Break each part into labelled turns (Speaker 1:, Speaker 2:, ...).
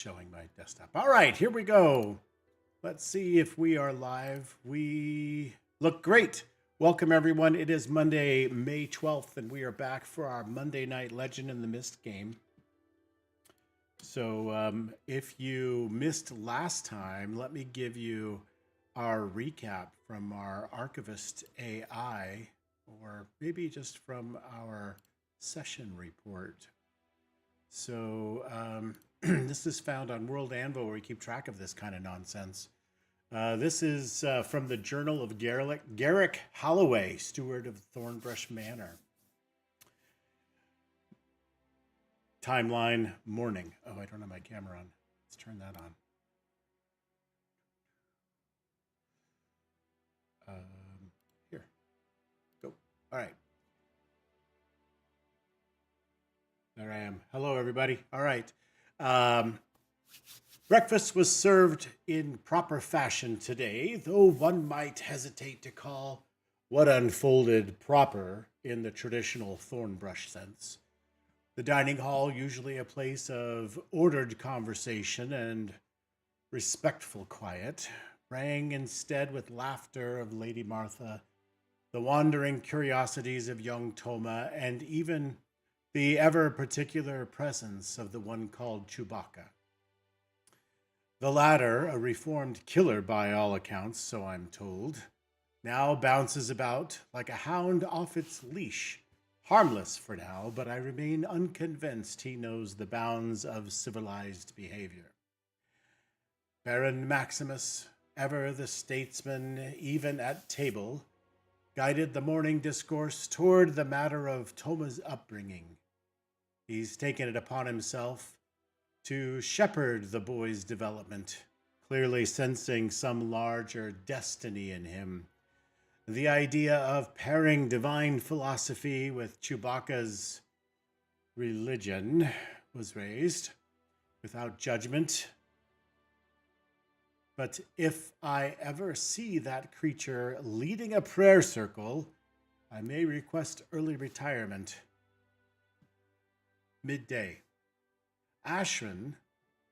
Speaker 1: Showing my desktop. All right, here we go. Let's see if we are live. We look great. Welcome, everyone. It is Monday, May 12th, and we are back for our Monday Night Legend in the Mist game. So if you missed last time, let me give you our recap from our Archivist AI, or maybe just from our session report. So this is found on World Anvil, where we keep track of this kind of nonsense. This is from the Journal of Garrick Holloway, Steward of Thornbrush Manor. Timeline, morning. Oh, I don't have my camera on. Let's turn that on. Here. Go. All right. There I am. Hello, everybody. All right. Breakfast was served in proper fashion today, though one might hesitate to call what unfolded proper in the traditional Thornbrush sense. The dining hall, usually a place of ordered conversation and respectful quiet, rang instead with laughter of Lady Martha, the wandering curiosities of young Toma, and even the ever-particular presence of the one called Chewbacca. The latter, a reformed killer by all accounts, so I'm told, now bounces about like a hound off its leash. Harmless for now, but I remain unconvinced he knows the bounds of civilized behavior. Baron Maximus, ever the statesman, even at table, guided the morning discourse toward the matter of Toma's upbringing. He's taken it upon himself to shepherd the boy's development, clearly sensing some larger destiny in him. The idea of pairing divine philosophy with Chewbacca's religion was raised without judgment. But if I ever see that creature leading a prayer circle, I may request early retirement. Midday. Ashran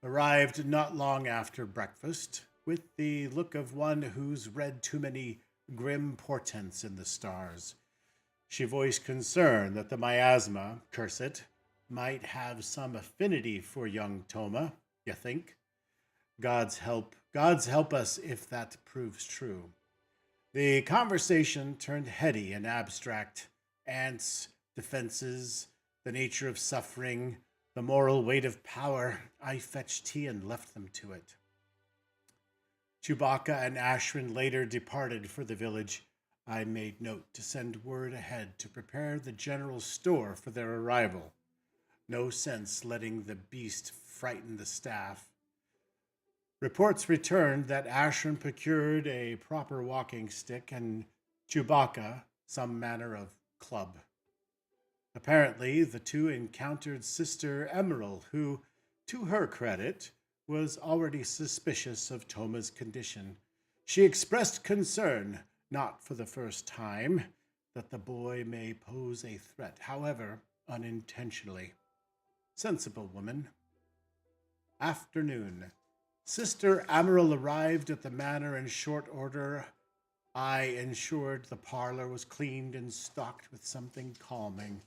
Speaker 1: arrived not long after breakfast, with the look of one who's read too many grim portents in the stars. She voiced concern that the miasma, curse it, might have some affinity for young Toma, you think? God's help us if that proves true. The conversation turned heady and abstract. Ants, defenses, the nature of suffering, the moral weight of power. I fetched tea and left them to it. Chewbacca and Ashran later departed for the village. I made note to send word ahead to prepare the general store for their arrival. No sense letting the beast frighten the staff. Reports returned that Ashran procured a proper walking stick and Chewbacca some manner of club. Apparently, the two encountered Sister Emerald, who, to her credit, was already suspicious of Toma's condition. She expressed concern, not for the first time, that the boy may pose a threat, however, unintentionally. Sensible woman. Afternoon. Sister Emerald arrived at the manor in short order. I ensured the parlor was cleaned and stocked with something calming.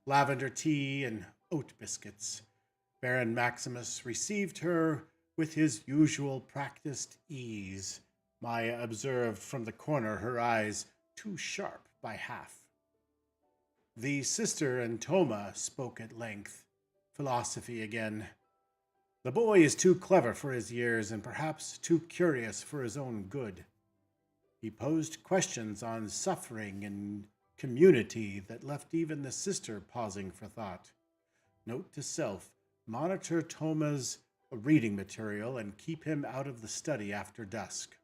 Speaker 1: Lavender tea and oat biscuits. Baron Maximus received her with his usual practiced ease. Maya observed from the corner her eyes too sharp by half. The sister and Toma spoke at length. Philosophy again. The boy is too clever for his years and perhaps too curious for his own good. He posed questions on suffering and community that left even the sister pausing for thought. Note to self, monitor Toma's reading material and keep him out of the study after dusk.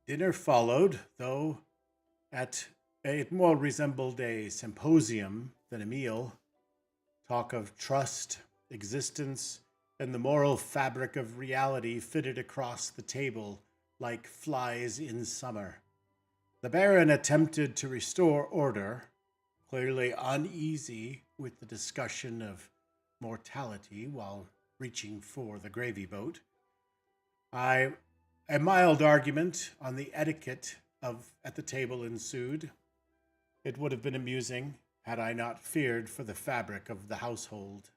Speaker 1: Dinner followed, though it more resembled a symposium than a meal. Talk of trust, existence, and the moral fabric of reality fitted across the table like flies in summer. The Baron attempted to restore order, clearly uneasy with the discussion of mortality, while reaching for the gravy boat. A mild argument on the etiquette of at the table ensued. It would have been amusing had I not feared for the fabric of the household.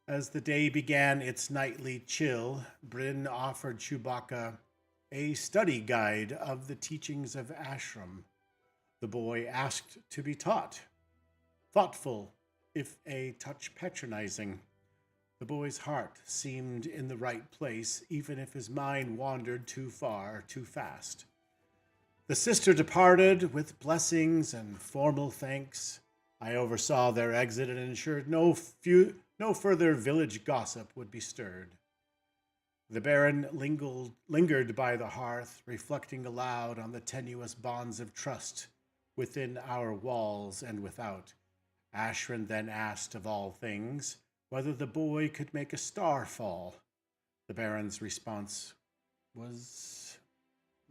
Speaker 1: As the day began its nightly chill, Bryn offered Chewbacca a study guide of the teachings of Ashram. The boy asked to be taught. Thoughtful, if a touch patronizing. The boy's heart seemed in the right place, even if his mind wandered too far, too fast. The sister departed with blessings and formal thanks. I oversaw their exit and ensured no further village gossip would be stirred. The Baron lingered by the hearth, reflecting aloud on the tenuous bonds of trust within our walls and without. Ashran then asked, of all things, whether the boy could make a star fall. The Baron's response was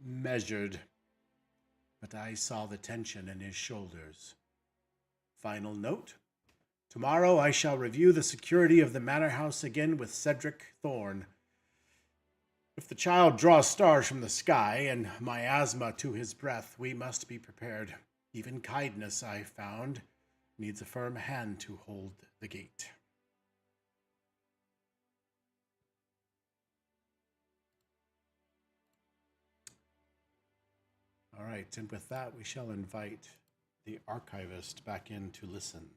Speaker 1: measured, but I saw the tension in his shoulders. Final note. Tomorrow I shall review the security of the manor house again with Cedric Thorne. If the child draws stars from the sky and miasma to his breath, we must be prepared. Even kindness, I found, needs a firm hand to hold the gate. All right, and with that, we shall invite the archivist back in to listen.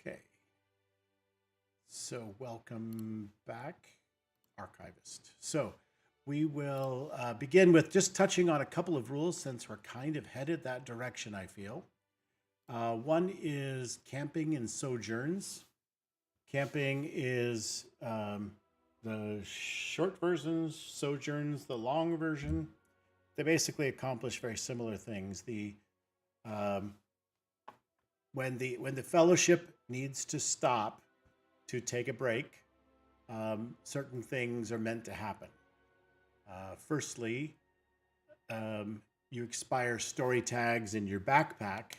Speaker 1: Okay. So welcome back, archivist. So we will begin with just touching on a couple of rules since we're kind of headed that direction, I feel. One is camping and sojourns. Camping is the short versions, sojourns, the long version. They basically accomplish very similar things. When the fellowship needs to stop to take a break, certain things are meant to happen. Firstly, you expire story tags in your backpack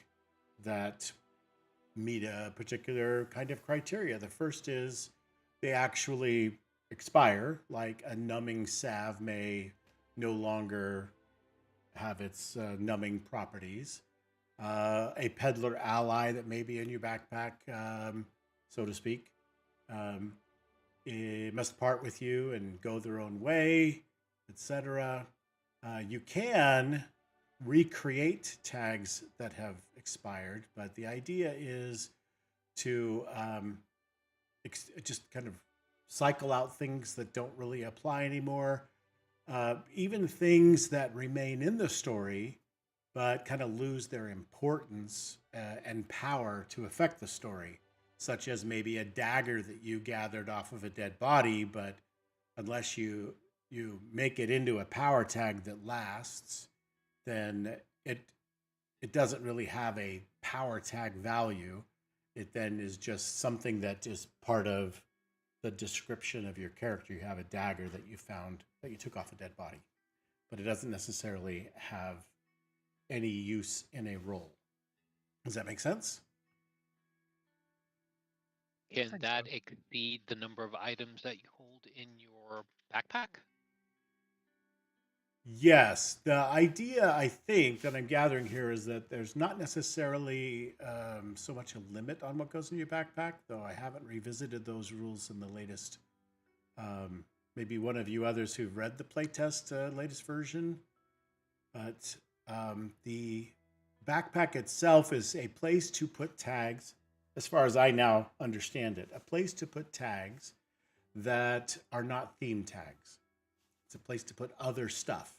Speaker 1: that meet a particular kind of criteria. The first is they actually expire, like a numbing salve may no longer have its numbing properties. A peddler ally that may be in your backpack, so to speak, it must part with you and go their own way, etc. You can recreate tags that have expired, but the idea is to just kind of cycle out things that don't really apply anymore. Even things that remain in the story but kind of lose their importance and power to affect the story, such as maybe a dagger that you gathered off of a dead body, but unless you make it into a power tag that lasts, then it doesn't really have a power tag value. It then is just something that is part of the description of your character. You have a dagger that you found, that you took off a dead body, but it doesn't necessarily have any use in a role. Does that make sense?
Speaker 2: Can that exceed the number of items that you hold in your backpack?
Speaker 1: Yes. The idea, I think, that I'm gathering here is that there's not necessarily so much a limit on what goes in your backpack, though I haven't revisited those rules in the latest. Maybe one of you others who've read the playtest latest version. But the backpack itself is a place to put tags, as far as I now understand it, a place to put tags that are not theme tags. It's a place to put other stuff,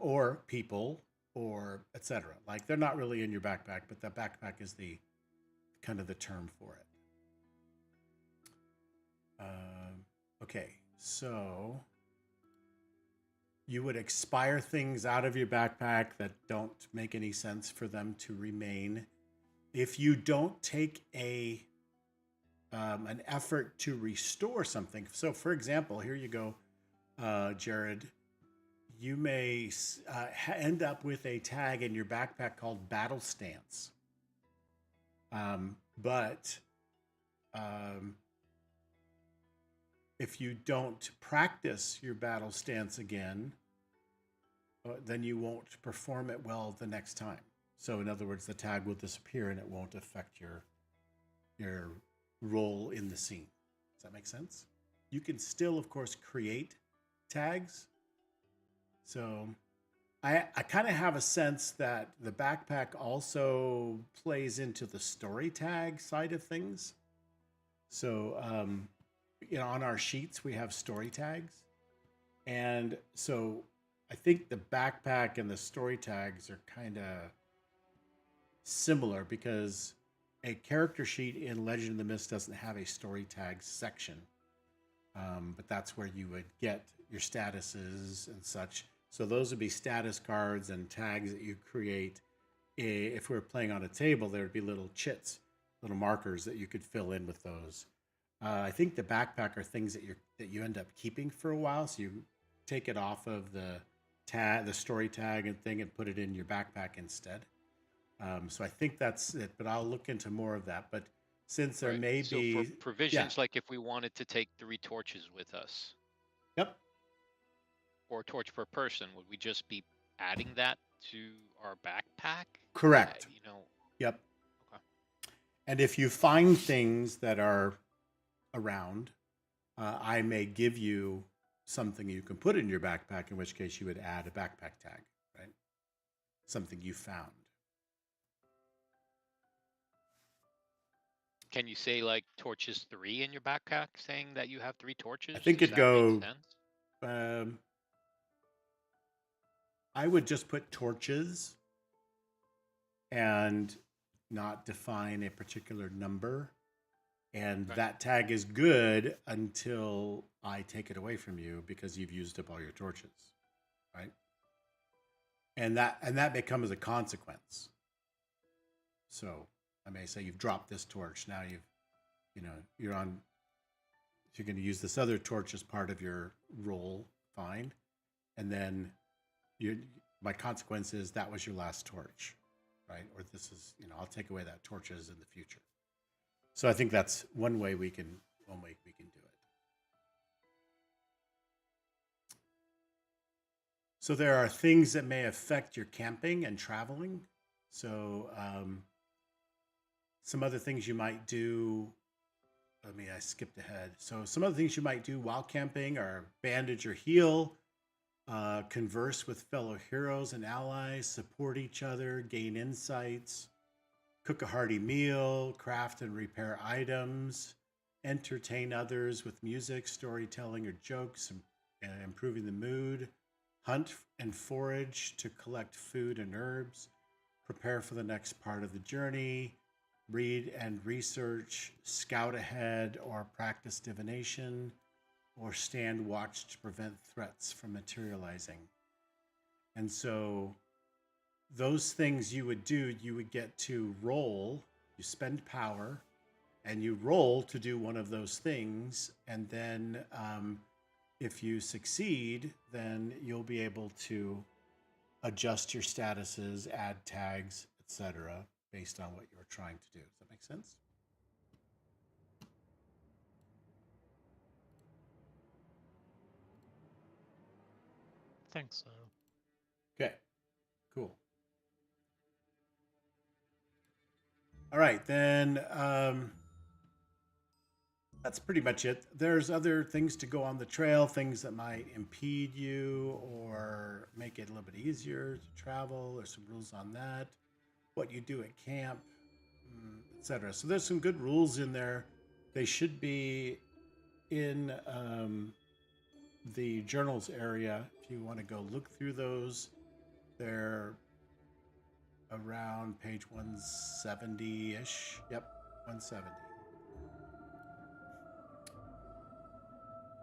Speaker 1: or people, or etc. Like they're not really in your backpack, but the backpack is the kind of the term for it. Okay, so you would expire things out of your backpack that don't make any sense for them to remain. If you don't take a an effort to restore something. So, for example, here you go, Jared. You may end up with a tag in your backpack called Battle Stance. But if you don't practice your battle stance again, then you won't perform it well the next time. So, in other words, the tag will disappear and it won't affect your role in the scene. Does that make sense? You can still, of course, create tags. So I kind of have a sense that the backpack also plays into the story tag side of things. So, on our sheets, we have story tags. And so I think the backpack and the story tags are kind of similar because a character sheet in Legend of the Mist doesn't have a story tag section. But that's where you would get your statuses and such. So those would be status cards and tags that you create. If we were playing on a table, there would be little chits, little markers that you could fill in with those. I think the backpack are things that you end up keeping for a while. So you take it off of the story tag and thing, and put it in your backpack instead. So I think that's it. But I'll look into more of that. But since there may
Speaker 2: So
Speaker 1: be
Speaker 2: for provisions, like if we wanted to take 3 torches with us,
Speaker 1: Yep.
Speaker 2: or a torch per person, would we just be adding that to our backpack?
Speaker 1: Correct. Yep.
Speaker 2: Okay.
Speaker 1: And if you find things that are around, I may give you something you can put in your backpack, in which case you would add a backpack tag, right? Something you found.
Speaker 2: Can you say like torches 3 in your backpack, saying that you have 3 torches?
Speaker 1: I think
Speaker 2: Does
Speaker 1: it'd
Speaker 2: that make
Speaker 1: go.
Speaker 2: sense?
Speaker 1: I would just put torches and not define a particular number. And that tag is good until I take it away from you because you've used up all your torches, right? And that becomes a consequence. So I may say you've dropped this torch. Now you're on. If you're going to use this other torch as part of your role, fine. And then my consequence is that was your last torch, right? Or this is, I'll take away that torches in the future. So I think that's one way we can do it. So there are things that may affect your camping and traveling. So some other things you might do. I skipped ahead. So some other things you might do while camping are bandage or heal, converse with fellow heroes and allies, support each other, gain insights, cook a hearty meal, craft and repair items, entertain others with music, storytelling, or jokes, improving the mood, hunt and forage to collect food and herbs, prepare for the next part of the journey, read and research, scout ahead or practice divination, or stand watch to prevent threats from materializing. And so those things you would do, you would get to roll, you spend power, and you roll to do one of those things. And then if you succeed, then you'll be able to adjust your statuses, add tags, etc., based on what you're trying to do. Does that make sense?
Speaker 3: I think so.
Speaker 1: Okay, cool. All right, then that's pretty much it. There's other things to go on the trail, things that might impede you or make it a little bit easier to travel. There's some rules on that. What you do at camp, etc. So there's some good rules in there. They should be in the journals area if you want to go look through those. They're around page 170-ish. Yep, 170.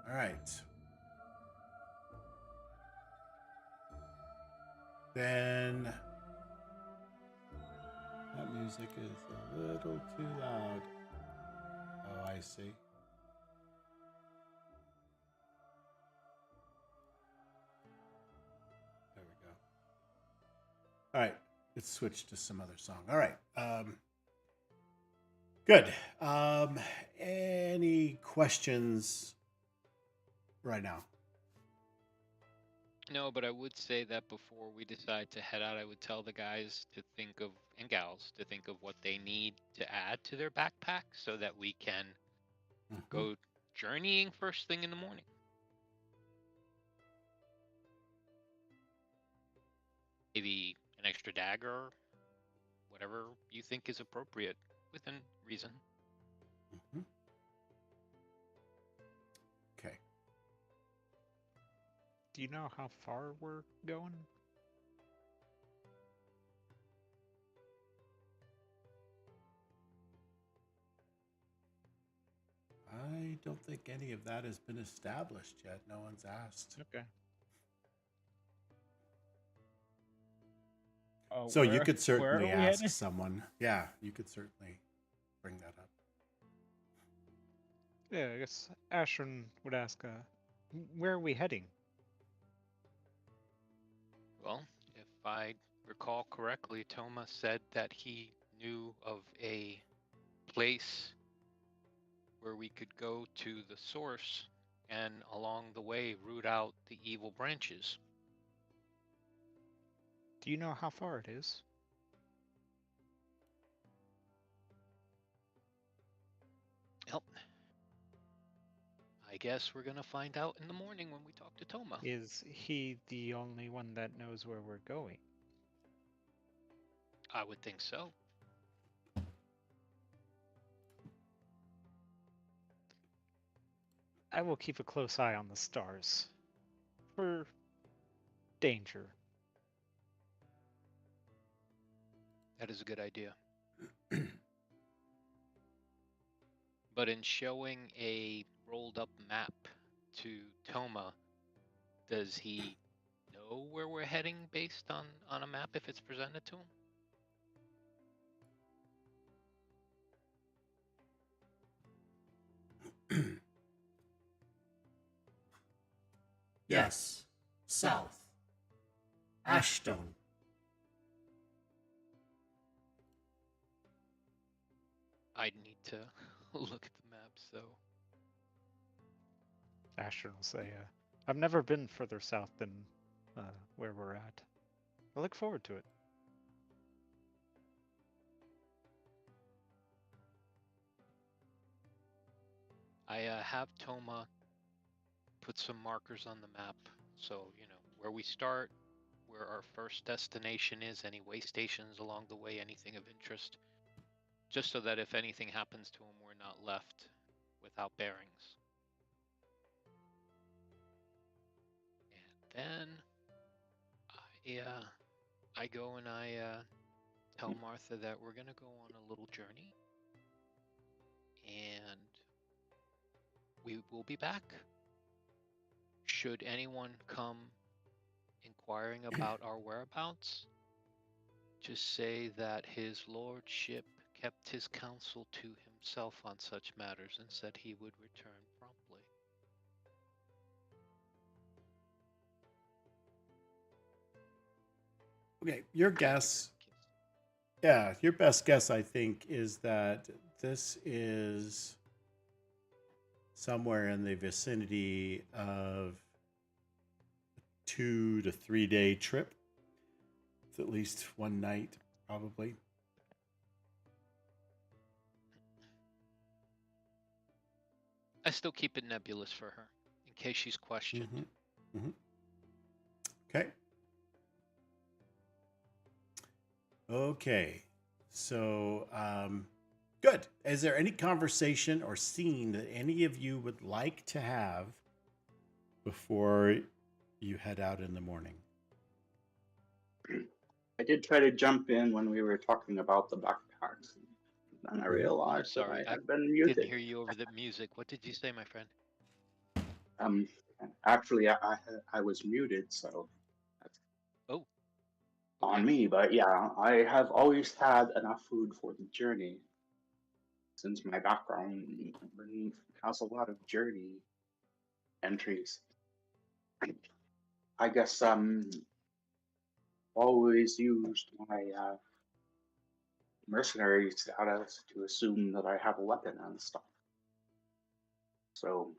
Speaker 1: All right. Then that music is a little too loud. Oh, I see. There we go. All right, let's switch to some other song. All right. Good. Any questions right now?
Speaker 2: No, but I would say that before we decide to head out, I would tell the guys to think of, and gals, to think of what they need to add to their backpack so that we can go journeying first thing in the morning. Maybe an extra dagger, whatever you think is appropriate within reason.
Speaker 1: Okay.
Speaker 3: Do you know how far we're going?
Speaker 1: I don't think any of that has been established yet. No one's asked.
Speaker 3: Okay.
Speaker 1: So you could
Speaker 4: Where
Speaker 1: certainly
Speaker 4: are we
Speaker 1: ask
Speaker 4: headed?
Speaker 1: someone. Yeah, you could certainly bring that up.
Speaker 3: Yeah, I guess Ashton would ask, where are we heading?
Speaker 2: Well, if I recall correctly, Toma said that he knew of a place where we could go to the source and along the way root out the evil branches.
Speaker 3: Do you know how far it is?
Speaker 2: Yep. I guess we're gonna find out in the morning when we talk to Toma.
Speaker 3: Is he the only one that knows where we're going?
Speaker 2: I would think so.
Speaker 3: I will keep a close eye on the stars. For danger.
Speaker 2: That is a good idea. But in showing a rolled up map to Toma, does he know where we're heading based on a map if it's presented to him?
Speaker 1: Yes. South. Ashstone.
Speaker 2: I'd need to look at the map, so
Speaker 3: Ashton will say, I've never been further south than where we're at. I look forward to it.
Speaker 2: I have Toma put some markers on the map, so you know where we start, where our first destination is, any way stations along the way, anything of interest, just so that if anything happens to him, we're not left without bearings. And then I go and I tell Martha that we're gonna go on a little journey, and we will be back. Should anyone come inquiring about our whereabouts, just say that his lordship kept his counsel to himself on such matters and said he would return promptly.
Speaker 1: Okay, your guess. Yeah, your best guess, I think, is that this is somewhere in the vicinity of a 2 to 3 day trip. It's at least one night, probably.
Speaker 2: I still keep it nebulous for her in case she's questioned.
Speaker 1: Okay. Okay. So, good. Is there any conversation or scene that any of you would like to have before you head out in the morning?
Speaker 4: I did try to jump in when we were talking about the backpacks, and then I realized that
Speaker 2: Sorry,
Speaker 4: I
Speaker 2: I
Speaker 4: had been
Speaker 2: didn't
Speaker 4: muted.
Speaker 2: hear you over the music. What did you say, my friend?
Speaker 4: Um, actually, I was muted, so that's
Speaker 2: Oh,
Speaker 4: on
Speaker 2: okay.
Speaker 4: me. But yeah, I have always had enough food for the journey, since my background has a lot of journey entries. I guess always used my mercenary status to assume that I have a weapon and stuff. So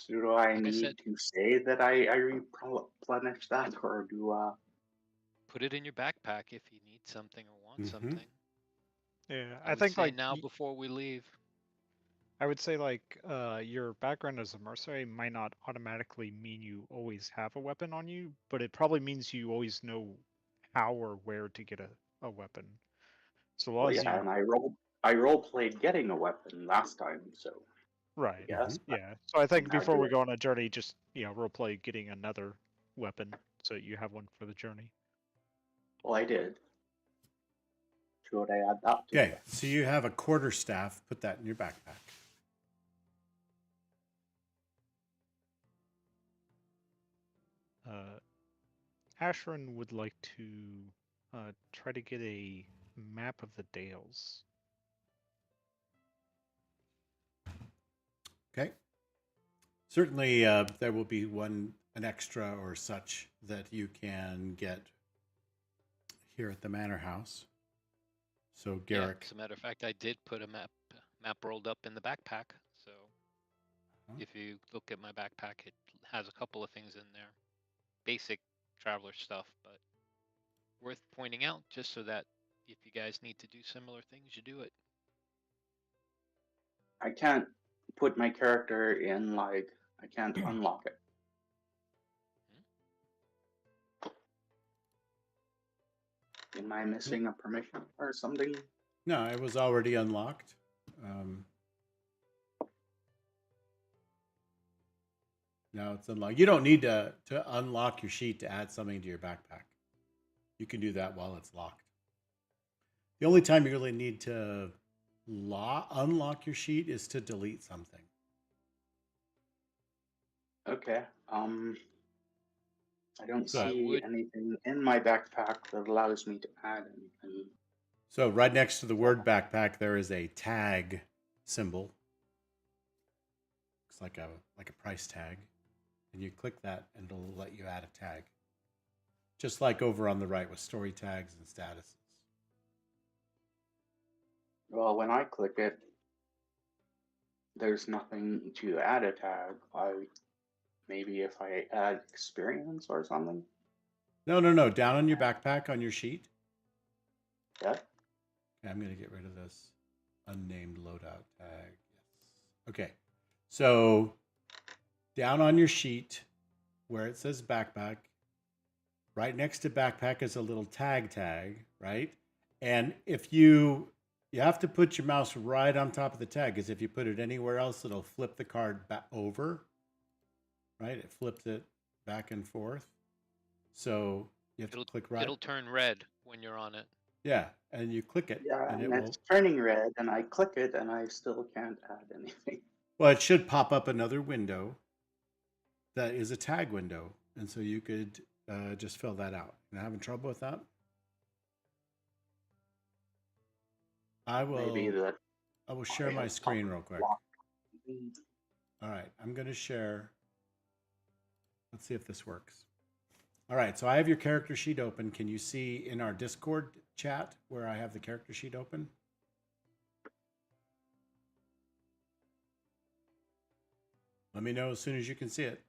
Speaker 4: do I
Speaker 2: Like I
Speaker 4: need
Speaker 2: said,
Speaker 4: to say that I replenish that, or do
Speaker 2: put it in your backpack if you need something or want
Speaker 1: Mhm.
Speaker 2: something.
Speaker 3: Yeah,
Speaker 2: I
Speaker 3: I
Speaker 2: would
Speaker 3: think
Speaker 2: say
Speaker 3: like
Speaker 2: now before we leave.
Speaker 3: I would say like your background as a mercenary might not automatically mean you always have a weapon on you, but it probably means you always know how or where to get a weapon. So long
Speaker 4: well,
Speaker 3: as
Speaker 4: yeah,
Speaker 3: you
Speaker 4: and I role played getting a weapon last time, so I
Speaker 3: right,
Speaker 4: guess. But
Speaker 3: yeah. So I think
Speaker 4: now
Speaker 3: before
Speaker 4: do
Speaker 3: we
Speaker 4: it.
Speaker 3: go on a journey, just roleplay getting another weapon so you have one for the journey.
Speaker 4: Well, I did. Should I add that to
Speaker 1: Okay,
Speaker 4: it?
Speaker 1: so you have a quarterstaff. Put that in your backpack.
Speaker 3: Ashran would like to try to get a map of the Dales.
Speaker 1: Okay. Certainly, there will be an extra or such that you can get here at the Manor House. So
Speaker 2: Yeah,
Speaker 1: Garrick,
Speaker 2: as a matter of fact, I did put a map rolled up in the backpack. So if you look at my backpack, it has a couple of things in there, basic traveler stuff, but worth pointing out just so that if you guys need to do similar things, you do it.
Speaker 4: I can't put my character in, like, I can't unlock it. Am I missing a permission or something?
Speaker 1: no, it was already unlocked. Um, now it's unlocked. You don't need to unlock your sheet to add something to your backpack. You can do that while it's locked. The only time you really need to unlock your sheet is to delete something.
Speaker 4: Okay. I don't
Speaker 1: So,
Speaker 4: see anything in my backpack that allows me to add anything.
Speaker 1: so right next to the word backpack, there is a tag symbol. Looks like a price tag, and you click that, and it'll let you add a tag. Just like over on the right with story tags and statuses.
Speaker 4: Well, when I click it, there's nothing to add a tag. Maybe if I add experience or something.
Speaker 1: No. Down on your backpack on your sheet.
Speaker 4: Yeah.
Speaker 1: Okay, I'm going to get rid of this unnamed loadout tag. Yes. Okay. So down on your sheet where it says backpack, right next to backpack is a little tag, right? And if you have to put your mouse right on top of the tag, because if you put it anywhere else, it'll flip the card back over. Right? It flips it back and forth. So you have to click right.
Speaker 2: It'll turn red when you're on it.
Speaker 1: Yeah, and you click it,
Speaker 4: Yeah,
Speaker 1: and
Speaker 4: and
Speaker 1: it will.
Speaker 4: it's turning red, and I click it, and I still can't add anything.
Speaker 1: Well, it should pop up another window that is a tag window, and so you could just fill that out. You having trouble with that? I
Speaker 4: Maybe
Speaker 1: will.
Speaker 4: that
Speaker 1: I will share
Speaker 4: I
Speaker 1: my
Speaker 4: have
Speaker 1: screen
Speaker 4: something
Speaker 1: real quick.
Speaker 4: blocked.
Speaker 1: All right, I'm going to share. Let's see if this works. All right, so I have your character sheet open. Can you see in our Discord chat where I have the character sheet open? Let me know as soon as you can see it.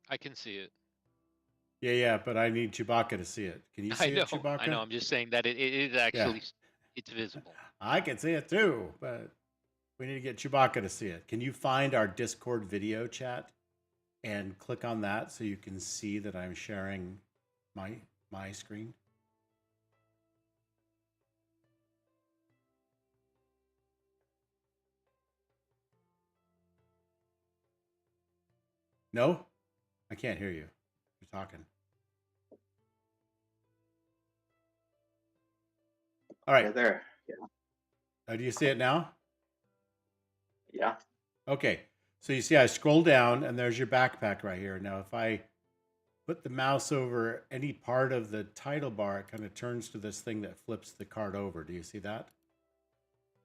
Speaker 2: I can see it.
Speaker 1: Yeah, but I need Chewbacca to see it. Can you see it, Chewbacca?
Speaker 2: I know. I'm just saying that it is actually it's visible.
Speaker 1: I can see it too, but we need to get Chewbacca to see it. Can you find our Discord video chat and click on that so you can see that I'm sharing my screen? No? I can't hear you. You're talking. All right.
Speaker 4: Yeah, there. Yeah.
Speaker 1: Do you see it now?
Speaker 4: Yeah.
Speaker 1: Okay. So you see I scroll down and there's your backpack right here. Now if I put the mouse over any part of the title bar, it kind of turns to this thing that flips the card over. Do you see that?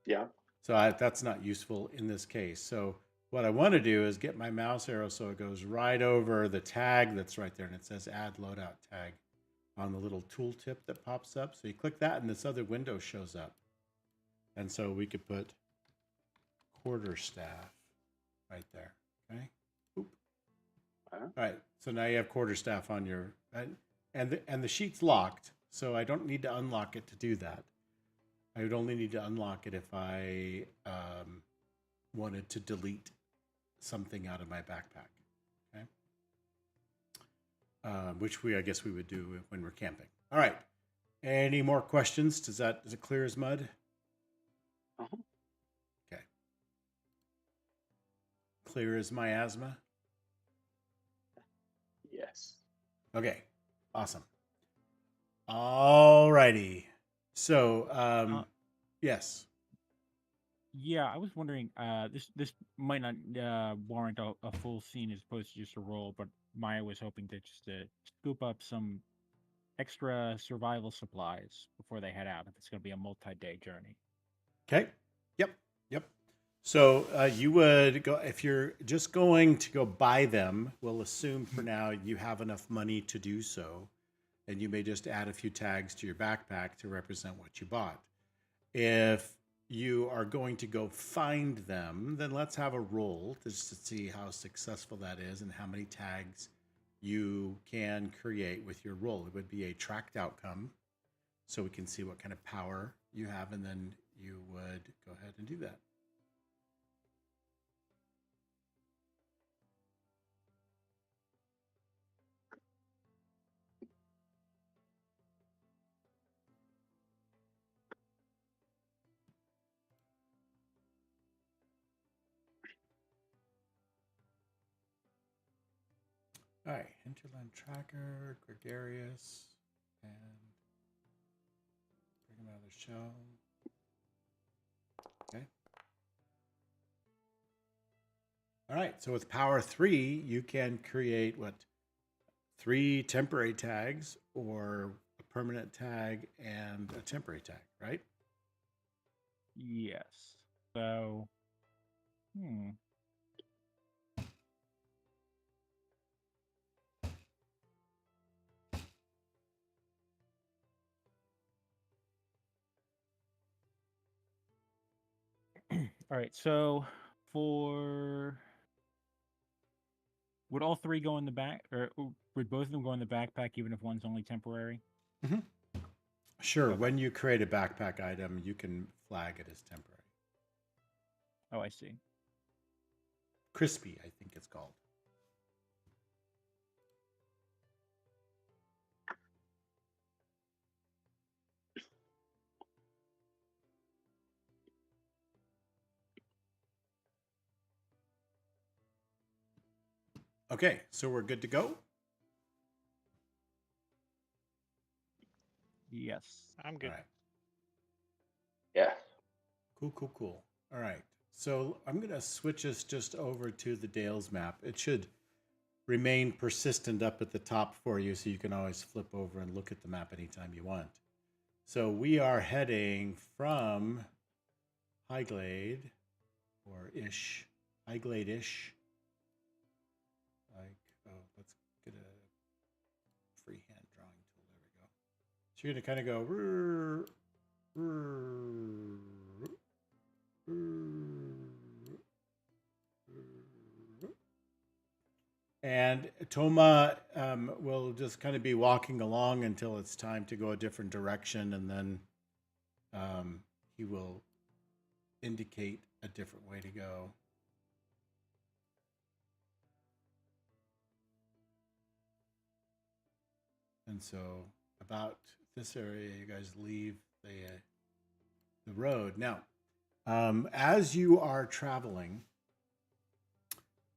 Speaker 4: Yeah.
Speaker 1: So that's not useful in this case. So what I want to do is get my mouse arrow so it goes right over the tag that's right there, and it says add loadout tag on the little tooltip that pops up. So you click that and this other window shows up. And so we could put quarterstaff right there. Okay. Oop. All right. So now you have quarterstaff on your and the sheet's locked, so I don't need to unlock it to do that. I would only need to unlock it if I wanted to delete something out of my backpack. Okay. Which I guess we would do when we're camping. All right. Any more questions? Is it clear as mud?
Speaker 4: Uh-huh.
Speaker 1: Okay. Clear as miasma?
Speaker 4: Yes.
Speaker 1: Okay. Awesome. All righty. So, yes.
Speaker 5: Yeah, I was wondering. This might not warrant a full scene as opposed to just a roll, but Maya was hoping to just scoop up some extra survival supplies before they head out. If it's going to be a multi-day journey.
Speaker 1: Okay. Yep. So you would go if you're just going to go buy them. We'll assume for now you have enough money to do so, and you may just add a few tags to your backpack to represent what you bought. If you are going to go find them, then let's have a roll just to see how successful that is and how many tags you can create with your roll. It would be a tracked outcome, so we can see what kind of power you have, and then you would go ahead and do that. All right, hinterland tracker, gregarious, and bring him out of the shell. Okay. All right, so with power 3, you can create what? 3 temporary tags or a permanent tag and a temporary tag, right?
Speaker 5: Yes. So, all right. So would all 3 go in the back, or would both of them go in the backpack, even if one's only temporary?
Speaker 1: Mm-hmm. Sure.
Speaker 5: Okay.
Speaker 1: When you create a backpack item, you can flag it as temporary.
Speaker 5: Oh, I see.
Speaker 1: Crispy, I think it's called. Okay, so we're good to go.
Speaker 3: Yes. I'm good.
Speaker 1: All right.
Speaker 4: Yeah.
Speaker 1: Cool. All right. So I'm going to switch us just over to the Dales map. It should remain persistent up at the top for you, so you can always flip over and look at the map anytime you want. So we are heading from Highglade, or ish, Highglade-ish. Let's get a freehand drawing tool. There we go. So you're going to kind of go. And Toma will just kind of be walking along until it's time to go a different direction, and then he will indicate a different way to go. And so about this area, you guys leave the road. Now, as you are traveling,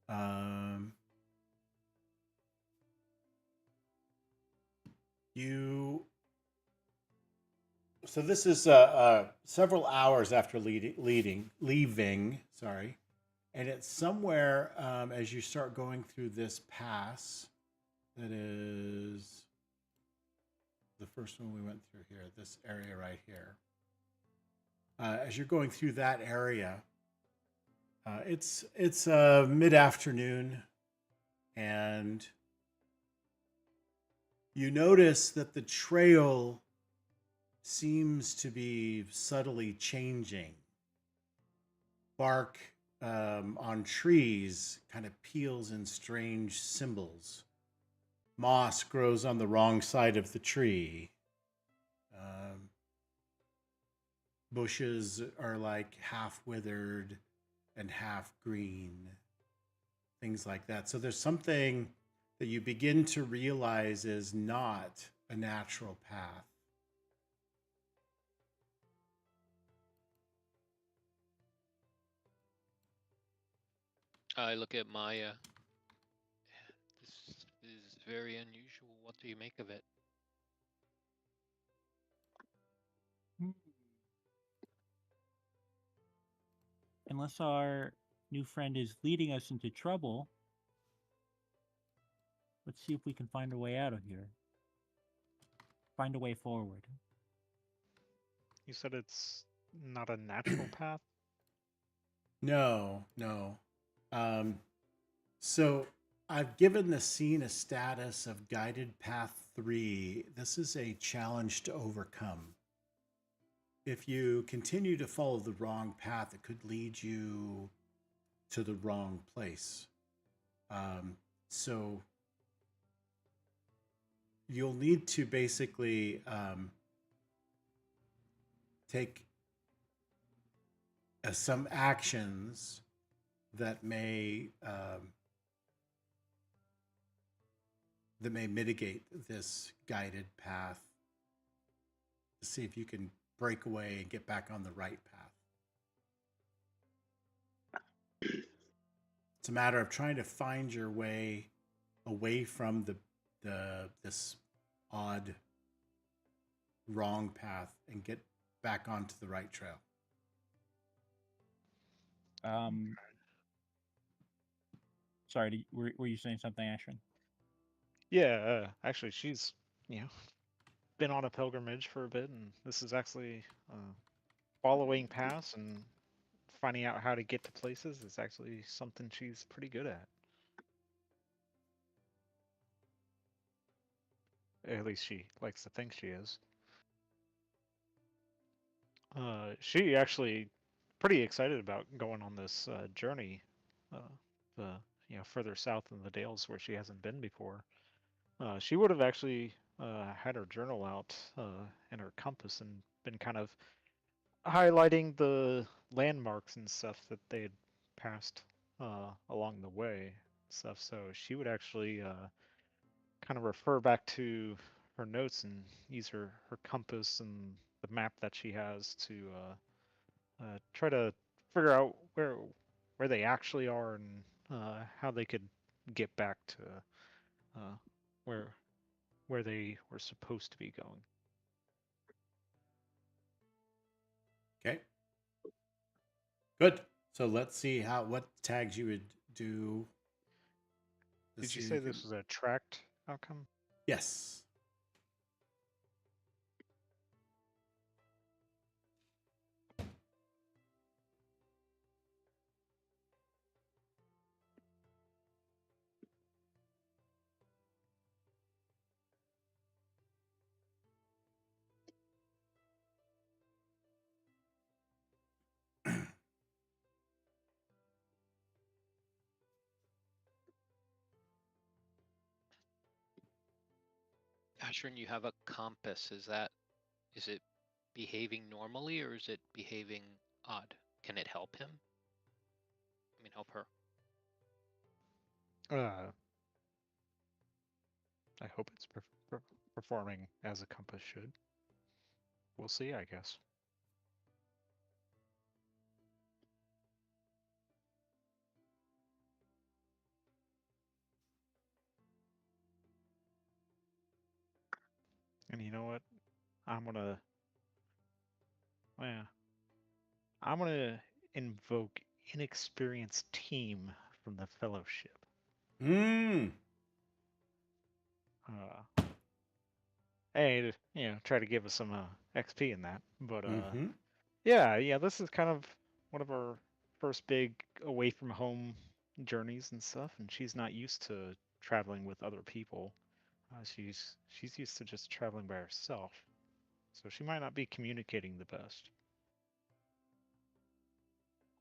Speaker 1: so this is several hours after leaving, sorry, And it's somewhere as you start going through this pass that is the first one we went through here, this area right here. As you're going through that area, it's mid-afternoon, and you notice that the trail seems to be subtly changing. Bark on trees kind of peels in strange symbols. Moss grows on the wrong side of the tree. Bushes are like half withered and half green. Things like that. So there's something that you begin to realize is not a natural path.
Speaker 2: I look at Maya. This is very unusual. What do you make of it?
Speaker 5: Unless our new friend is leading us into trouble, let's see if we can find a way out of here. Find a way forward.
Speaker 3: You said it's not a natural path?
Speaker 1: No. So I've given the scene a status of guided path 3. This is a challenge to overcome. If you continue to follow the wrong path, it could lead you to the wrong place. So you'll need to basically take some actions that may mitigate this guided path to see if you can break away and get back on the right path. It's a matter of trying to find your way away from this odd wrong path and get back onto the right trail.
Speaker 5: Sorry, were you saying something, Ashwin?
Speaker 3: Yeah, actually, she's, been on a pilgrimage for a bit, and this is actually following paths and finding out how to get to places is actually something she's pretty good at. At least she likes to think she is. She actually pretty excited about going on this journey, the further south in the Dales where she hasn't been before. She would have actually had her journal out and her compass and been kind of highlighting the landmarks and stuff that they had passed along the way, stuff. So she would actually kind of refer back to her notes and use her compass and the map that she has to try to figure out where they actually are and how they could get back to where they were supposed to be going.
Speaker 1: Okay. Good. So let's see what tags you would do.
Speaker 3: Did you say this was a tracked outcome?
Speaker 1: Yes.
Speaker 2: Ashwin, you have a compass. Is it behaving normally or is it behaving odd? Can it help him? I mean, help her.
Speaker 3: I hope it's performing as a compass should. We'll see, I guess. And you know what? I'm gonna invoke inexperienced team from the Fellowship.
Speaker 1: Hmm.
Speaker 3: And try to give us some XP in that. But
Speaker 1: Mm-hmm.
Speaker 3: yeah, this is kind of one of our first big away from home journeys and stuff, and she's not used to traveling with other people. She's used to just traveling by herself, so she might not be communicating the best.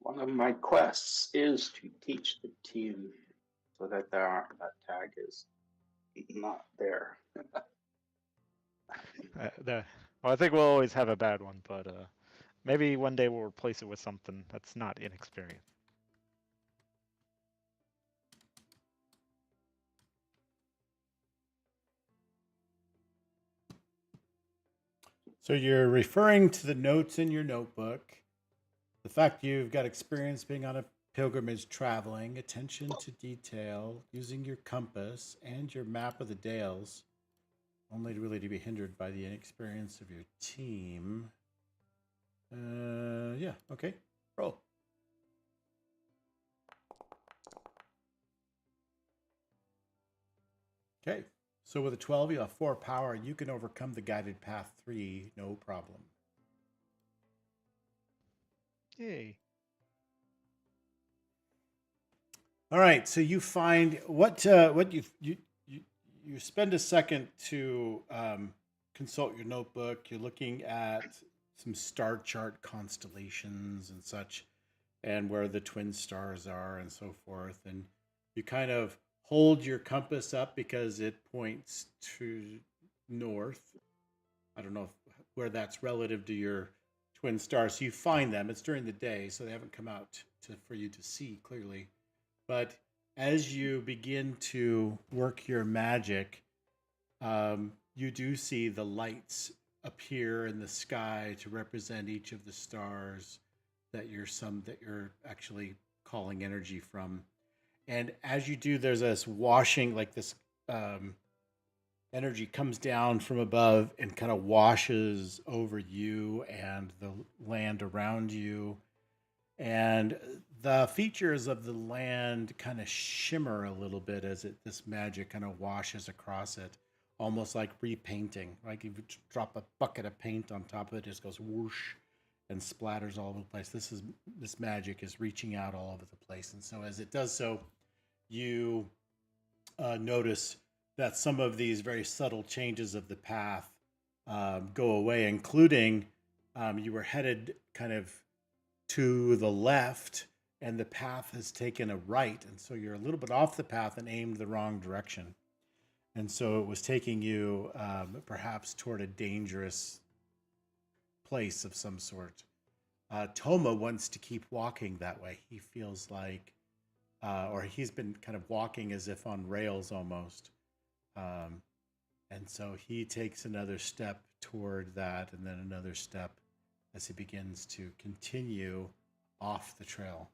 Speaker 4: One of my quests is to teach the team so that that tag is not there.
Speaker 3: Well, I think we'll always have a bad one, but maybe one day we'll replace it with something that's not inexperienced.
Speaker 1: So you're referring to the notes in your notebook, the fact you've got experience being on a pilgrimage traveling, attention to detail, using your compass and your map of the Dales, only really to be hindered by the inexperience of your team. Yeah, okay. Roll. Okay. So with a 12, you have 4 power. You can overcome the guided path 3, no problem.
Speaker 3: Yay.
Speaker 1: All right. So you find what you spend a second to consult your notebook. You're looking at some star chart constellations and such, and where the twin stars are and so forth. And you kind of hold your compass up because it points to north. I don't know where that's relative to your twin stars. So you find them. It's during the day, so they haven't come out for you to see clearly. But as you begin to work your magic, you do see the lights appear in the sky to represent each of the stars that you're actually calling energy from. And as you do, there's this washing, like this energy comes down from above and kind of washes over you and the land around you. And the features of the land kind of shimmer a little bit as this magic kind of washes across it, almost like repainting. Like if you drop a bucket of paint on top of it, it just goes whoosh and splatters all over the place. This magic is reaching out all over the place, and so as it does so, you notice that some of these very subtle changes of the path go away, including you were headed kind of to the left and the path has taken a right. And so you're a little bit off the path and aimed the wrong direction. And so it was taking you perhaps toward a dangerous place of some sort. Toma wants to keep walking that way. He feels like, or he's been kind of walking as if on rails almost. And so he takes another step toward that and then another step as he begins to continue off the trail.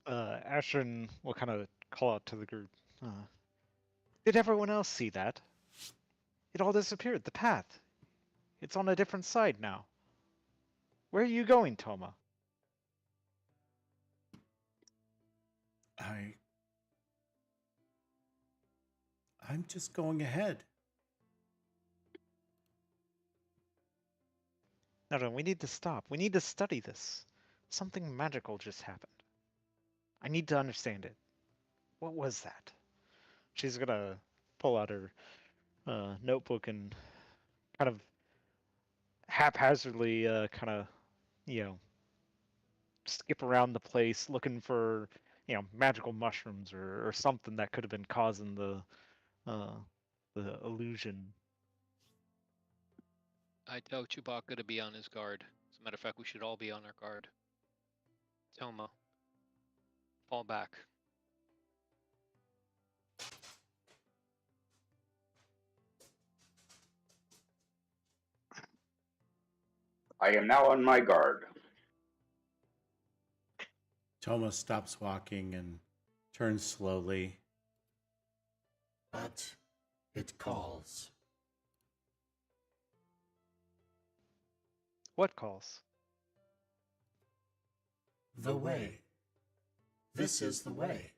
Speaker 3: Ashton will kind of call out to the group. Did everyone else see that? It all disappeared, the path. It's on a different side now. Where are you going, Toma?
Speaker 1: I'm just going ahead.
Speaker 3: No, we need to stop. We need to study this. Something magical just happened. I need to understand it. What was that? She's gonna pull out her notebook and kind of haphazardly skip around the place looking for magical mushrooms or something that could have been causing the illusion.
Speaker 2: I tell Chewbacca to be on his guard. As a matter of fact, we should all be on our guard. Toma, fall back.
Speaker 4: I am now on my guard.
Speaker 1: Toma stops walking and turns slowly. But it calls.
Speaker 3: What calls?
Speaker 1: The way. This is the way.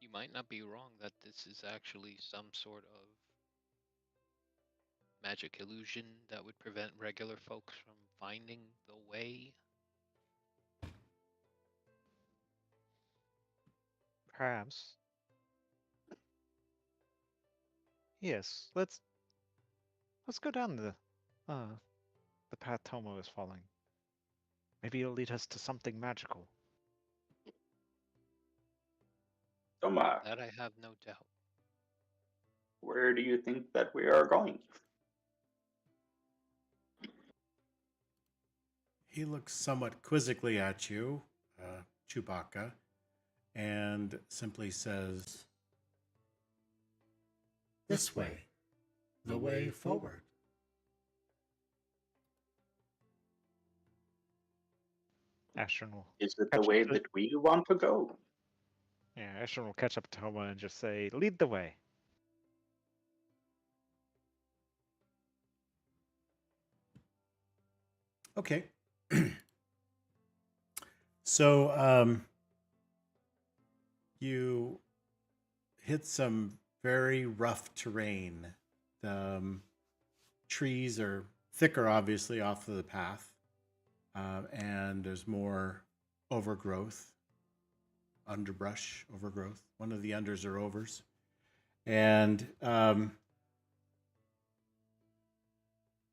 Speaker 2: You might not be wrong that this is actually some sort of magic illusion that would prevent regular folks from finding the way.
Speaker 3: Perhaps. Yes, let's go down the path Tomo is following. Maybe it'll lead us to something magical.
Speaker 4: Toma,
Speaker 2: That I have no doubt.
Speaker 4: where do you think that we are going?
Speaker 1: He looks somewhat quizzically at you, Chewbacca, and simply says, "This way, the way forward."
Speaker 3: Ashton will
Speaker 4: Is it the
Speaker 3: catch up
Speaker 4: way
Speaker 3: to-
Speaker 4: that we want to go?
Speaker 3: Yeah, Ashton will catch up to Toma and just say, "Lead the way."
Speaker 1: Okay. So you hit some very rough terrain. The trees are thicker, obviously, off of the path, and there's more overgrowth, underbrush overgrowth. One of the unders are overs. And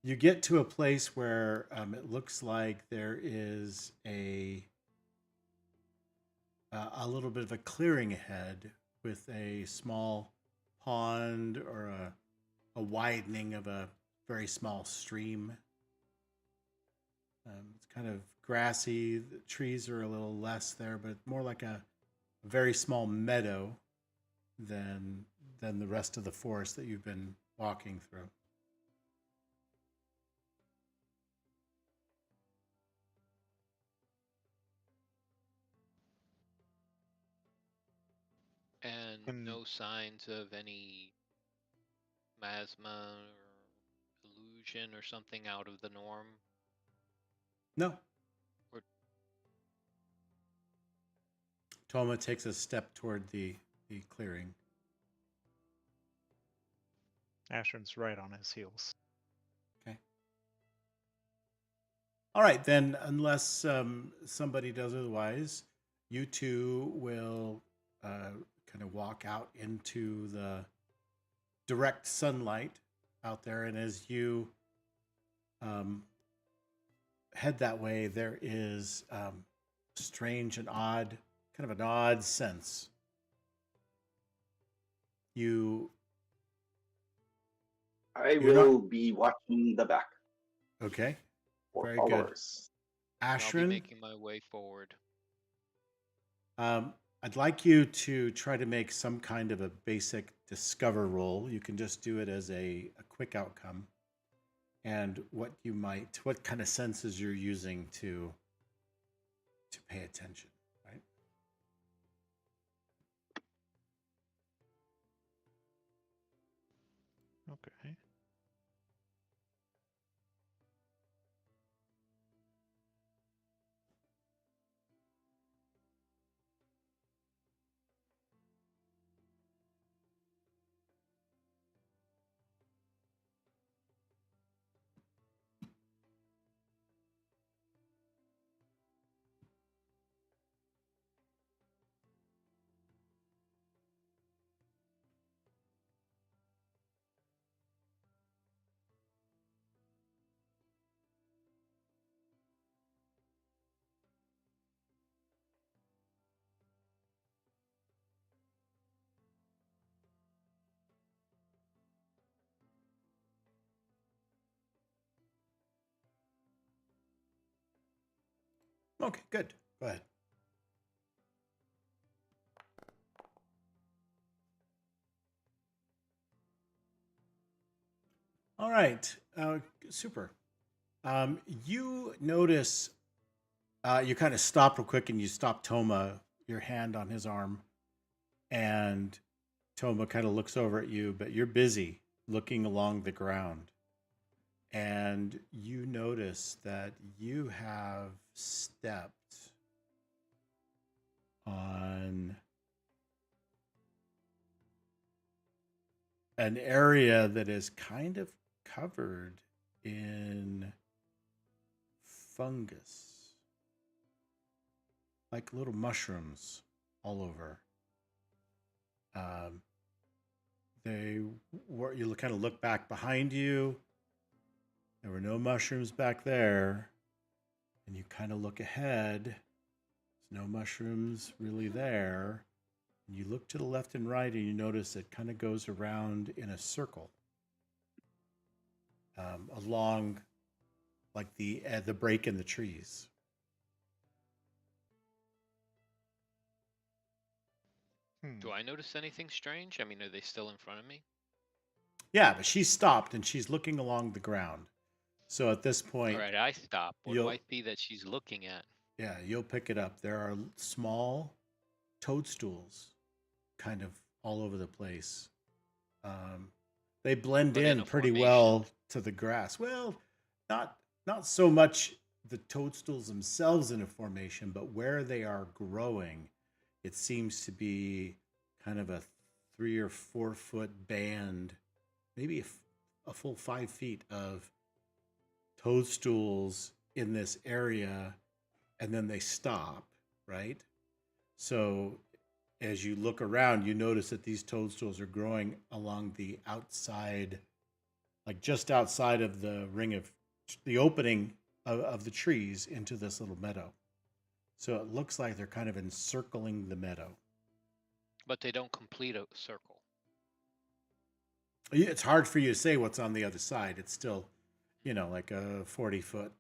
Speaker 1: you get to a place where it looks like there is a little bit of a clearing ahead with a small pond or a widening of a very small stream. It's kind of grassy. The trees are a little less there, but more like a very small meadow than the rest of the forest that you've been walking through.
Speaker 2: And no signs of any miasma or illusion or something out of the norm.
Speaker 1: No.
Speaker 2: Or-
Speaker 1: Toma takes a step toward the clearing.
Speaker 3: Ashton's right on his heels.
Speaker 1: Okay. All right, then, unless somebody does otherwise, you two will kind of walk out into the direct sunlight out there. And as you head that way, there is strange and odd, kind of an odd sense.
Speaker 4: I
Speaker 1: You're
Speaker 4: will be watching the back
Speaker 1: Okay.
Speaker 4: for
Speaker 1: Very good.
Speaker 4: followers.
Speaker 2: And I'll be
Speaker 1: Ashrin,
Speaker 2: making my way forward.
Speaker 1: I'd like you to try to make some kind of a basic discover roll. You can just do it as a quick outcome. And what kind of senses you're using to pay attention, right?
Speaker 3: Okay.
Speaker 1: Okay, good. Go ahead. All right, super. You notice You kind of stop real quick and you stop Toma, your hand on his arm. And Toma kind of looks over at you, but you're busy looking along the ground. And you notice that you have stepped on an area that is kind of covered in fungus, like little mushrooms all over. You kind of look back behind you. There were no mushrooms back there. And you kind of look ahead. There's no mushrooms really there. And you look to the left and right, and you notice it kind of goes around in a circle along, like the break in the trees.
Speaker 2: Do I notice anything strange? I mean, are they still in front of me?
Speaker 1: Yeah, but she's stopped and she's looking along the ground. So at this point,
Speaker 2: All right, I stop. What do
Speaker 1: you'll
Speaker 2: I see that she's looking at?
Speaker 1: yeah, you'll pick it up. There are small toadstools kind of all over the place. They blend
Speaker 2: But in
Speaker 1: in
Speaker 2: a
Speaker 1: pretty
Speaker 2: formation.
Speaker 1: well to the grass. Well, not so much the toadstools themselves in a formation, but where they are growing, it seems to be kind of a 3 or 4 foot band, maybe a full 5 feet of toadstools in this area, and then they stop, right? So as you look around, you notice that these toadstools are growing along the outside, like just outside of the ring of the opening of the trees into this little meadow. So it looks like they're kind of encircling the meadow.
Speaker 2: But they don't complete a circle.
Speaker 1: It's hard for you to say what's on the other side. It's still, like a 40 foot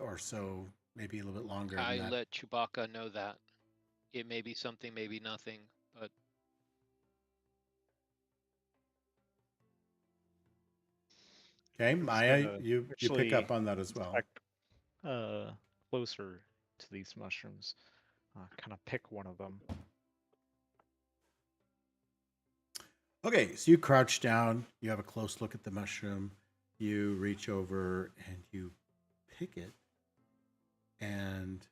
Speaker 1: or so, maybe a little bit longer than
Speaker 2: I
Speaker 1: that.
Speaker 2: let Chewbacca know that. It may be something, maybe nothing, but
Speaker 1: Okay,
Speaker 3: was
Speaker 1: Maya,
Speaker 3: gonna
Speaker 1: you pick
Speaker 3: actually
Speaker 1: up on that as well.
Speaker 3: inspect closer to these mushrooms. Kind of pick one of them.
Speaker 1: Okay, so you crouch down, you have a close look at the mushroom, you reach over and you pick it, and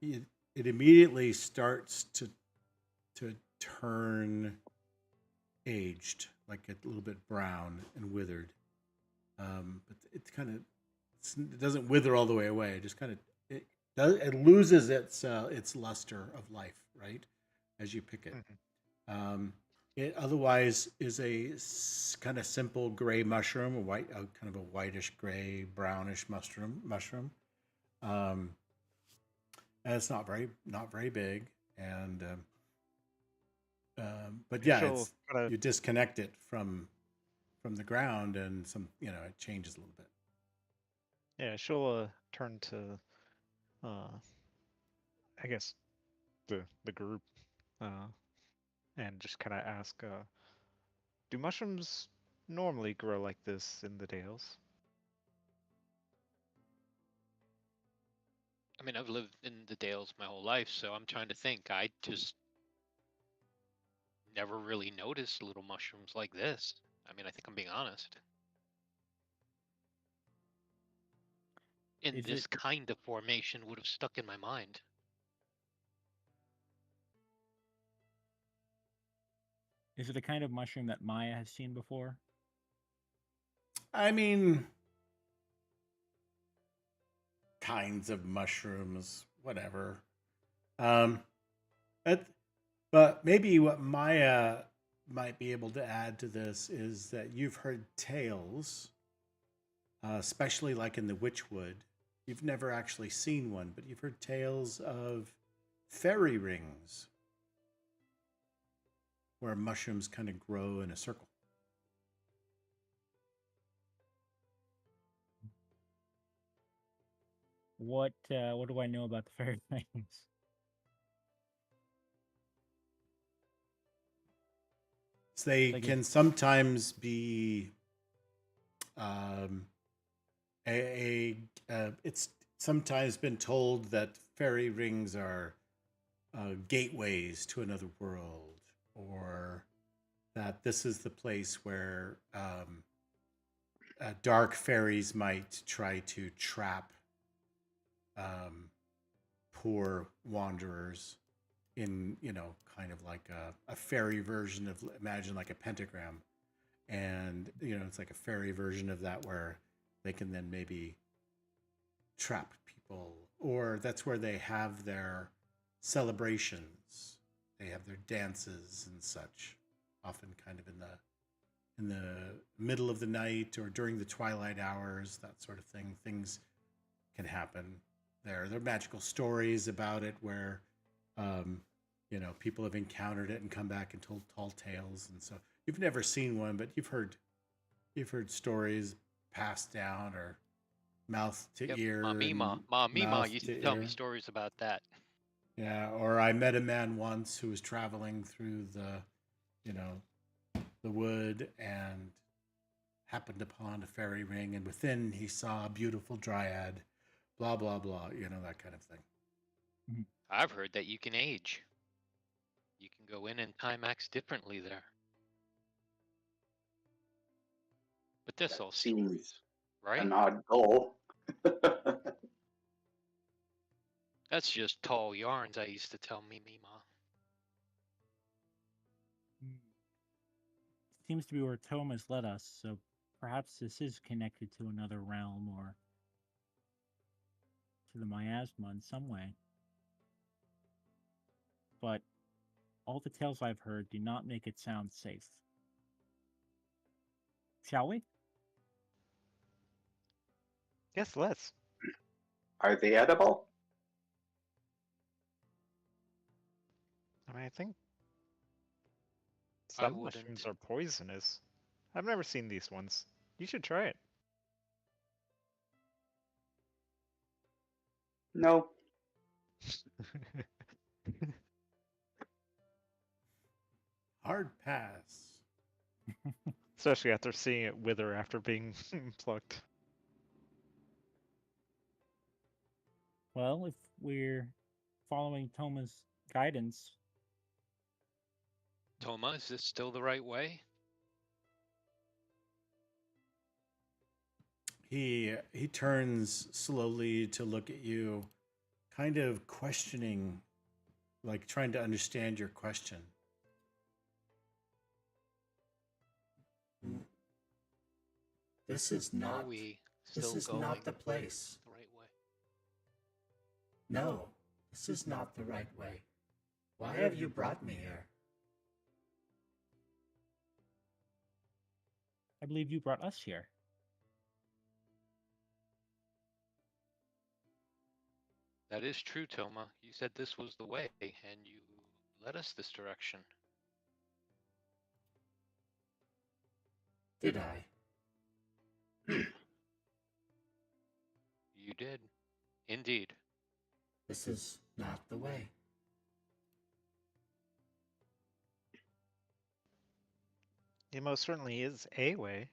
Speaker 1: it immediately starts to turn aged, like a little bit brown and withered. But it doesn't wither all the way away. It just kind of it loses its luster of life, right, as you pick it.
Speaker 3: Mm-hmm.
Speaker 1: It otherwise is a kind of simple gray mushroom, kind of a whitish gray, brownish mushroom. And it's not very big, and but yeah,
Speaker 3: She'll kinda,
Speaker 1: you disconnect it from the ground, and it changes a little bit.
Speaker 3: yeah, she'll turn to, I guess, the group, and just kind of ask, do mushrooms normally grow like this in the Dales?
Speaker 2: I mean, I've lived in the Dales my whole life, so I'm trying to think. I just never really noticed little mushrooms like this. I mean, I think I'm being honest. In
Speaker 5: Is
Speaker 2: this
Speaker 5: it
Speaker 2: kind of formation would have stuck in my mind.
Speaker 5: is it a kind of mushroom that Maya has seen before?
Speaker 1: I mean, kinds of mushrooms, whatever. But maybe what Maya might be able to add to this is that you've heard tales, especially like in the Witchwood. You've never actually seen one, but you've heard tales of fairy rings where mushrooms kind of grow in a circle.
Speaker 5: What do I know about the fairy rings?
Speaker 1: So they
Speaker 5: Like
Speaker 1: can sometimes be It's sometimes been told that fairy rings are gateways to another world, or that this is the place where dark fairies might try to trap um, poor wanderers in, kind of like a fairy version of, imagine like a pentagram. And, it's like a fairy version of that where they can then maybe trap people, or that's where they have their celebrations. They have their dances and such, often kind of in the middle of the night or during the twilight hours, that sort of thing. Things can happen there. There are magical stories about it where, people have encountered it and come back and told tall tales. And so you've never seen one, but you've heard stories passed down, or mouth to
Speaker 2: Yep,
Speaker 1: ear,
Speaker 2: Ma Mima.
Speaker 1: and
Speaker 2: Ma Mima
Speaker 1: mouth
Speaker 2: used
Speaker 1: to
Speaker 2: to tell me
Speaker 1: ear.
Speaker 2: stories about that.
Speaker 1: Yeah, or I met a man once who was traveling through the wood and happened upon a fairy ring, and within he saw a beautiful dryad, blah blah blah, that kind of thing.
Speaker 2: I've heard that you can age. You can go in and time acts differently there. But that's all
Speaker 4: Seems
Speaker 2: stories, right?
Speaker 4: an odd goal.
Speaker 2: That's just tall yarns I used to tell Mima.
Speaker 5: Seems to be where Thomas led us, so perhaps this is connected to another realm or to the miasma in some way. But all the tales I've heard do not make it sound safe. Shall we?
Speaker 3: Yes, let's.
Speaker 4: Are they edible?
Speaker 3: I mean, I think
Speaker 2: I
Speaker 3: some
Speaker 2: wouldn't.
Speaker 3: mushrooms are poisonous. I've never seen these ones. You should try it.
Speaker 4: No.
Speaker 1: Hard pass.
Speaker 3: Especially after seeing it wither after being plucked.
Speaker 5: Well, if we're following Thomas' guidance,
Speaker 2: Toma, is this still the right way?
Speaker 1: He turns slowly to look at you, kind of questioning, like trying to understand your question.
Speaker 6: This is
Speaker 2: Are
Speaker 6: not.
Speaker 2: we
Speaker 6: This
Speaker 2: still
Speaker 6: is
Speaker 2: going
Speaker 6: not the place.
Speaker 2: the right way?
Speaker 6: No, this is not the right way. Why have you brought me here?
Speaker 5: I believe you brought us here.
Speaker 2: That is true, Toma. You said this was the way, and you led us this direction.
Speaker 6: Did I?
Speaker 2: You did. Indeed.
Speaker 6: This is not the way.
Speaker 3: It most certainly is a way.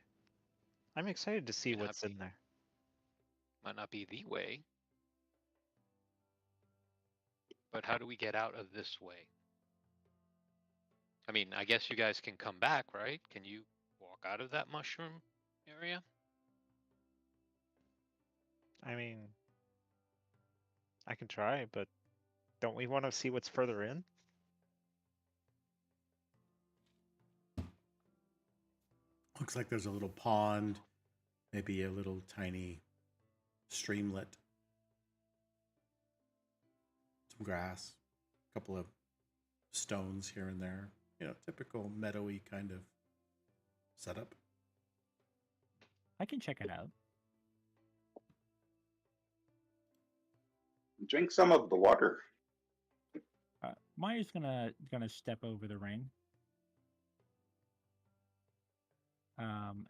Speaker 3: I'm excited to see
Speaker 2: May not
Speaker 3: what's
Speaker 2: be.
Speaker 3: in there.
Speaker 2: Might not be the way. But how do we get out of this way? I mean, I guess you guys can come back, right? Can you walk out of that mushroom area?
Speaker 3: I mean, I can try, but don't we want to see what's further in?
Speaker 1: Looks like there's a little pond, maybe a little tiny streamlet, some grass, a couple of stones here and there. Typical meadowy kind of setup.
Speaker 5: I can check it out.
Speaker 4: Drink some of the water.
Speaker 5: Maya's gonna step over the ring,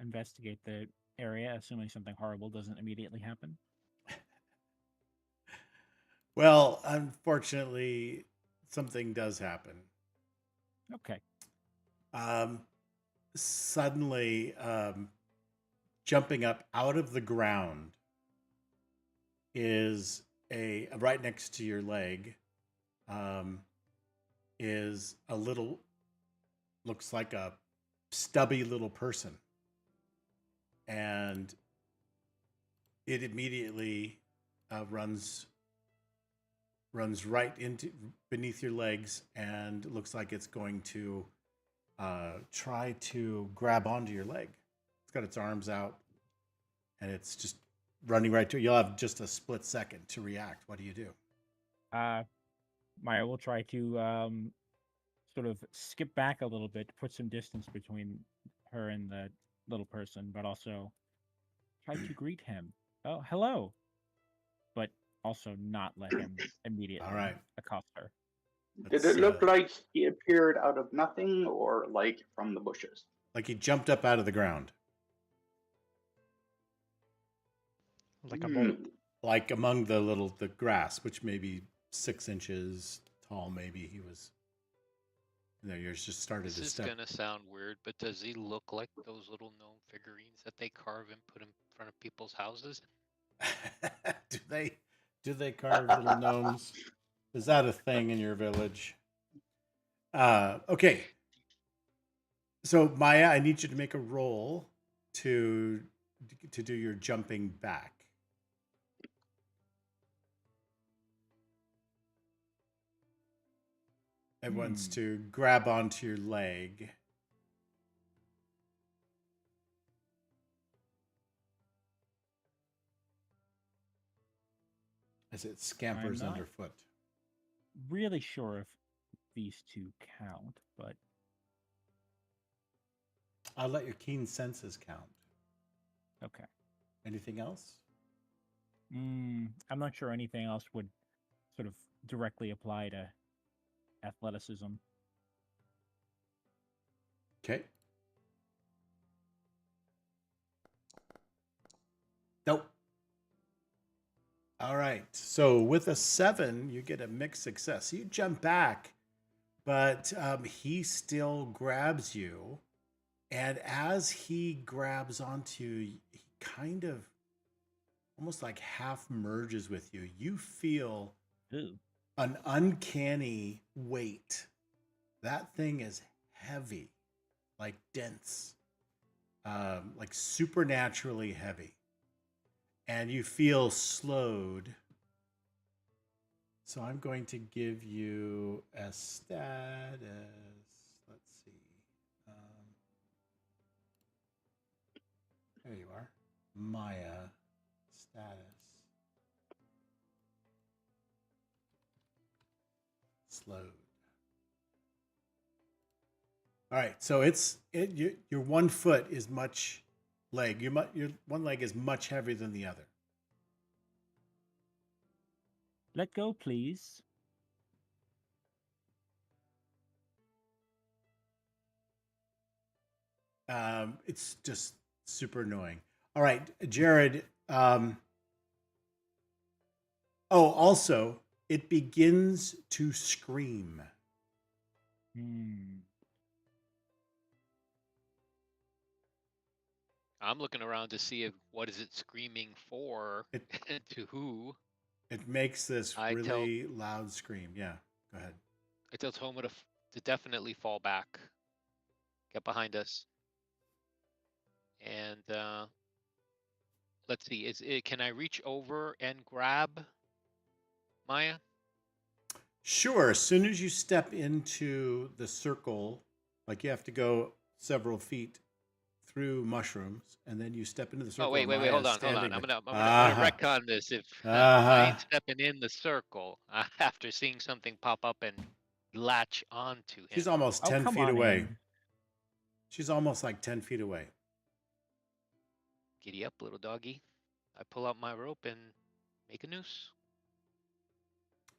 Speaker 5: investigate the area, assuming something horrible doesn't immediately happen.
Speaker 1: Well, unfortunately, something does happen.
Speaker 5: Okay.
Speaker 1: Suddenly, jumping up out of the ground is right next to your leg, is a little, looks like a stubby little person. And it immediately runs right into beneath your legs, and looks like it's going to try to grab onto your leg. It's got its arms out, and it's just running right to you. You'll have just a split second to react. What do you do?
Speaker 5: Maya will try to sort of skip back a little bit to put some distance between her and the little person, but also try to greet him. Oh, hello. But also not let him immediately
Speaker 1: All right.
Speaker 5: accost her.
Speaker 4: Did
Speaker 1: Let's,
Speaker 4: it look like he appeared out of nothing or like from the bushes?
Speaker 1: like he jumped up out of the ground,
Speaker 3: Like a bolt.
Speaker 1: like among the grass, which may be 6 inches tall. Maybe he was. Yours just started
Speaker 2: This
Speaker 1: to
Speaker 2: is
Speaker 1: step.
Speaker 2: gonna sound weird, but does he look like those little gnome figurines that they carve and put in front of people's houses?
Speaker 1: do they carve little gnomes? Is that a thing in your village? Okay. So Maya, I need you to make a roll to do your jumping back. It wants to grab onto your leg. As it scampers
Speaker 5: not
Speaker 1: underfoot.
Speaker 5: really sure if these two count, but
Speaker 1: I'll let your keen senses count.
Speaker 5: okay.
Speaker 1: Anything else?
Speaker 5: I'm not sure anything else would sort of directly apply to athleticism.
Speaker 1: Okay. Nope. All right. So with a 7, you get a mixed success. You jump back, but he still grabs you. And as he grabs onto you, he kind of almost like half merges with you. You feel an uncanny weight. That thing is heavy, like dense, like supernaturally heavy. And you feel slowed. So I'm going to give you a status. Let's see. There you are. Maya status. Slowed. All right. So your one foot is much leg. Your one leg is much heavier than the other.
Speaker 5: Let go, please.
Speaker 1: It's just super annoying. All right, Jared. Also, it begins to scream.
Speaker 2: I'm looking around to see what is it screaming for and to who.
Speaker 1: It makes this really loud scream. Yeah, go ahead.
Speaker 2: I tell Toma to definitely fall back. Get behind us. And let's see, can I reach over and grab Maya?
Speaker 1: Sure. As soon as you step into the circle, like you have to go several feet through mushrooms, and then you step into the circle.
Speaker 2: Oh, wait, hold on. I'm gonna retcon this. If I ain't stepping in the circle after seeing something pop up and latch onto him.
Speaker 1: She's almost 10 feet away. She's almost like 10 feet away.
Speaker 2: Giddy up, little doggy. I pull out my rope and make a noose.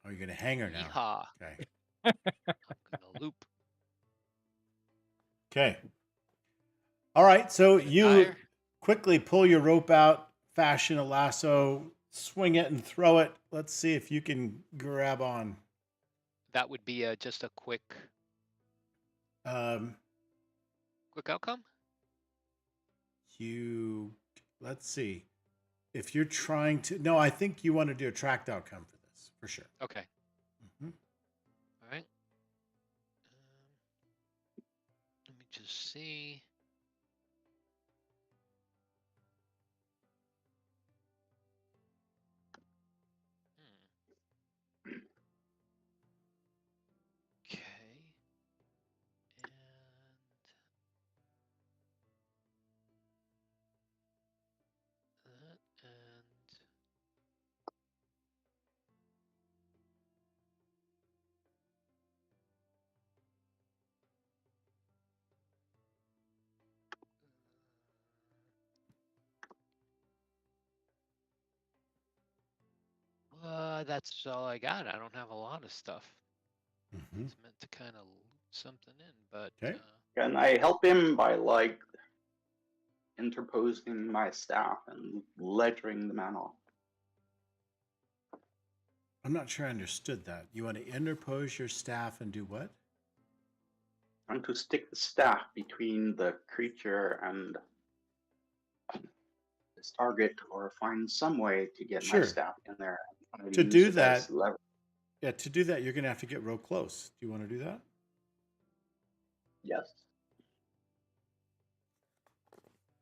Speaker 1: Oh, you're gonna hang her now.
Speaker 2: Yeehaw.
Speaker 1: Okay.
Speaker 2: I'm gonna loop.
Speaker 1: Okay. All right. So you quickly pull your rope out, fashion a lasso, swing it, and throw it. Let's see if you can grab on.
Speaker 2: That would be just a quick outcome.
Speaker 1: Let's see. if you're trying to, no, I think you want to do a tracked outcome for this, for sure.
Speaker 2: Okay.
Speaker 1: Mhm.
Speaker 2: All right. Let me just see. Okay. And that and that's all I got. I don't have a lot of stuff.
Speaker 1: Mhm.
Speaker 2: It's meant to kind of loop something in, but
Speaker 1: Okay.
Speaker 4: Can I help him by like interposing my staff and ledgering the man off?
Speaker 1: I'm not sure I understood that. You want to interpose your staff and do what?
Speaker 4: I'm to stick the staff between the creature and his target, or find some way to get my
Speaker 1: Sure.
Speaker 4: staff in there and
Speaker 1: To
Speaker 4: use
Speaker 1: do
Speaker 4: it
Speaker 1: that,
Speaker 4: as leverage.
Speaker 1: yeah, to do that, you're going to have to get real close. Do you want to do that?
Speaker 4: Yes.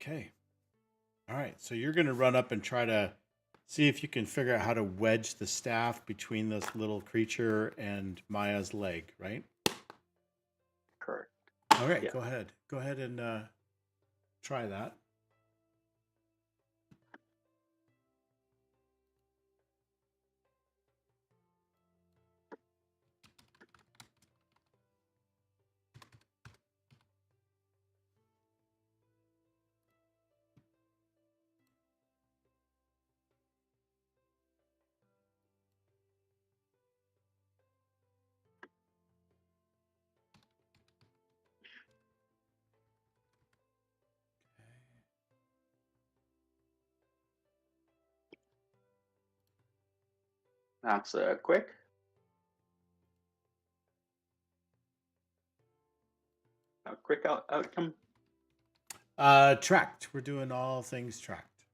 Speaker 1: Okay. All right. So you're going to run up and try to see if you can figure out how to wedge the staff between this little creature and Maya's leg, right?
Speaker 4: Correct.
Speaker 1: All right.
Speaker 4: Yeah.
Speaker 1: Go ahead. Go ahead and try that.
Speaker 4: That's quick. A quick outcome.
Speaker 1: Tracked. We're doing all things tracked.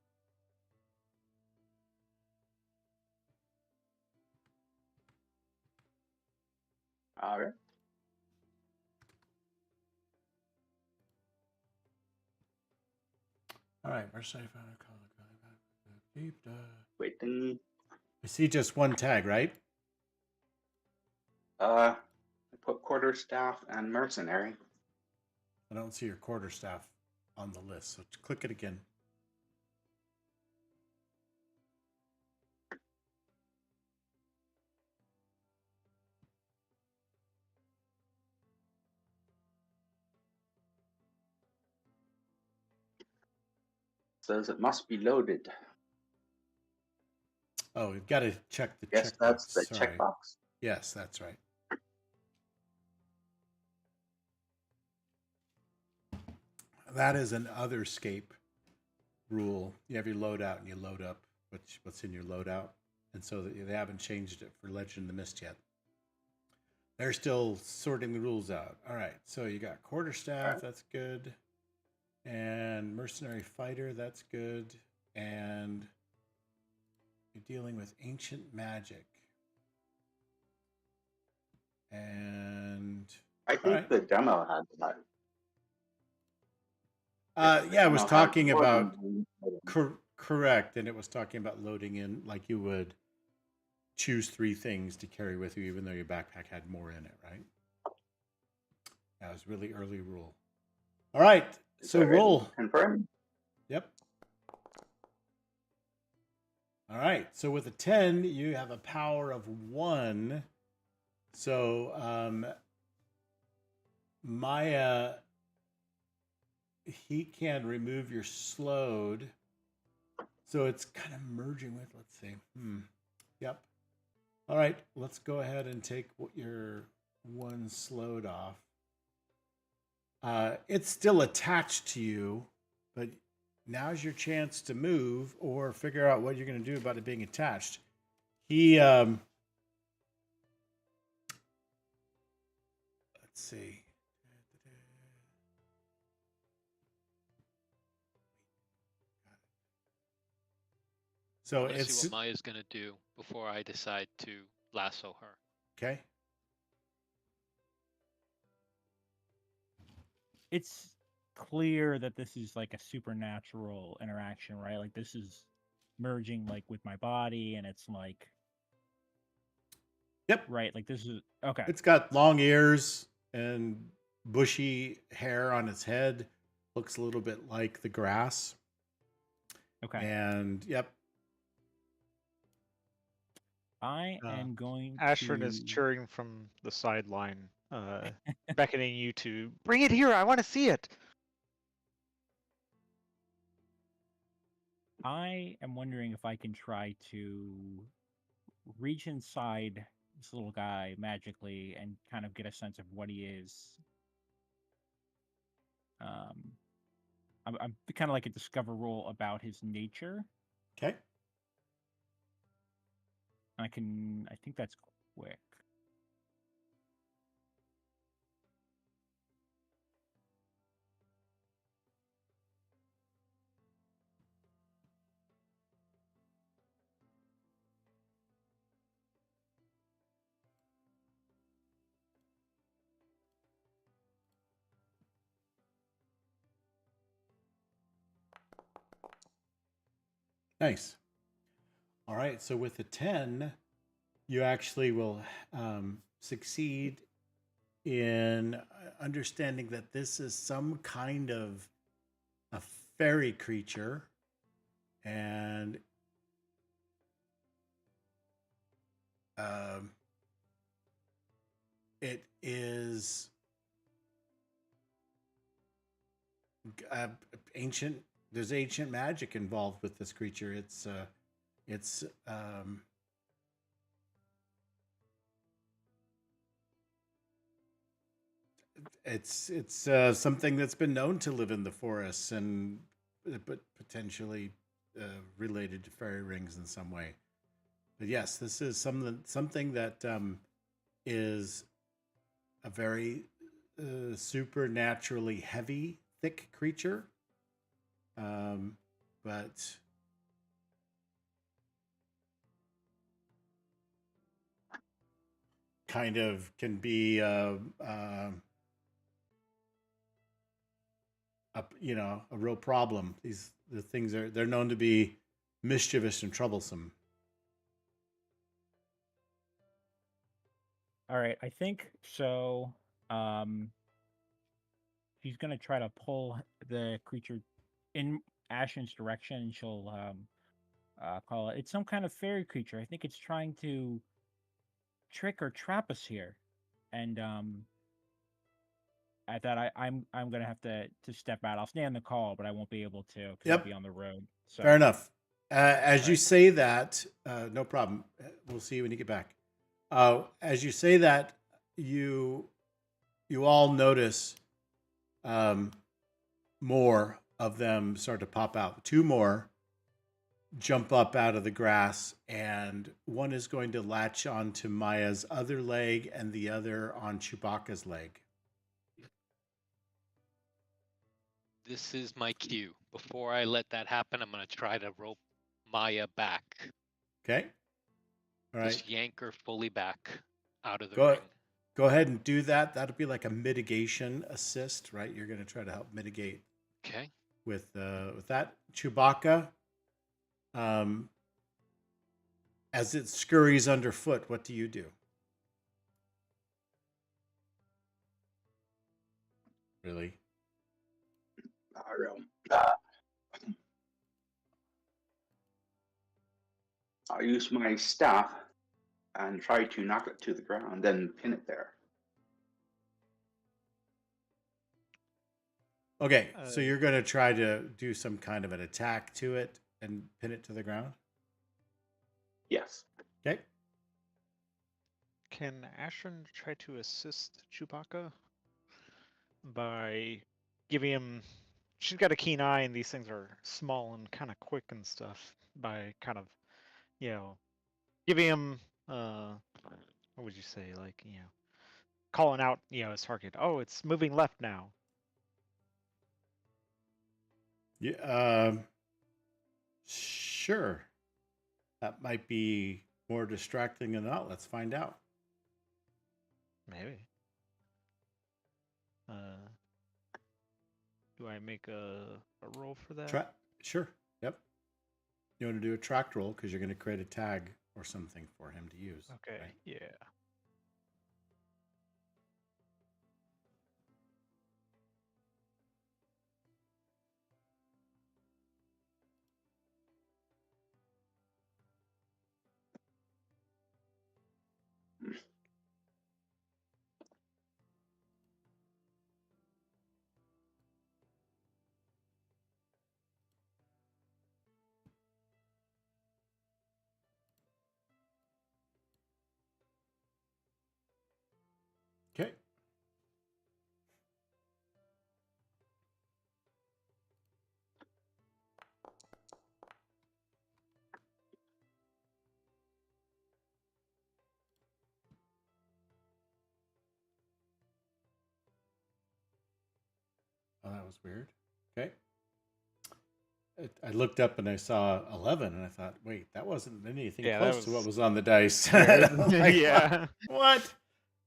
Speaker 4: All right.
Speaker 1: All right. Where's I found a color?
Speaker 4: Waiting.
Speaker 1: I see just one tag, right?
Speaker 4: I put quarterstaff and mercenary.
Speaker 1: I don't see your quarterstaff on the list, so click it again.
Speaker 4: Says it must be loaded.
Speaker 1: Oh, we've got to check the
Speaker 4: Yes,
Speaker 1: checkbox.
Speaker 4: that's the
Speaker 1: Sorry.
Speaker 4: checkbox.
Speaker 1: Yes, that's right. That is an otherscape rule. You have your loadout and you load up what's in your loadout. And so they haven't changed it for Legend of the Mist yet. They're still sorting the rules out. All right, so you got quarterstaff, that's good. And mercenary fighter, that's good. And you're dealing with ancient magic. And
Speaker 4: I think
Speaker 1: right.
Speaker 4: the demo had that.
Speaker 1: Yeah, it was talking about
Speaker 4: than-
Speaker 1: correct, and it was talking about loading in like you would choose 3 things to carry with you, even though your backpack had more in it, right? That was really early rule. All right, so roll.
Speaker 4: Confirm.
Speaker 1: Yep. All right, so with a 10, you have a power of 1. So Maya, he can remove your slowed. So it's kind of merging with, let's see. Yep. All right, let's go ahead and take your 1 slowed off. It's still attached to you, but now's your chance to move or figure out what you're going to do about it being attached. He, let's see. So
Speaker 2: I want to
Speaker 1: it's
Speaker 2: see what Maya's going to do before I decide to lasso her.
Speaker 1: okay.
Speaker 5: It's clear that this is like a supernatural interaction, right? Like this is merging like with my body, and it's like,
Speaker 1: Yep.
Speaker 5: right, like this is okay.
Speaker 1: It's got long ears and bushy hair on its head. Looks a little bit like the grass.
Speaker 5: Okay.
Speaker 1: And yep.
Speaker 5: I am going
Speaker 3: Ashrin
Speaker 5: to
Speaker 3: is cheering from the sideline, beckoning you to bring it here. I want to see it.
Speaker 5: I am wondering if I can try to reach inside this little guy magically and kind of get a sense of what he is. I'm kind of like a discover roll about his nature.
Speaker 1: Okay.
Speaker 5: I think that's quick.
Speaker 1: Nice. All right. So with a 10, you actually will succeed in understanding that this is some kind of a fairy creature, and it is ancient. There's ancient magic involved with this creature. It's something that's been known to live in the forests, and but potentially related to fairy rings in some way. But yes, this is something that is a very supernaturally heavy, thick creature, but kind of can be a real problem. The things they're known to be mischievous and troublesome.
Speaker 5: All right, I think so. She's gonna try to pull the creature in Ashton's direction, and she'll call it. It's some kind of fairy creature. I think it's trying to trick or trap us here, and at that I'm gonna have to step out. I'll stay on the call, but I won't be able to because
Speaker 1: Yep.
Speaker 5: I'll be on the road. So
Speaker 1: Fair enough. As you
Speaker 5: Right.
Speaker 1: say that, no problem. We'll see you when you get back. As you say that, you all notice more of them start to pop out. Two more jump up out of the grass, and one is going to latch onto Maya's other leg and the other on Chewbacca's leg.
Speaker 2: This is my cue. Before I let that happen, I'm going to try to rope Maya back.
Speaker 1: Okay. All right.
Speaker 2: Just yank her fully back out of the
Speaker 1: Go
Speaker 2: ring.
Speaker 1: Go ahead and do that. That'll be like a mitigation assist, right? You're going to try to help mitigate
Speaker 2: Okay.
Speaker 1: with that. Chewbacca, as it scurries underfoot, what do you do? Really?
Speaker 4: I'll use my staff and try to knock it to the ground, then pin it there.
Speaker 1: Okay, so you're going to try to do some kind of an attack to it and pin it to the ground?
Speaker 4: Yes.
Speaker 1: Okay.
Speaker 3: Can Ashrin try to assist Chewbacca by giving him? She's got a keen eye, and these things are small and kind of quick and stuff. By kind of, giving him, what would you say, like, calling out, his target. Oh, it's moving left now.
Speaker 1: Yeah. Sure. That might be more distracting than not. Let's find out.
Speaker 3: Maybe. Do I make a roll for that?
Speaker 1: Sure. Yep. You want to do a track roll because you're going to create a tag or something for him to use.
Speaker 3: Okay,
Speaker 1: right?
Speaker 3: yeah.
Speaker 1: Okay. Oh, that was weird. Okay. I looked up and I saw 11 and I thought, wait, that wasn't anything
Speaker 3: Yeah,
Speaker 1: close
Speaker 3: that
Speaker 1: to what
Speaker 3: was
Speaker 1: was on the dice.
Speaker 3: weird.
Speaker 1: Like,
Speaker 3: Yeah.
Speaker 1: What?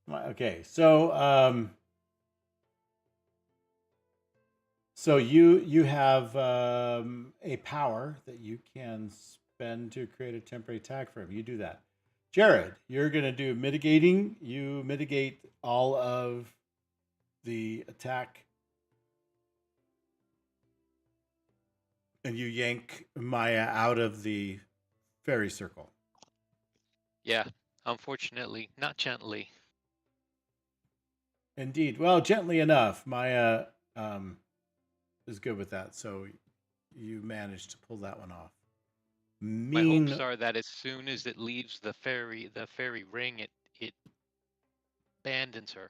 Speaker 1: Okay. So you have a power that you can spend to create a temporary tag for him. You do that. Jared, you're going to do mitigating. You mitigate all of the attack and you yank Maya out of the fairy circle.
Speaker 2: Yeah, unfortunately, not gently.
Speaker 1: Indeed. Well, gently enough. Maya is good with that. So you managed to pull that one off.
Speaker 2: My hopes are that as soon as it leaves the fairy ring, it abandons her.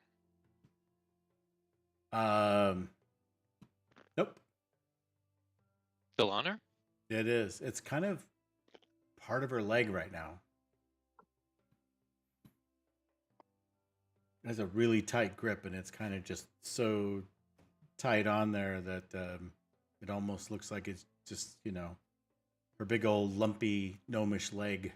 Speaker 1: Nope.
Speaker 2: Still on her?
Speaker 1: It is. It's kind of part of her leg right now. It has a really tight grip, and it's kind of just so tight on there that it almost looks like it's just, her big old lumpy gnomish leg.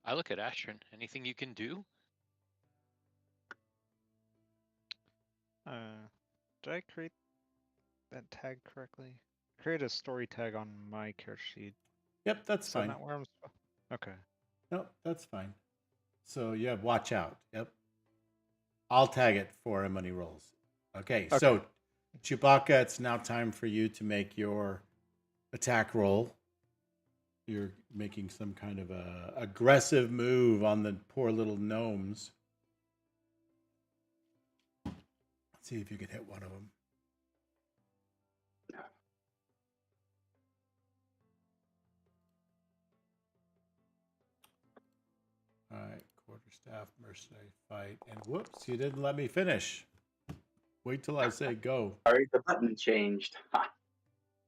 Speaker 2: I look at Astron. Anything you can do?
Speaker 3: Did I create that tag correctly? Create a story tag on my character sheet.
Speaker 1: Yep, that's
Speaker 3: Is that
Speaker 1: fine.
Speaker 3: not where I'm Okay.
Speaker 1: Nope, that's fine. So you have watch out. Yep. I'll tag it for him when he rolls. Okay, so Chewbacca, it's now time for you to make your attack roll. You're making some kind of a aggressive move on the poor little gnomes. Let's see if you can hit one of them. All right, quarterstaff, mercenary fight, and whoops, you didn't let me finish. Wait till I say go.
Speaker 4: Sorry, the button changed.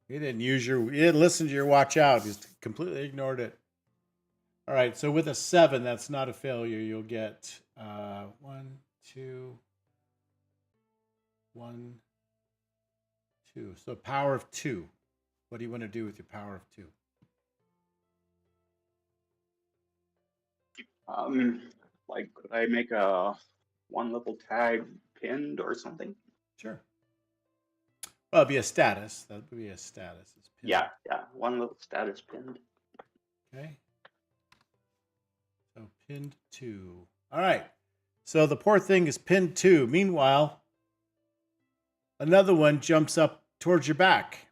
Speaker 1: You didn't listen to your watch out. You just completely ignored it. All right, so with a 7, that's not a failure. You'll get 1, 2, 1, 2. So power of 2. What do you want to do with your power of 2?
Speaker 4: Like, could I make a one level tag pinned or something?
Speaker 1: Sure. Well, it'd be a status. That would be a status. It's pinned.
Speaker 4: Yeah, one level status pinned.
Speaker 1: Okay. So pinned 2. All right. So the poor thing is pinned 2. Meanwhile, another one jumps up towards your back.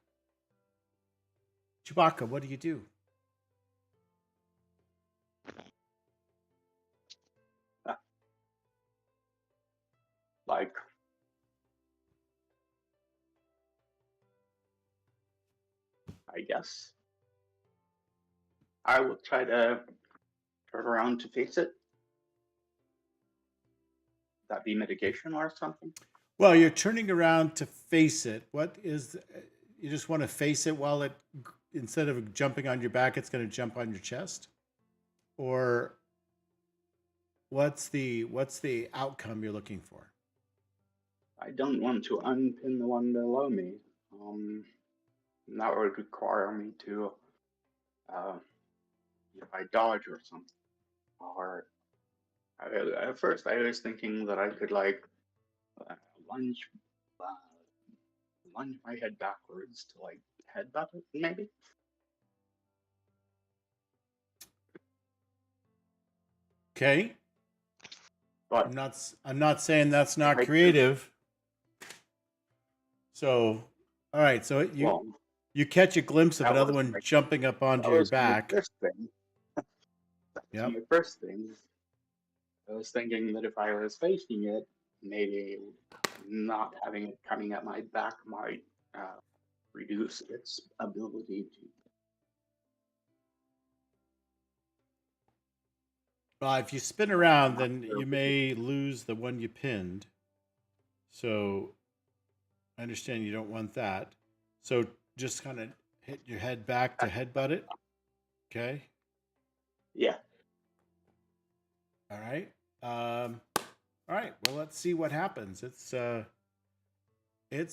Speaker 1: Chewbacca, what do you do?
Speaker 4: Like, I guess I will try to turn around to face it. Would that be mitigation or something?
Speaker 1: Well, you're turning around to face it. What is, you just want to face it while it, instead of jumping on your back, it's going to jump on your chest? Or what's the outcome you're looking for?
Speaker 4: I don't want to unpin the one below me. That would require me to, if I dodge or something. Or at first I was thinking that I could like uh, lunge, uh, lunge my head backwards to like headbutt it, maybe.
Speaker 1: Okay.
Speaker 4: But
Speaker 1: I'm not saying that's not
Speaker 4: I-
Speaker 1: creative. So, all right. So
Speaker 4: well,
Speaker 1: you catch a glimpse of
Speaker 4: that
Speaker 1: another
Speaker 4: was
Speaker 1: one
Speaker 4: my
Speaker 1: jumping up onto
Speaker 4: that
Speaker 1: your
Speaker 4: was my
Speaker 1: back.
Speaker 4: first thing. That's
Speaker 1: Yep.
Speaker 4: my first thing. I was thinking that if I was facing it, maybe not having it coming at my back might reduce its ability to.
Speaker 1: If you spin around,
Speaker 4: Not
Speaker 1: then
Speaker 4: sure
Speaker 1: you may lose the one you pinned. So I understand you don't want that. So just kind of hit your head back to headbutt it. Okay.
Speaker 4: Yeah.
Speaker 1: All right. All right. Well, let's see what happens. It's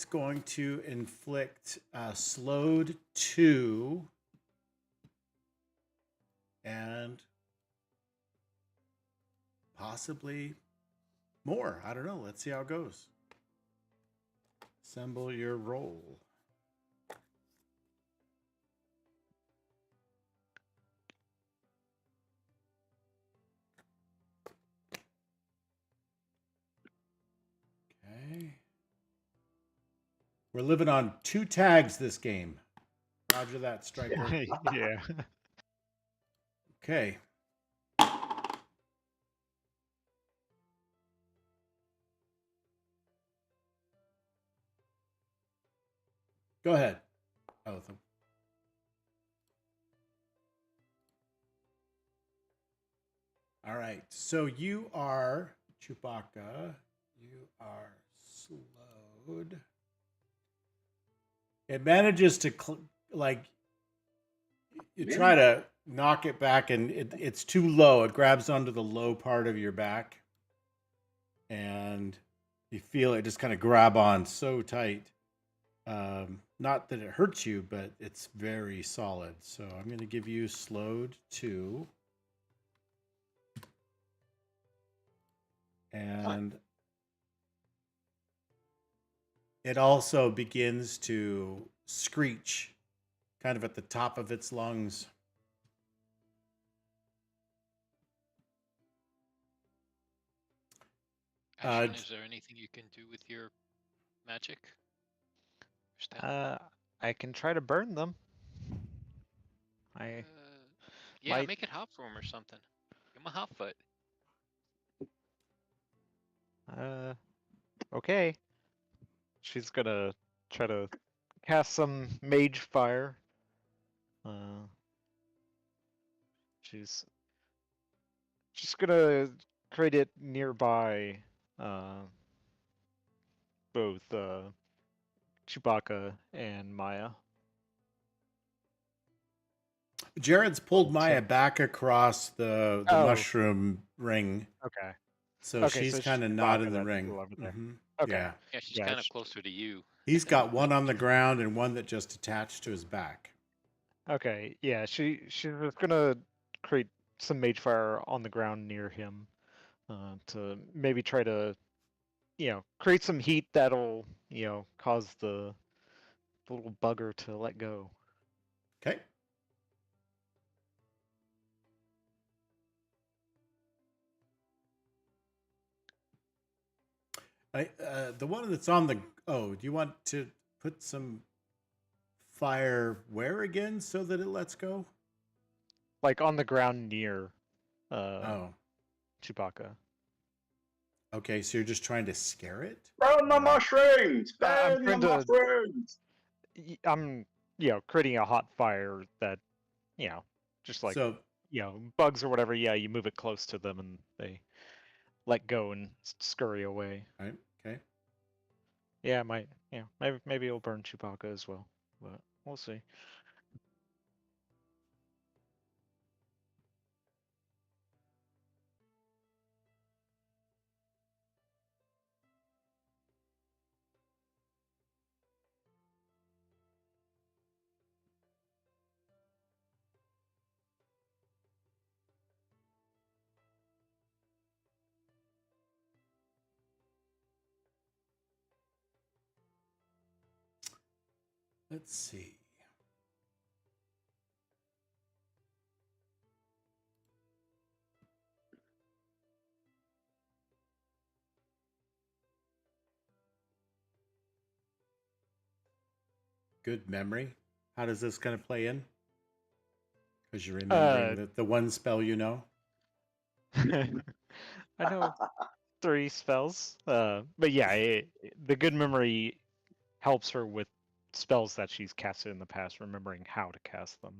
Speaker 1: going to inflict slowed 2 and possibly more. I don't know. Let's see how it goes. Assemble your roll. Okay. We're living on 2 tags this game. Roger that, Striker.
Speaker 3: Yeah.
Speaker 1: Okay. Go ahead, Otham. All right. So you are Chewbacca. You are slowed. It manages to you try to knock it back, and it's too low. It grabs onto the low part of your back, and you feel it just kind of grab on so tight. Not that it hurts you, but it's very solid. So I'm going to give you slowed 2. And it also begins to screech kind of at the top of its lungs.
Speaker 2: Ashen, is there anything you can do with your magic?
Speaker 3: I can try to burn them.
Speaker 2: Yeah,
Speaker 3: might-
Speaker 2: make it hot for him or something. Give him a hot foot.
Speaker 3: Okay. She's gonna try to cast some mage fire. She's just gonna create it nearby both Chewbacca and Maya.
Speaker 1: Jared's pulled Maya back across the
Speaker 3: Oh.
Speaker 1: mushroom ring.
Speaker 3: Okay.
Speaker 1: So
Speaker 3: Okay,
Speaker 1: she's
Speaker 3: so it's
Speaker 1: kind of
Speaker 3: Chewbacca
Speaker 1: not in the
Speaker 3: that's
Speaker 1: ring.
Speaker 3: still over there.
Speaker 1: Mhm.
Speaker 3: Okay.
Speaker 1: Yeah.
Speaker 2: Yeah, she's
Speaker 3: Yeah,
Speaker 2: kind of
Speaker 3: it's-
Speaker 2: closer to you.
Speaker 1: He's got one on the ground and one that just attached to his back.
Speaker 3: Okay, yeah, she's just gonna create some mage fire on the ground near him, to maybe try to, create some heat that'll, cause the little bugger to let go.
Speaker 1: Okay. The one that's on the do you want to put some fire where again so that it lets go?
Speaker 3: Like on the ground near
Speaker 1: Oh,
Speaker 3: Chewbacca.
Speaker 1: okay. So you're just trying to scare it?
Speaker 4: Burn the mushrooms!
Speaker 3: I'm
Speaker 4: Burn the
Speaker 3: trying to-
Speaker 4: mushrooms!
Speaker 3: I'm, creating a hot fire that, just like,
Speaker 1: So
Speaker 3: bugs or whatever, yeah, you move it close to them and they let go and scurry away.
Speaker 1: right. Okay.
Speaker 3: Yeah, it might. Yeah, maybe it'll burn Chewbacca as well, but we'll see.
Speaker 1: Let's see. Good memory. How does this kind of play in? Because you're remembering the one spell you know.
Speaker 3: I know 3 spells, but yeah, the good memory helps her with spells that she's casted in the past, remembering how to cast them.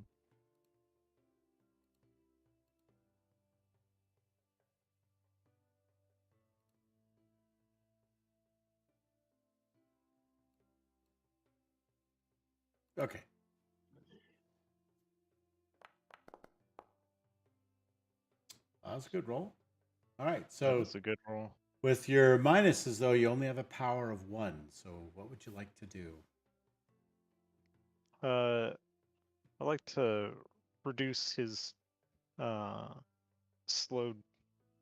Speaker 1: Okay. That was a good roll. All right.
Speaker 3: That
Speaker 1: So
Speaker 3: was a good roll.
Speaker 1: with your minuses, though, you only have a power of 1. So what would you like to do?
Speaker 3: I like to reduce his slowed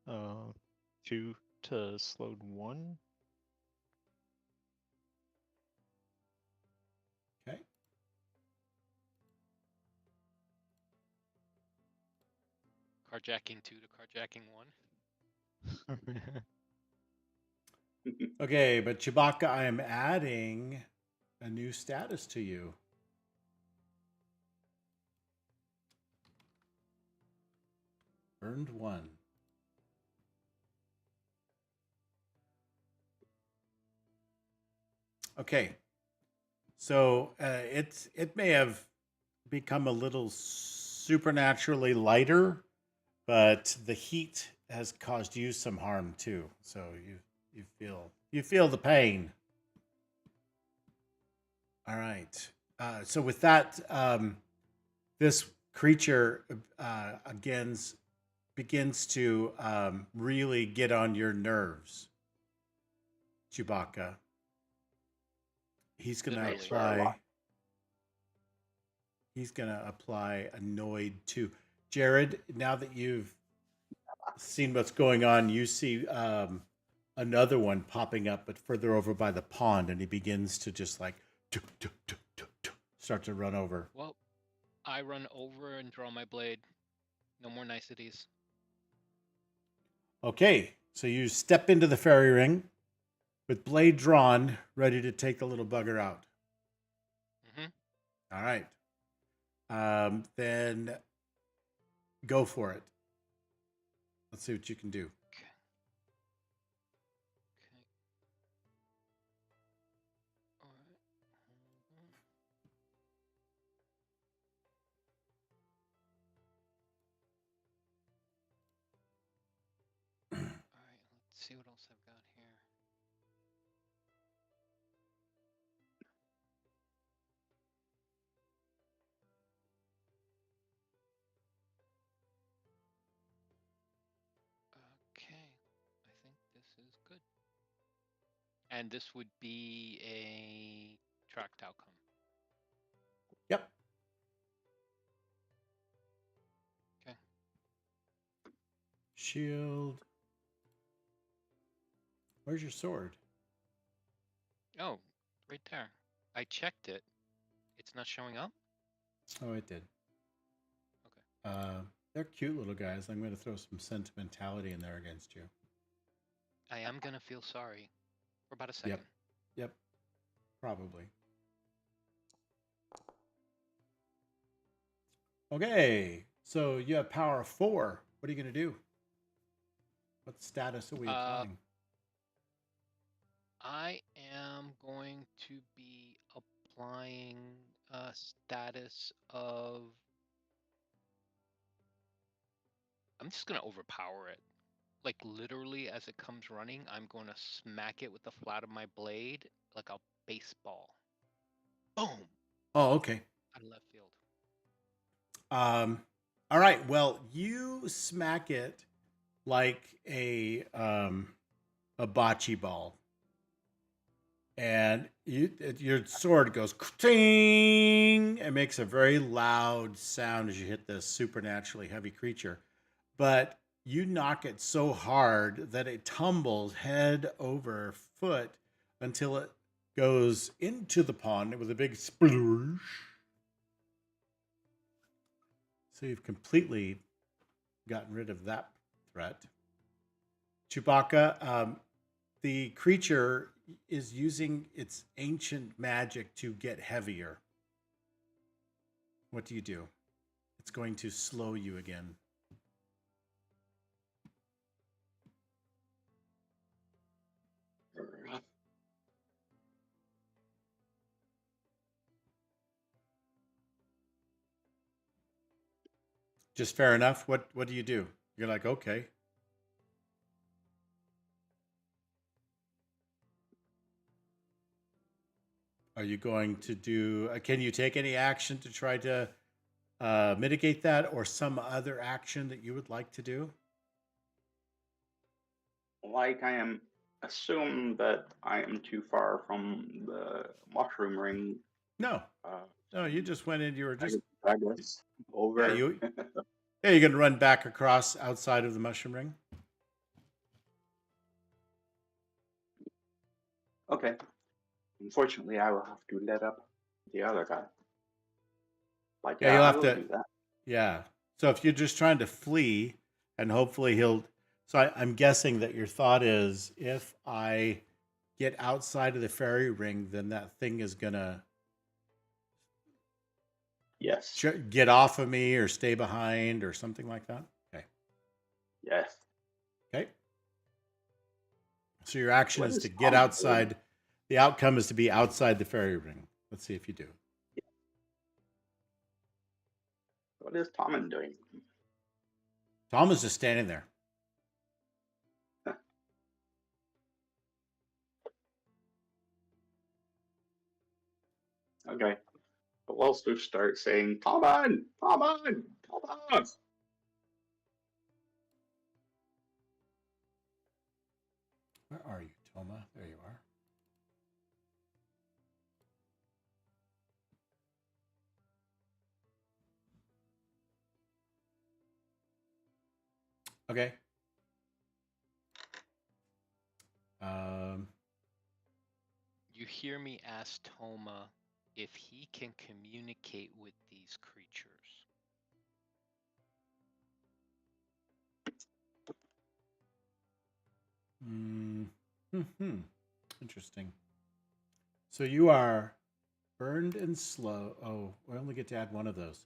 Speaker 3: 2 to slowed 1.
Speaker 1: Okay.
Speaker 2: Carjacking 2 to carjacking 1.
Speaker 1: Okay, but Chewbacca, I am adding a new status to you. Earned 1. Okay. So it may have become a little supernaturally lighter, but the heat has caused you some harm too. So you feel the pain. All right. So with that, this creature again begins to really get on your nerves, Chewbacca. He's gonna
Speaker 2: Literally.
Speaker 1: apply. He's gonna apply annoyed too. Jared, now that you've seen what's going on, you see another one popping up, but further over by the pond, and he begins to just like start to run over.
Speaker 2: Well, I run over and draw my blade. No more niceties.
Speaker 1: Okay, so you step into the fairy ring with blade drawn, ready to take the little bugger out.
Speaker 2: Mm-hmm.
Speaker 1: All right. Then go for it. Let's see what you can do.
Speaker 2: Okay. All right. All right. Let's see what else I've got here. Okay. I think this is good. And this would be a tracked outcome.
Speaker 1: Yep.
Speaker 2: Okay.
Speaker 1: Shield. Where's your sword?
Speaker 2: Oh, right there. I checked it. It's not showing up?
Speaker 1: Oh, it did.
Speaker 2: Okay.
Speaker 1: They're cute little guys. I'm going to throw some sentimentality in there against you.
Speaker 2: I am going to feel sorry for about a second.
Speaker 1: Yep. Probably. Okay. So you have power of 4. What are you going to do? What status are we applying?
Speaker 2: I am going to be applying a status of... I'm just going to overpower it. Like literally as it comes running, I'm going to smack it with the flat of my blade like a baseball. Boom!
Speaker 1: Oh, okay.
Speaker 2: Out of left field.
Speaker 1: All right. Well, you smack it like a bocce ball, and your sword goes ting. It makes a very loud sound as you hit this supernaturally heavy creature, but you knock it so hard that it tumbles head over foot until it goes into the pond with a big sploosh. So you've completely gotten rid of that threat. Chewbacca, the creature is using its ancient magic to get heavier. What do you do? It's going to slow you again. Just fair enough. What do you do? You're like, okay. Are you going to do? Can you take any action to try to mitigate that, or some other action that you would like to do?
Speaker 4: Like I am assume that I am too far from the mushroom ring.
Speaker 1: No,
Speaker 4: Uh,
Speaker 1: no. You just went in. You were just
Speaker 4: I guess over.
Speaker 1: yeah. You're going to run back across outside of the mushroom ring.
Speaker 4: Okay. Unfortunately, I will have to let up the other guy. Like,
Speaker 1: Yeah,
Speaker 4: yeah,
Speaker 1: you'll
Speaker 4: I
Speaker 1: have
Speaker 4: will
Speaker 1: to.
Speaker 4: do that.
Speaker 1: Yeah. So if you're just trying to flee, and hopefully he'll. So I'm guessing that your thought is, if I get outside of the fairy ring, then that thing is gonna
Speaker 4: Yes.
Speaker 1: get off of me or stay behind or something like that. Okay.
Speaker 4: Yes.
Speaker 1: Okay. So your action
Speaker 4: What
Speaker 1: is
Speaker 4: is
Speaker 1: to get
Speaker 4: Tom doing?
Speaker 1: outside. The outcome is to be outside the fairy ring. Let's see if you do.
Speaker 4: What is Tommen doing?
Speaker 1: Tom is just standing there.
Speaker 4: Okay. But we'll also start saying, Tommen! Tommen! Tommen!
Speaker 1: Where are you, Toma? There you are. Okay.
Speaker 2: You hear me ask Toma if he can communicate with these creatures.
Speaker 1: Interesting. So you are burned and slow. Oh, we only get to add one of those.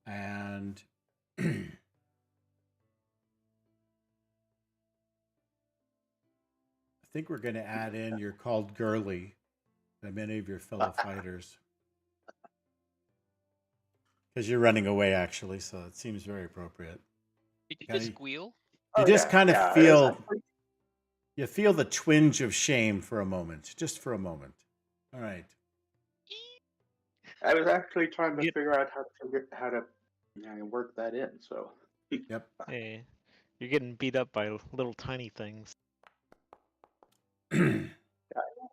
Speaker 1: And I think we're going to add in you're called girly by many of your fellow fighters. Because you're running away, actually, so it seems very appropriate.
Speaker 2: Did you
Speaker 1: Okay.
Speaker 2: just squeal?
Speaker 1: You just kind of
Speaker 4: it is
Speaker 1: feel
Speaker 4: actually-
Speaker 1: you feel the twinge of shame for a moment, just for a moment. All right.
Speaker 4: I was actually trying to
Speaker 3: Get-
Speaker 4: figure out how to work that in. So
Speaker 1: Yep.
Speaker 3: Hey, you're getting beat up by little tiny things.
Speaker 4: I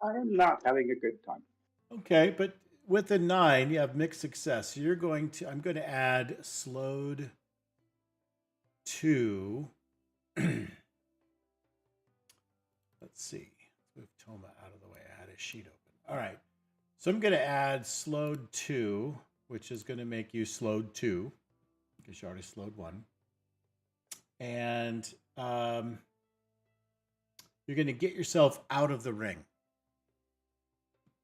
Speaker 4: am not having a good time.
Speaker 1: Okay, but with a 9, you have mixed success. So I'm going to add slowed 2. Let's see. Let's move Toma out of the way. I had his sheet open. All right. So I'm going to add slowed 2, which is going to make you slowed 2, because you already slowed 1. And you're going to get yourself out of the ring.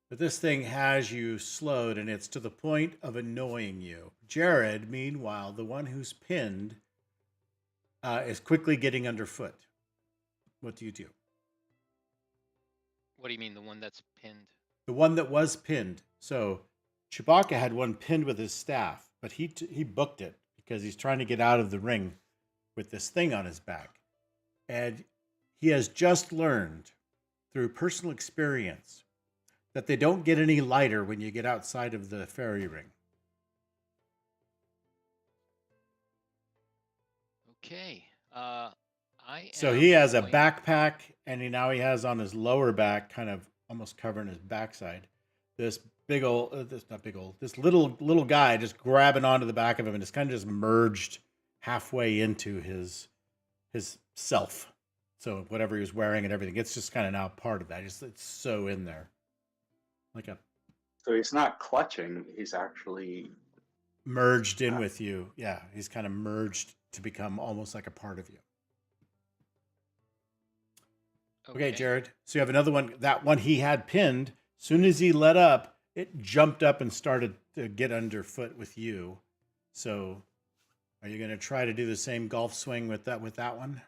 Speaker 1: But this thing has you slowed, and it's to the point of annoying you. Jared, meanwhile, the one who's pinned, is quickly getting underfoot. What do you do?
Speaker 2: What do you mean, the one that's pinned?
Speaker 1: The one that was pinned. So Chewbacca had one pinned with his staff, but he booked it because he's trying to get out of the ring with this thing on his back. And he has just learned through personal experience that they don't get any lighter when you get outside of the fairy ring.
Speaker 2: Okay.
Speaker 1: So he has a backpack, and now he has on his lower back, kind of almost covering his backside, this little guy just grabbing onto the back of him, and it's kind of just merged halfway into his self. So whatever he was wearing and everything, it's just kind of now part of that. It's so in there. like a
Speaker 4: So he's not clutching. He's actually
Speaker 1: merged in with you. Yeah, he's kind of merged to become almost like a part of you. Okay, Jared. So you have another one. That one he had pinned. Soon as he let up, it jumped up and started to get underfoot with you. So, are you going to try to do the same golf swing with that one?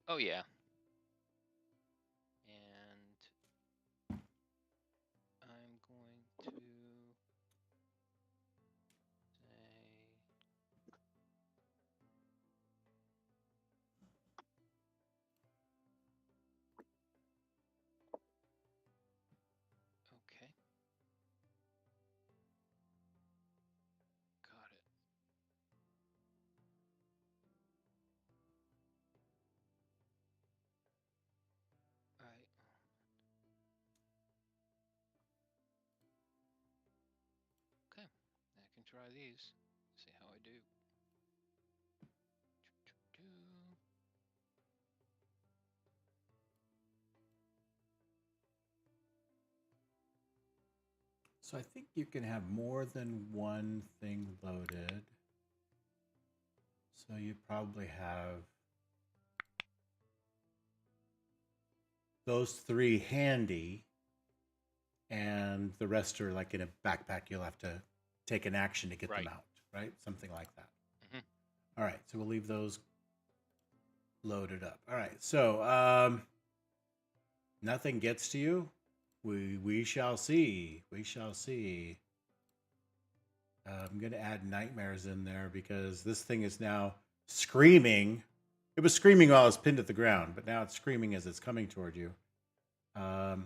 Speaker 2: Oh yeah. And I'm going to say, okay. Got it. All right. Okay. I can try these. See how I do.
Speaker 1: So I think you can have more than one thing loaded. So you probably have those 3 handy, and the rest are like in a backpack. You'll have to take an action to get them out, right? Something like that. All right, so we'll leave those loaded up. All right, so nothing gets to you. We shall see. We shall see. I'm going to add nightmares in there because this thing is now screaming. It was screaming while it was pinned at the ground, but now it's screaming as it's coming toward you. And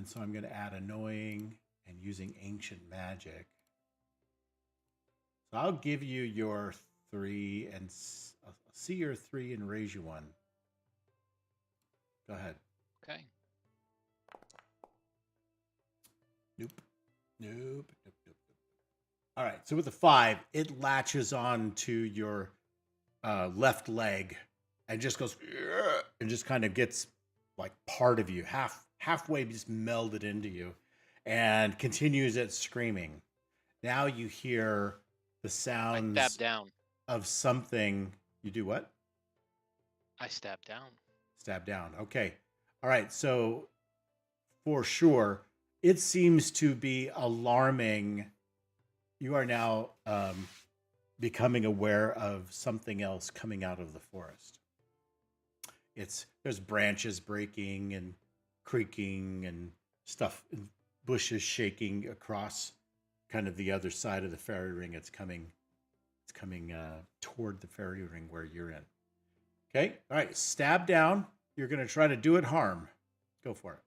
Speaker 1: so I'm going to add annoying and using ancient magic. So I'll give you your 3 and I'll see your 3 and raise you 1. Go ahead.
Speaker 2: Okay.
Speaker 1: Nope. Nope. Nope. Nope. Nope. All right. So with the 5, it latches on to your left leg and just goes and just kind of gets like part of you, halfway just melded into you, and continues its screaming. Now you hear the sounds
Speaker 2: I stab down.
Speaker 1: of something. You do what?
Speaker 2: I stab down.
Speaker 1: Stab down. Okay. All right. So for sure, it seems to be alarming. You are now becoming aware of something else coming out of the forest. There's branches breaking and creaking and stuff, bushes shaking across kind of the other side of the fairy ring. It's coming toward the fairy ring where you're in. Okay. All right. Stab down. You're going to try to do it harm. Go for it.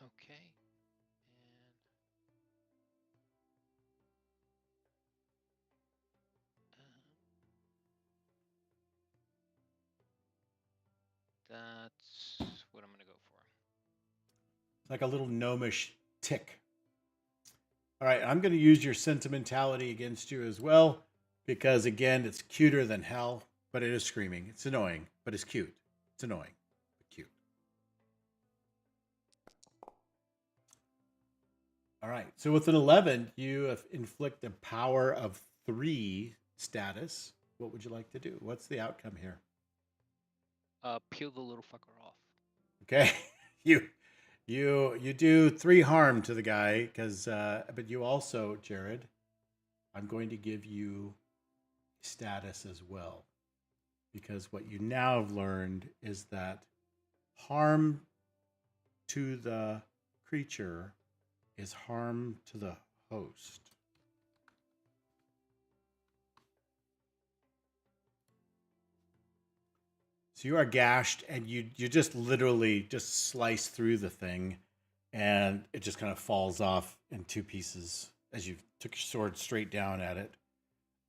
Speaker 2: Okay. And that's what I'm going to go for.
Speaker 1: It's like a little gnomish tick. All right, I'm going to use your sentimentality against you as well, because again, it's cuter than hell, but it is screaming. It's annoying, but it's cute. It's annoying, but cute. All right, so with an 11, you have inflict a power of 3 status. What would you like to do? What's the outcome here?
Speaker 2: Peel the little fucker off.
Speaker 1: Okay, you do 3 harm to the guy because, but you also, Jared, I'm going to give you status as well, because what you now have learned is that harm to the creature is harm to the host. So you are gashed, and you just literally just slice through the thing, and it just kind of falls off in 2 pieces as you took your sword straight down at it.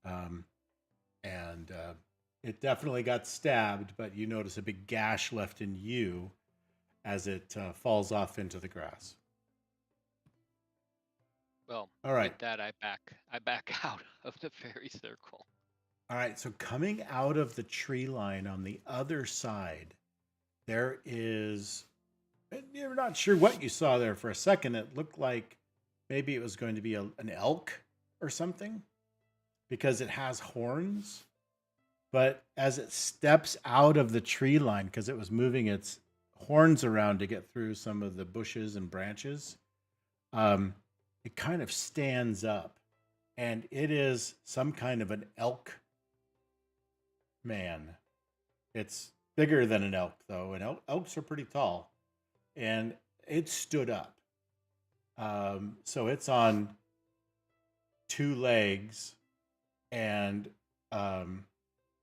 Speaker 1: And it definitely got stabbed, but you notice a big gash left in you as it falls off into the grass.
Speaker 2: Well,
Speaker 1: all right.
Speaker 2: With that, I back out of the fairy circle.
Speaker 1: All right, so coming out of the tree line on the other side, there is And you're not sure what you saw there for a second. It looked like maybe it was going to be an elk or something because it has horns. But as it steps out of the tree line, because it was moving its horns around to get through some of the bushes and branches, it kind of stands up. And it is some kind of an elk man. It's bigger than an elk, though, and elks are pretty tall. And it stood up. So it's on two legs, and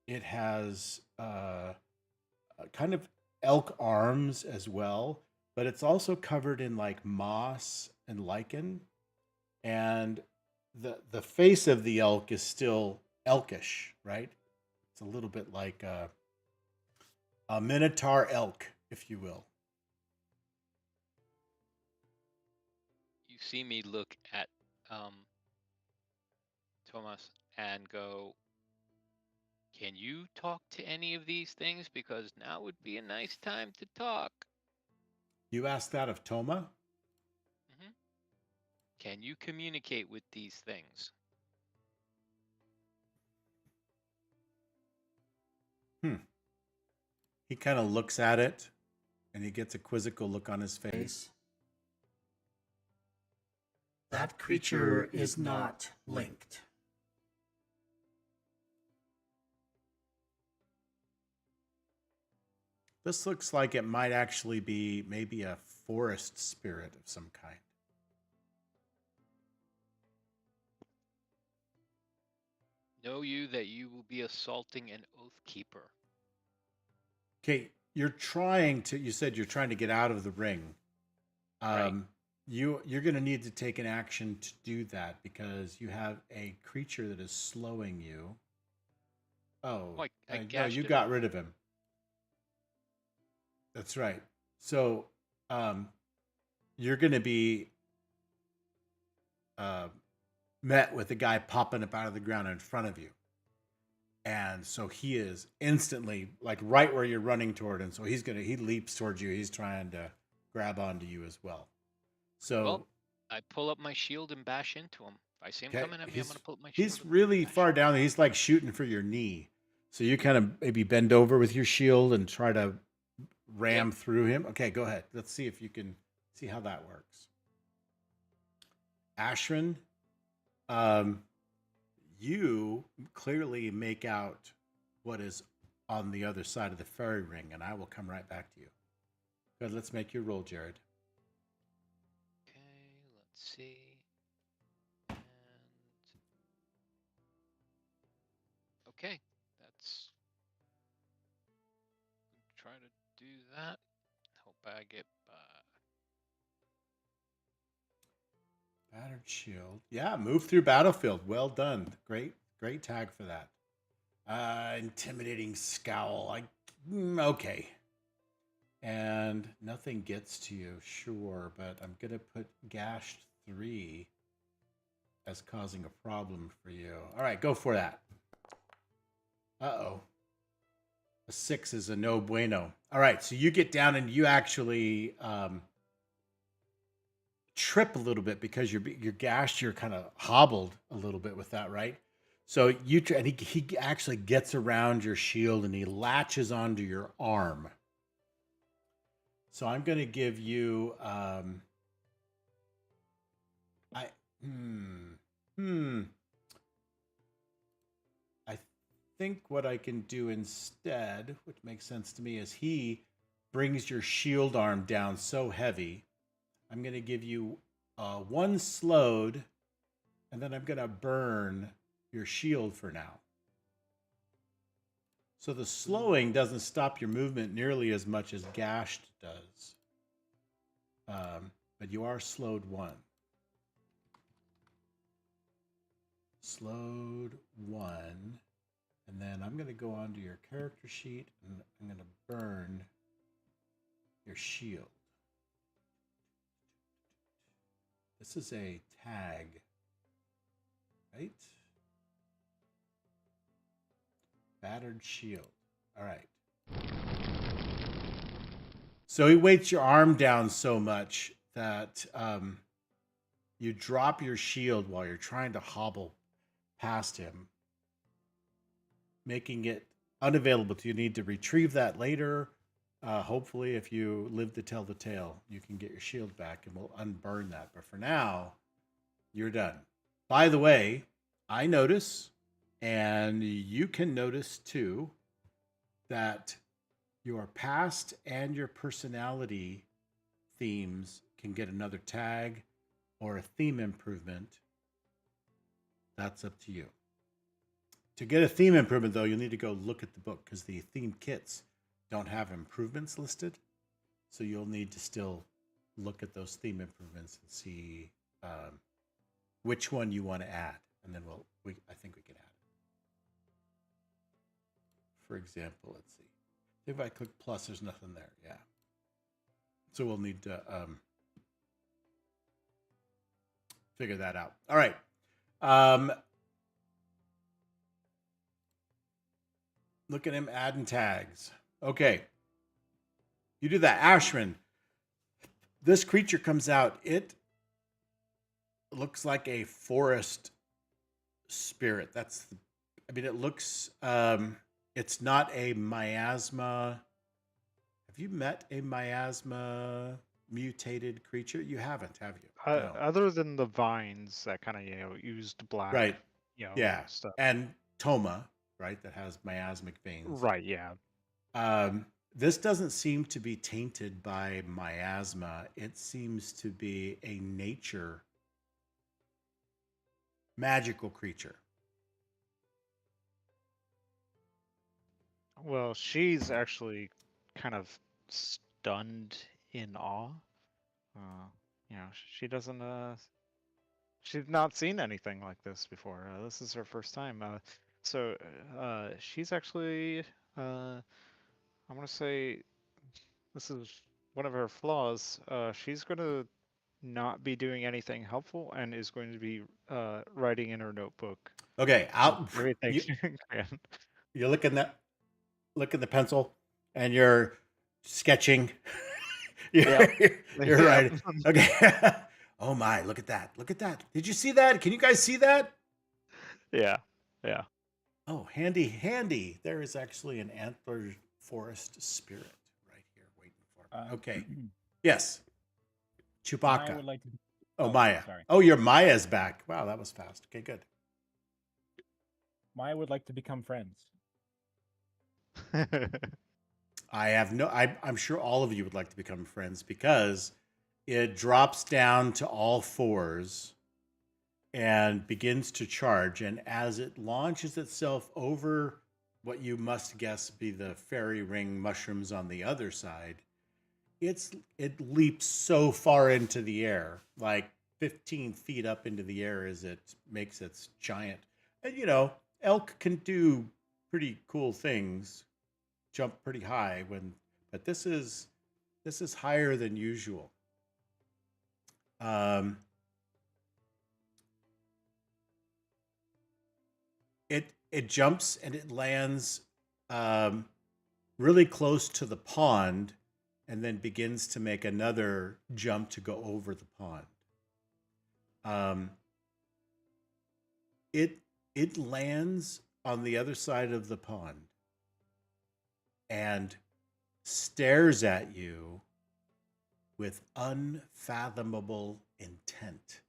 Speaker 1: it has kind of elk arms as well, but it's also covered in like moss and lichen, and the face of the elk is still elkish, right? It's a little bit like a minotaur elk, if you will.
Speaker 2: You see me look at Thomas and go, can you talk to any of these things? Because now would be a nice time to talk.
Speaker 1: You asked that of Toma?
Speaker 2: Can you communicate with these things?
Speaker 1: He kind of looks at it, and he gets a quizzical look on his face.
Speaker 6: That creature is not linked.
Speaker 1: This looks like it might actually be maybe a forest spirit of some kind.
Speaker 2: Know you that you will be assaulting an oath keeper.
Speaker 1: Okay, you said you're trying to get out of the ring.
Speaker 2: Right.
Speaker 1: You're going to need to take an action to do that because you have a creature that is slowing you. Oh,
Speaker 2: I
Speaker 1: no,
Speaker 2: gashed
Speaker 1: you
Speaker 2: it
Speaker 1: got
Speaker 2: up.
Speaker 1: rid of him. That's right. So, you're going to be met with a guy popping up out of the ground in front of you. And so he is instantly like right where you're running toward. And so he leaps towards you. He's trying to grab onto you as well. So
Speaker 2: Well, I pull up my shield and bash into him. If I see him
Speaker 1: okay,
Speaker 2: coming at me, I'm going to pull up my shield.
Speaker 1: he's
Speaker 2: and
Speaker 1: really
Speaker 2: bash
Speaker 1: far
Speaker 2: him.
Speaker 1: down there. He's like shooting for your knee. So you kind of maybe bend over with your shield and try to ram through him. Okay, go ahead. Let's see if you can see how that works. Ashrin, you clearly make out what is on the other side of the fairy ring, and I will come right back to you. Good, let's make your roll, Jared.
Speaker 2: Okay, let's see. And okay, that's try to do that. Hope I get
Speaker 1: Battered shield. Yeah, move through battlefield. Well done. Great tag for that. Intimidating scowl. Okay. And nothing gets to you, sure, but I'm gonna put gashed 3 as causing a problem for you. All right, go for that. Uh-oh. A 6 is a no bueno. All right, so you get down and you actually trip a little bit because you're gashed. You're kind of hobbled a little bit with that, right? So and he actually gets around your shield and he latches onto your arm. So I'm going to give you I think what I can do instead, which makes sense to me, is he brings your shield arm down so heavy. I'm going to give you 1 slowed, and then I'm going to burn your shield for now. So the slowing doesn't stop your movement nearly as much as gashed does. But you are slowed 1. Slowed 1. And then I'm going to go onto your character sheet and I'm going to burn your shield. This is a tag, right? Battered shield. All right. So he weights your arm down so much that you drop your shield while you're trying to hobble past him, making it unavailable to you. You need to retrieve that later. Hopefully, if you live to tell the tale, you can get your shield back and we'll unburn that. But for now, you're done. By the way, I notice, and you can notice too, that your past and your personality themes can get another tag or a theme improvement. That's up to you. To get a theme improvement, though, you'll need to go look at the book because the theme kits don't have improvements listed. So you'll need to still look at those theme improvements and see which one you want to add. And then I think we can add it. For example, let's see. If I click plus, there's nothing there. Yeah. So we'll need to figure that out. All right. Look at him adding tags. Okay. You do that. Ashman, this creature comes out. It looks like a forest spirit. It looks, it's not a miasma. Have you met a miasma mutated creature? You haven't, have you? No.
Speaker 3: Other than the vines that kind of used black,
Speaker 1: Right. Yeah.
Speaker 3: stuff.
Speaker 1: And Toma, right, that has miasmic veins.
Speaker 3: Right. Yeah.
Speaker 1: This doesn't seem to be tainted by miasma. It seems to be a nature magical creature.
Speaker 3: Well, she's actually kind of stunned in awe. She doesn't. She's not seen anything like this before. This is her first time. So she's actually. I'm gonna say, this is one of her flaws. She's gonna not be doing anything helpful and is going to be writing in her notebook.
Speaker 1: Okay,
Speaker 3: Everything.
Speaker 1: You're looking at the pencil and you're sketching. You're right. Okay. Oh my, look at that. Look at that. Did you see that? Can you guys see that?
Speaker 3: Yeah.
Speaker 1: Oh, handy. There is actually an antlered forest spirit right here waiting for me. Okay. Yes. Chewbacca.
Speaker 5: Maya would like to...
Speaker 1: Maya.
Speaker 5: Sorry.
Speaker 1: Oh, your Maya's back. Wow, that was fast. Okay, good.
Speaker 5: Maya would like to become friends.
Speaker 1: I'm sure all of you would like to become friends because it drops down to all fours and begins to charge. And as it launches itself over what you must guess be the fairy ring mushrooms on the other side, it leaps so far into the air, like 15 feet up into the air as it makes its giant. And elk can do pretty cool things, jump pretty high but this is higher than usual. It jumps and it lands really close to the pond and then begins to make another jump to go over the pond. It lands on the other side of the pond and stares at you with unfathomable intent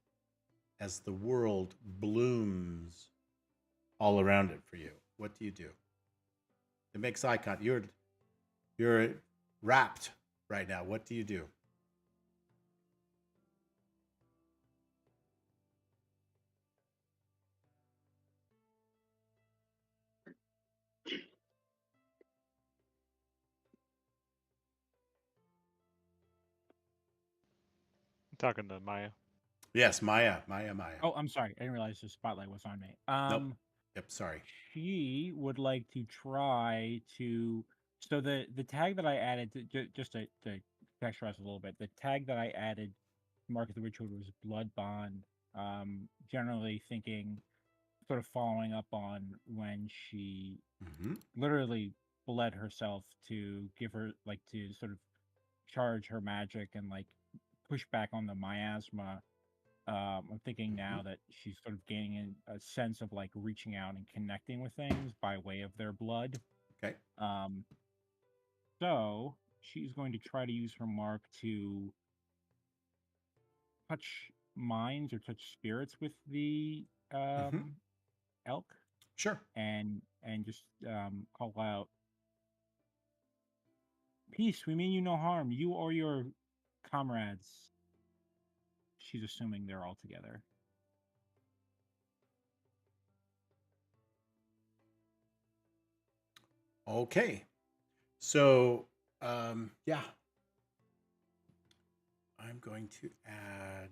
Speaker 1: as the world blooms all around it for you. What do you do? It makes eye contact. You're wrapped right now. What do you do?
Speaker 3: Talking to Maya.
Speaker 1: Yes, Maya.
Speaker 5: Oh, I'm sorry. I didn't realize the spotlight was on me.
Speaker 1: Nope. Yep, sorry.
Speaker 5: She would like to try to... So the tag that I added, just to contextualize a little bit, the tag that I added to Mark of the Ritual was Blood Bond. Generally thinking, sort of following up on when she literally bled herself to give her, to sort of charge her magic and like push back on the miasma. I'm thinking now that she's sort of gaining a sense of like reaching out and connecting with things by way of their blood.
Speaker 1: Okay.
Speaker 5: So she's going to try to use her mark to touch minds or touch spirits with the elk,
Speaker 1: Sure.
Speaker 5: and just call out, "Peace, we mean you no harm. You or your comrades." She's assuming they're all together.
Speaker 1: Okay. So, yeah. I'm going to add.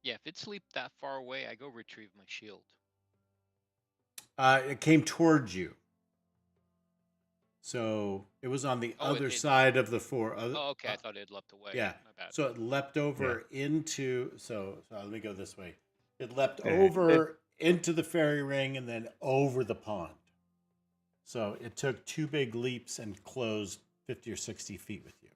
Speaker 2: Yeah, if it's leaped that far away, I go retrieve my shield.
Speaker 1: It came towards you. So it was on the other side of the four.
Speaker 2: Oh, okay. I thought it leapt away.
Speaker 1: Yeah.
Speaker 2: My bad.
Speaker 1: So it leapt over into. So let me go this way. It leapt over into the fairy ring and then over the pond. So it took 2 big leaps and closed 50 or 60 feet with you.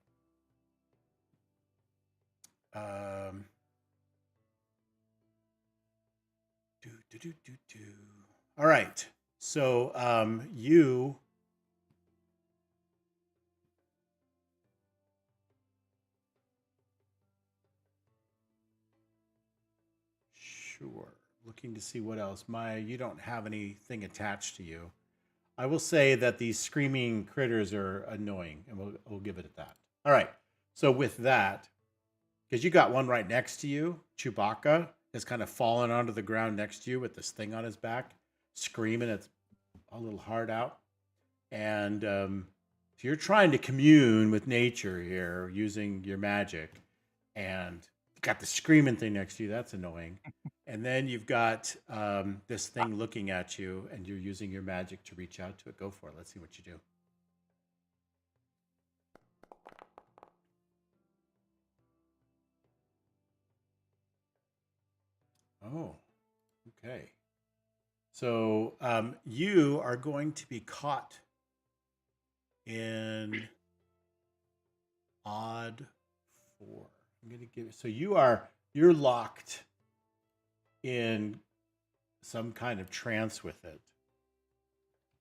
Speaker 1: All right. So you. Sure. Looking to see what else. Maya, you don't have anything attached to you. I will say that these screaming critters are annoying, and we'll give it at that. All right. So with that, because you got one right next to you, Chewbacca has kind of fallen onto the ground next to you with this thing on his back, screaming its a little heart out. And so you're trying to commune with nature here using your magic, and you've got the screaming thing next to you. That's annoying. And then you've got this thing looking at you, and you're using your magic to reach out to it. Go for it. Let's see what you do. Oh, okay. So you are going to be caught in odd 4. I'm going to give. So you're locked in some kind of trance with it.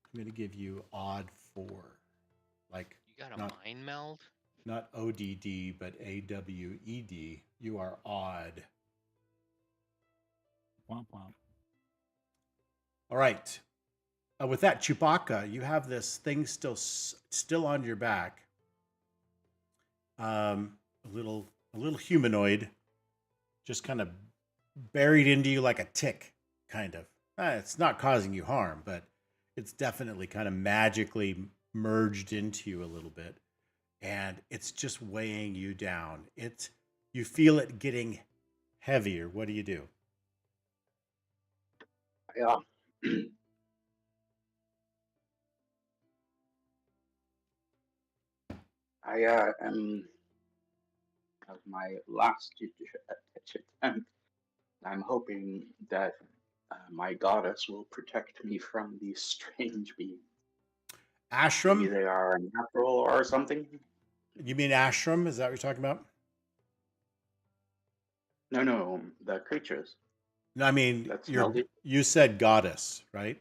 Speaker 1: I'm going to give you odd 4. Like
Speaker 2: you got a mind meld?
Speaker 1: Not ODD, but AWED. You are odd.
Speaker 5: Womp womp.
Speaker 1: All right. With that, Chewbacca, you have this thing still on your back. A little humanoid, just kind of buried into you like a tick, kind of. It's not causing you harm, but it's definitely kind of magically merged into you a little bit, and it's just weighing you down. You feel it getting heavier. What do you do?
Speaker 4: Yeah. I am of my last attempt. I'm hoping that my goddess will protect me from these strange beings.
Speaker 1: Ashram?
Speaker 4: Maybe they are natural or something.
Speaker 1: You mean ashram? Is that what you're talking about?
Speaker 4: No, the creatures.
Speaker 1: No, I mean,
Speaker 4: melted.
Speaker 1: you said goddess, right?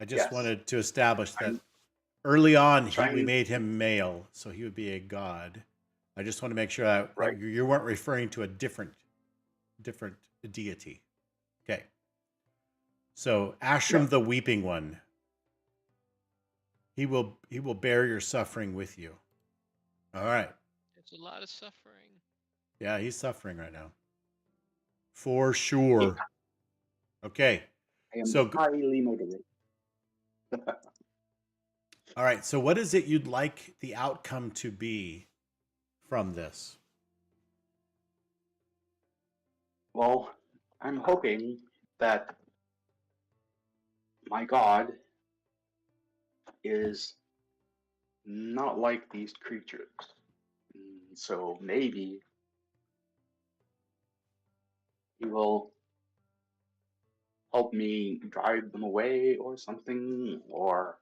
Speaker 1: I just
Speaker 4: Yes.
Speaker 1: wanted to establish that early on we made him male, so he would be a god. I just want to make sure that you weren't referring to a different deity. Okay. So Ashram, the Weeping One, he will bear your suffering with you. All right.
Speaker 2: It's a lot of suffering.
Speaker 1: Yeah, he's suffering right now. For sure. Yeah. Okay.
Speaker 4: I am highly motivated.
Speaker 1: All right. So what is it you'd like the outcome to be from this?
Speaker 4: Well, I'm hoping that my god is not like these creatures. So maybe he will help me drive them away or something, or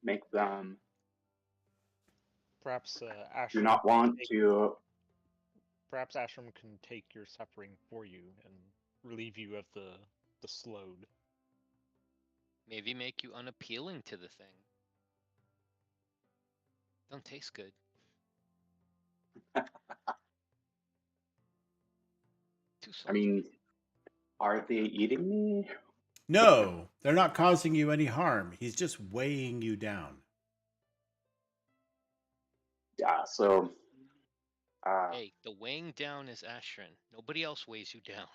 Speaker 4: make them
Speaker 3: Perhaps
Speaker 4: do
Speaker 3: Ashram
Speaker 4: not
Speaker 3: can
Speaker 4: want
Speaker 3: take,
Speaker 4: to.
Speaker 3: perhaps Ashram can take your suffering for you and relieve you of the slowed.
Speaker 2: Maybe make you unappealing to the thing. Don't taste good. Too
Speaker 4: I
Speaker 2: salty.
Speaker 4: mean, are they eating me?
Speaker 1: No, they're not causing you any harm. He's just weighing you down.
Speaker 4: Yeah. So.
Speaker 2: Hey, the weighing down is Ashran. Nobody else weighs you down.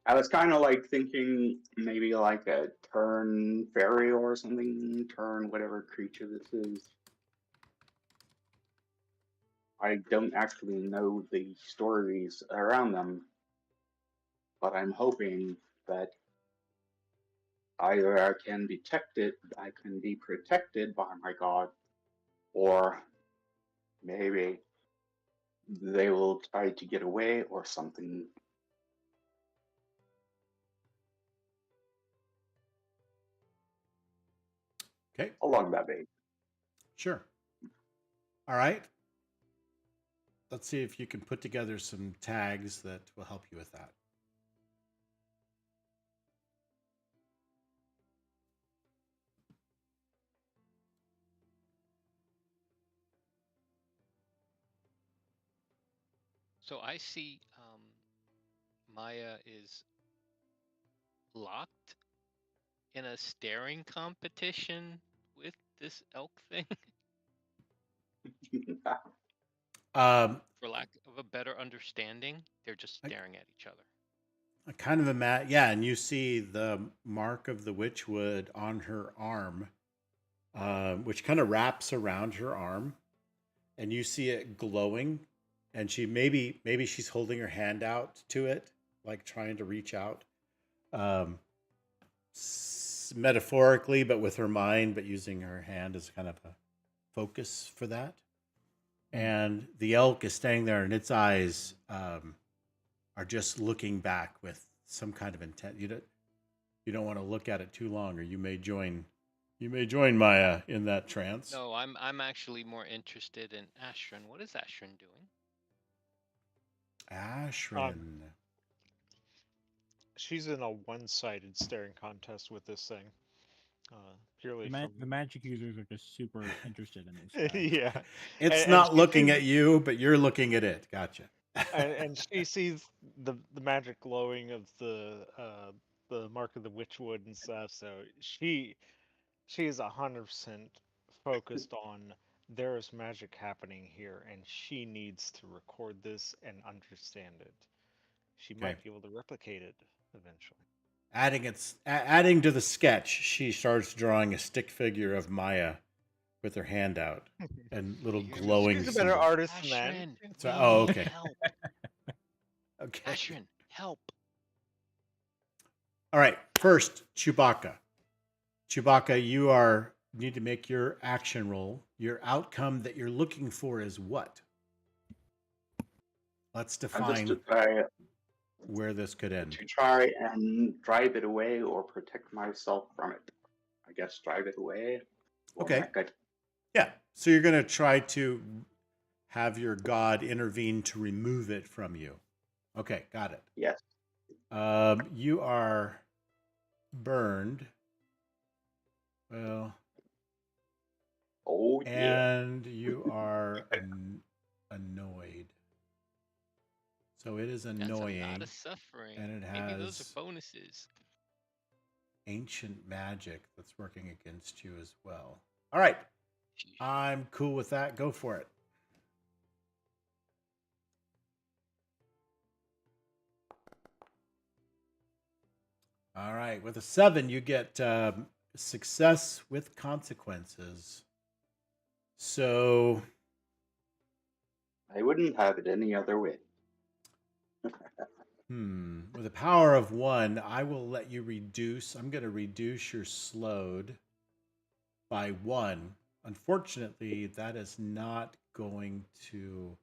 Speaker 4: I was kind of like thinking maybe like a turn fairy or something, turn whatever creature this is. I don't actually know the stories around them, but I'm hoping that either I can detect it, I can be protected by my god, or maybe they will try to get away or something.
Speaker 1: Okay,
Speaker 4: Along that vein.
Speaker 1: sure. All right. Let's see if you can put together some tags that will help you with that.
Speaker 2: So I see Maya is locked in a staring competition with this elk thing, for lack of a better understanding. They're just staring at each other.
Speaker 1: I kind of imagine, yeah, and you see the mark of the witchwood on her arm, which kind of wraps around her arm, and you see it glowing, and she maybe she's holding her hand out to it, like trying to reach out, metaphorically, but with her mind, but using her hand as kind of a focus for that. And the elk is standing there, and its eyes are just looking back with some kind of intent. You don't want to look at it too long, or you may join Maya in that trance.
Speaker 2: No, I'm actually more interested in Ashran. What is Ashran doing?
Speaker 1: Ashrin.
Speaker 3: She's in a one-sided staring contest with this thing. Purely
Speaker 5: The
Speaker 3: from
Speaker 5: magic users are just super interested in this guy.
Speaker 3: yeah.
Speaker 1: It's
Speaker 3: And
Speaker 1: not
Speaker 3: she
Speaker 1: looking
Speaker 3: sees,
Speaker 1: at you, but you're looking at it. Gotcha.
Speaker 3: and she sees the magic glowing of the mark of the witchwood and stuff. So she is 100% focused on there is magic happening here, and she needs to record this and understand it. She
Speaker 1: Okay.
Speaker 3: might be able to replicate it eventually.
Speaker 1: Adding to the sketch, she starts drawing a stick figure of Maya with her hand out and little
Speaker 2: You hear me
Speaker 1: glowing
Speaker 3: She's a
Speaker 2: screaming,
Speaker 3: better
Speaker 1: symbols.
Speaker 3: artist than that.
Speaker 2: Ashran,
Speaker 1: So,
Speaker 2: we
Speaker 1: oh,
Speaker 2: need
Speaker 1: okay.
Speaker 2: help.
Speaker 1: Okay.
Speaker 2: Ashran, help.
Speaker 1: All right. First, Chewbacca. Chewbacca, you need to make your action roll. Your outcome that you're looking for is what? Let's
Speaker 4: I'm just
Speaker 1: define where this could end.
Speaker 4: to try and drive it away or protect myself from it. I guess drive it away.
Speaker 1: Okay. Yeah. So you're going to try to have your god intervene to remove it from you. Okay, got it.
Speaker 4: Yes.
Speaker 1: You are burned. Well.
Speaker 4: Oh yeah.
Speaker 1: And you are annoyed. So it is
Speaker 2: That's
Speaker 1: annoying.
Speaker 2: a lot of suffering.
Speaker 1: And it
Speaker 2: Maybe those are
Speaker 1: has
Speaker 2: bonuses.
Speaker 1: ancient magic that's working against you as well. All right. I'm cool with that. Go for it. All right. With a 7, you get success with consequences. So
Speaker 4: I wouldn't have it any other way.
Speaker 1: with a power of 1, I will let you reduce. I'm going to reduce your slowed by 1. Unfortunately, that is not going to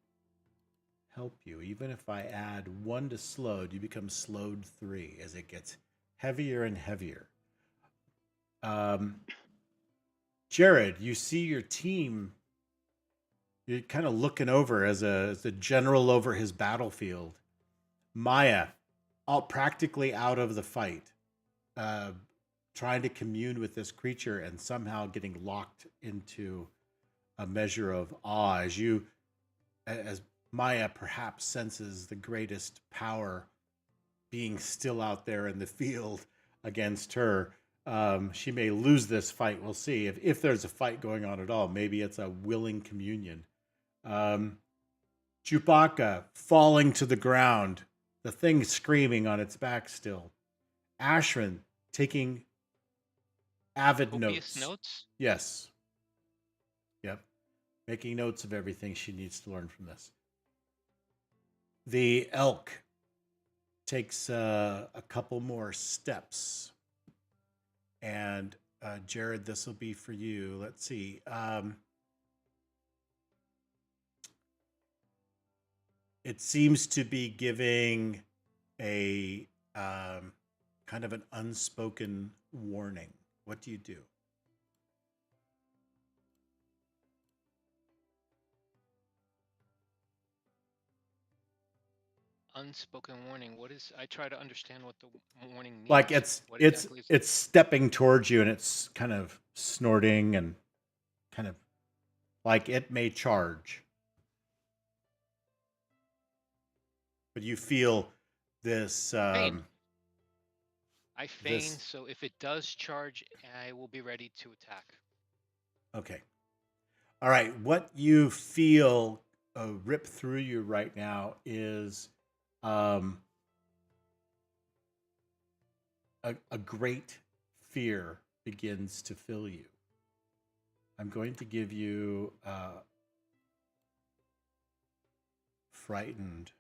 Speaker 1: help you. Even if I add 1 to slowed, you become slowed 3 as it gets heavier and heavier. Jared, you see your team. You're kind of looking over as a general over his battlefield. Maya, all practically out of the fight, trying to commune with this creature and somehow getting locked into a measure of awe as Maya perhaps senses the greatest power being still out there in the field against her. She may lose this fight. We'll see if there's a fight going on at all. Maybe it's a willing communion. Chewbacca falling to the ground, the thing screaming on its back still. Ashrin taking avid
Speaker 2: Copious
Speaker 1: notes.
Speaker 2: notes?
Speaker 1: Yes. Yep. Making notes of everything she needs to learn from this. The elk takes a couple more steps. And Jared, this will be for you. Let's see. It seems to be giving a kind of an unspoken warning. What do you do?
Speaker 2: Unspoken warning. What is? I try to understand what the warning means.
Speaker 1: Like
Speaker 2: What exactly is
Speaker 1: it's stepping towards you and it's kind of snorting and kind of like it may charge. But you feel this
Speaker 2: Feign. I feign,
Speaker 1: this-
Speaker 2: so if it does charge, I will be ready to attack.
Speaker 1: Okay. All right. What you feel rip through you right now is a great fear begins to fill you. I'm going to give you frightened.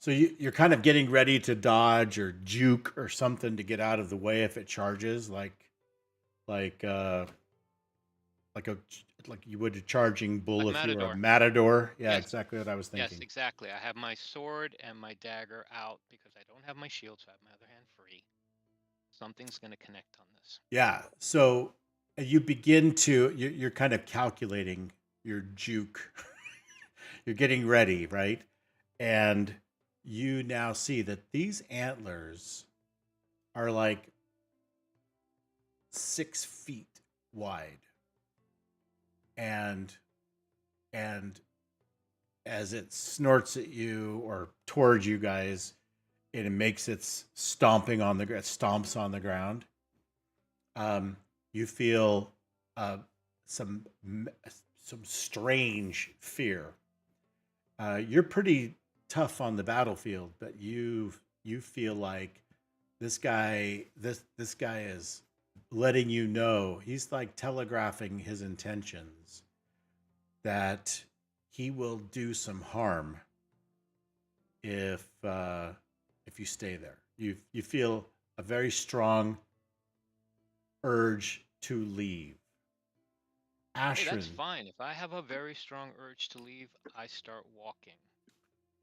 Speaker 1: So you're kind of getting ready to dodge or juke or something to get out of the way if it charges, like a like you would a charging bull
Speaker 2: Like
Speaker 1: if you were a
Speaker 2: Matador.
Speaker 1: matador. Yeah,
Speaker 2: Yes.
Speaker 1: exactly what I was thinking.
Speaker 2: Yes, exactly. I have my sword and my dagger out because I don't have my shield, so I have my other hand free. Something's going to connect on this.
Speaker 1: Yeah. So you begin to you're kind of calculating your juke. You're getting ready, right? And you now see that these antlers are like 6 feet wide, and as it snorts at you or towards you guys, it makes its stomps on the ground. You feel some strange fear. You're pretty tough on the battlefield, but you feel like this guy is letting you know, he's like telegraphing his intentions that he will do some harm if you stay there. You feel a very strong urge to leave.
Speaker 2: Hey, that's
Speaker 1: Ashrin,
Speaker 2: fine. If I have a very strong urge to leave, I start walking.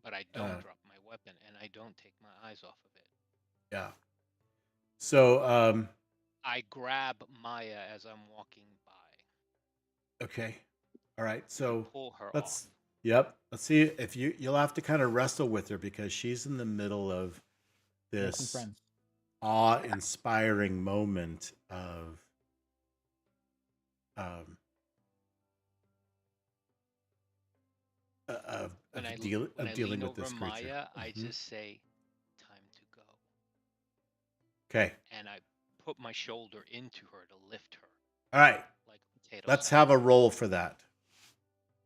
Speaker 2: But I don't drop my weapon and I don't take my eyes off of it.
Speaker 1: yeah. So
Speaker 2: I grab Maya as I'm walking by.
Speaker 1: okay. All right. So
Speaker 2: Pull her
Speaker 1: let's
Speaker 2: off.
Speaker 1: yep. Let's see if you'll have to kind of wrestle with her because she's in the middle of
Speaker 5: Make some
Speaker 1: this
Speaker 5: friends.
Speaker 1: awe-inspiring moment of um
Speaker 2: When I
Speaker 1: dealing
Speaker 2: lean
Speaker 1: with
Speaker 2: over
Speaker 1: this creature.
Speaker 2: Maya, I
Speaker 1: Mhm.
Speaker 2: just say, "Time to go,"
Speaker 1: Okay.
Speaker 2: and I put my shoulder into her to lift her
Speaker 1: All right.
Speaker 2: like a potato
Speaker 1: Let's
Speaker 2: sack.
Speaker 1: have a roll for that.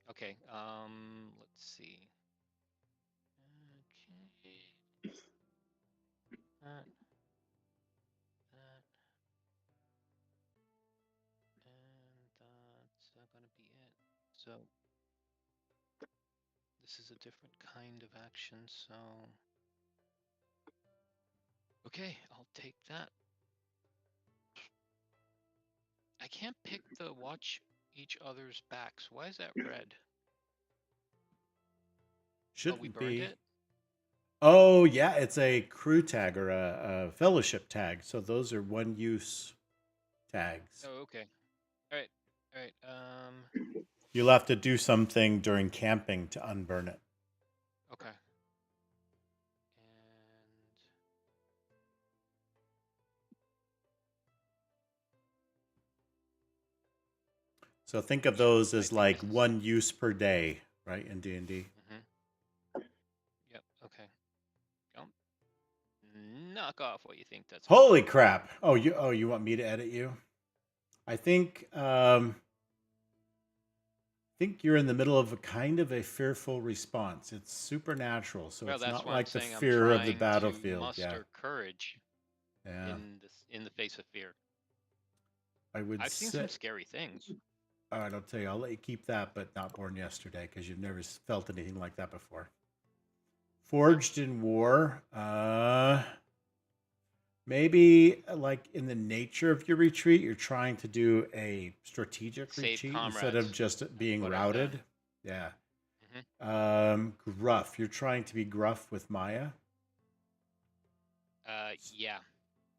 Speaker 2: Okay. Let's see. Okay. That. And that's not gonna be it. So this is a different kind of action, so okay, I'll take that. I can't pick the watch each other's backs. Why is that red? Oh, we
Speaker 1: Shouldn't
Speaker 2: burned
Speaker 1: be.
Speaker 2: it?
Speaker 1: Oh, yeah, it's a crew tag or a fellowship tag. So those are one use tags.
Speaker 2: Oh, okay. All right. All right.
Speaker 1: You'll have to do something during camping to unburn it.
Speaker 2: Okay. And
Speaker 1: So think of
Speaker 2: Sure,
Speaker 1: those
Speaker 2: I
Speaker 1: as
Speaker 2: think
Speaker 1: like
Speaker 2: this is-
Speaker 1: one use per day, right? In D&D.
Speaker 2: Yep. Okay. Don't knock off what you think that's.
Speaker 1: Holy crap! Oh, you want me to edit you? I think you're in the middle of a kind of a fearful response. It's supernatural, so
Speaker 2: Well,
Speaker 1: it's
Speaker 2: that's
Speaker 1: not
Speaker 2: why I'm
Speaker 1: like the
Speaker 2: saying I'm
Speaker 1: fear of the
Speaker 2: trying to
Speaker 1: battlefield. Yeah,
Speaker 2: muster courage
Speaker 1: yeah.
Speaker 2: in the face of fear.
Speaker 1: I would
Speaker 2: I've seen
Speaker 1: say.
Speaker 2: some scary things.
Speaker 1: All right, I'll tell you. I'll let you keep that, but not born yesterday because you've never felt anything like that before. Forged in war. Maybe like in the nature of your retreat, you're trying to do a strategic
Speaker 2: Save
Speaker 1: retreat instead of
Speaker 2: comrades.
Speaker 1: just being
Speaker 2: what I've
Speaker 1: routed.
Speaker 2: done.
Speaker 1: Yeah.
Speaker 2: Mhm.
Speaker 1: Gruff. You're trying to be gruff with Maya.
Speaker 2: Yeah.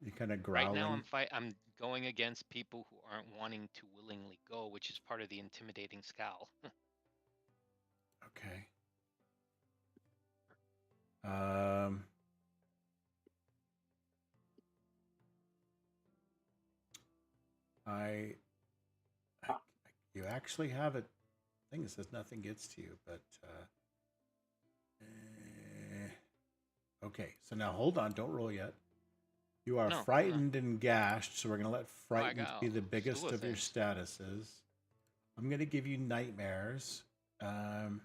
Speaker 1: You're kind of
Speaker 2: Right
Speaker 1: growling.
Speaker 2: now, I'm going against people who aren't wanting to willingly go, which is part of the intimidating scowl.
Speaker 1: Okay. Um, I, you actually have a thing that says nothing gets to you, but okay. So now hold on, don't roll yet. You are
Speaker 2: No, no.
Speaker 1: frightened and gashed, so we're gonna let frightened
Speaker 2: got
Speaker 1: be the
Speaker 2: a
Speaker 1: biggest
Speaker 2: slew of
Speaker 1: of your
Speaker 2: things.
Speaker 1: statuses. I'm gonna give you nightmares, and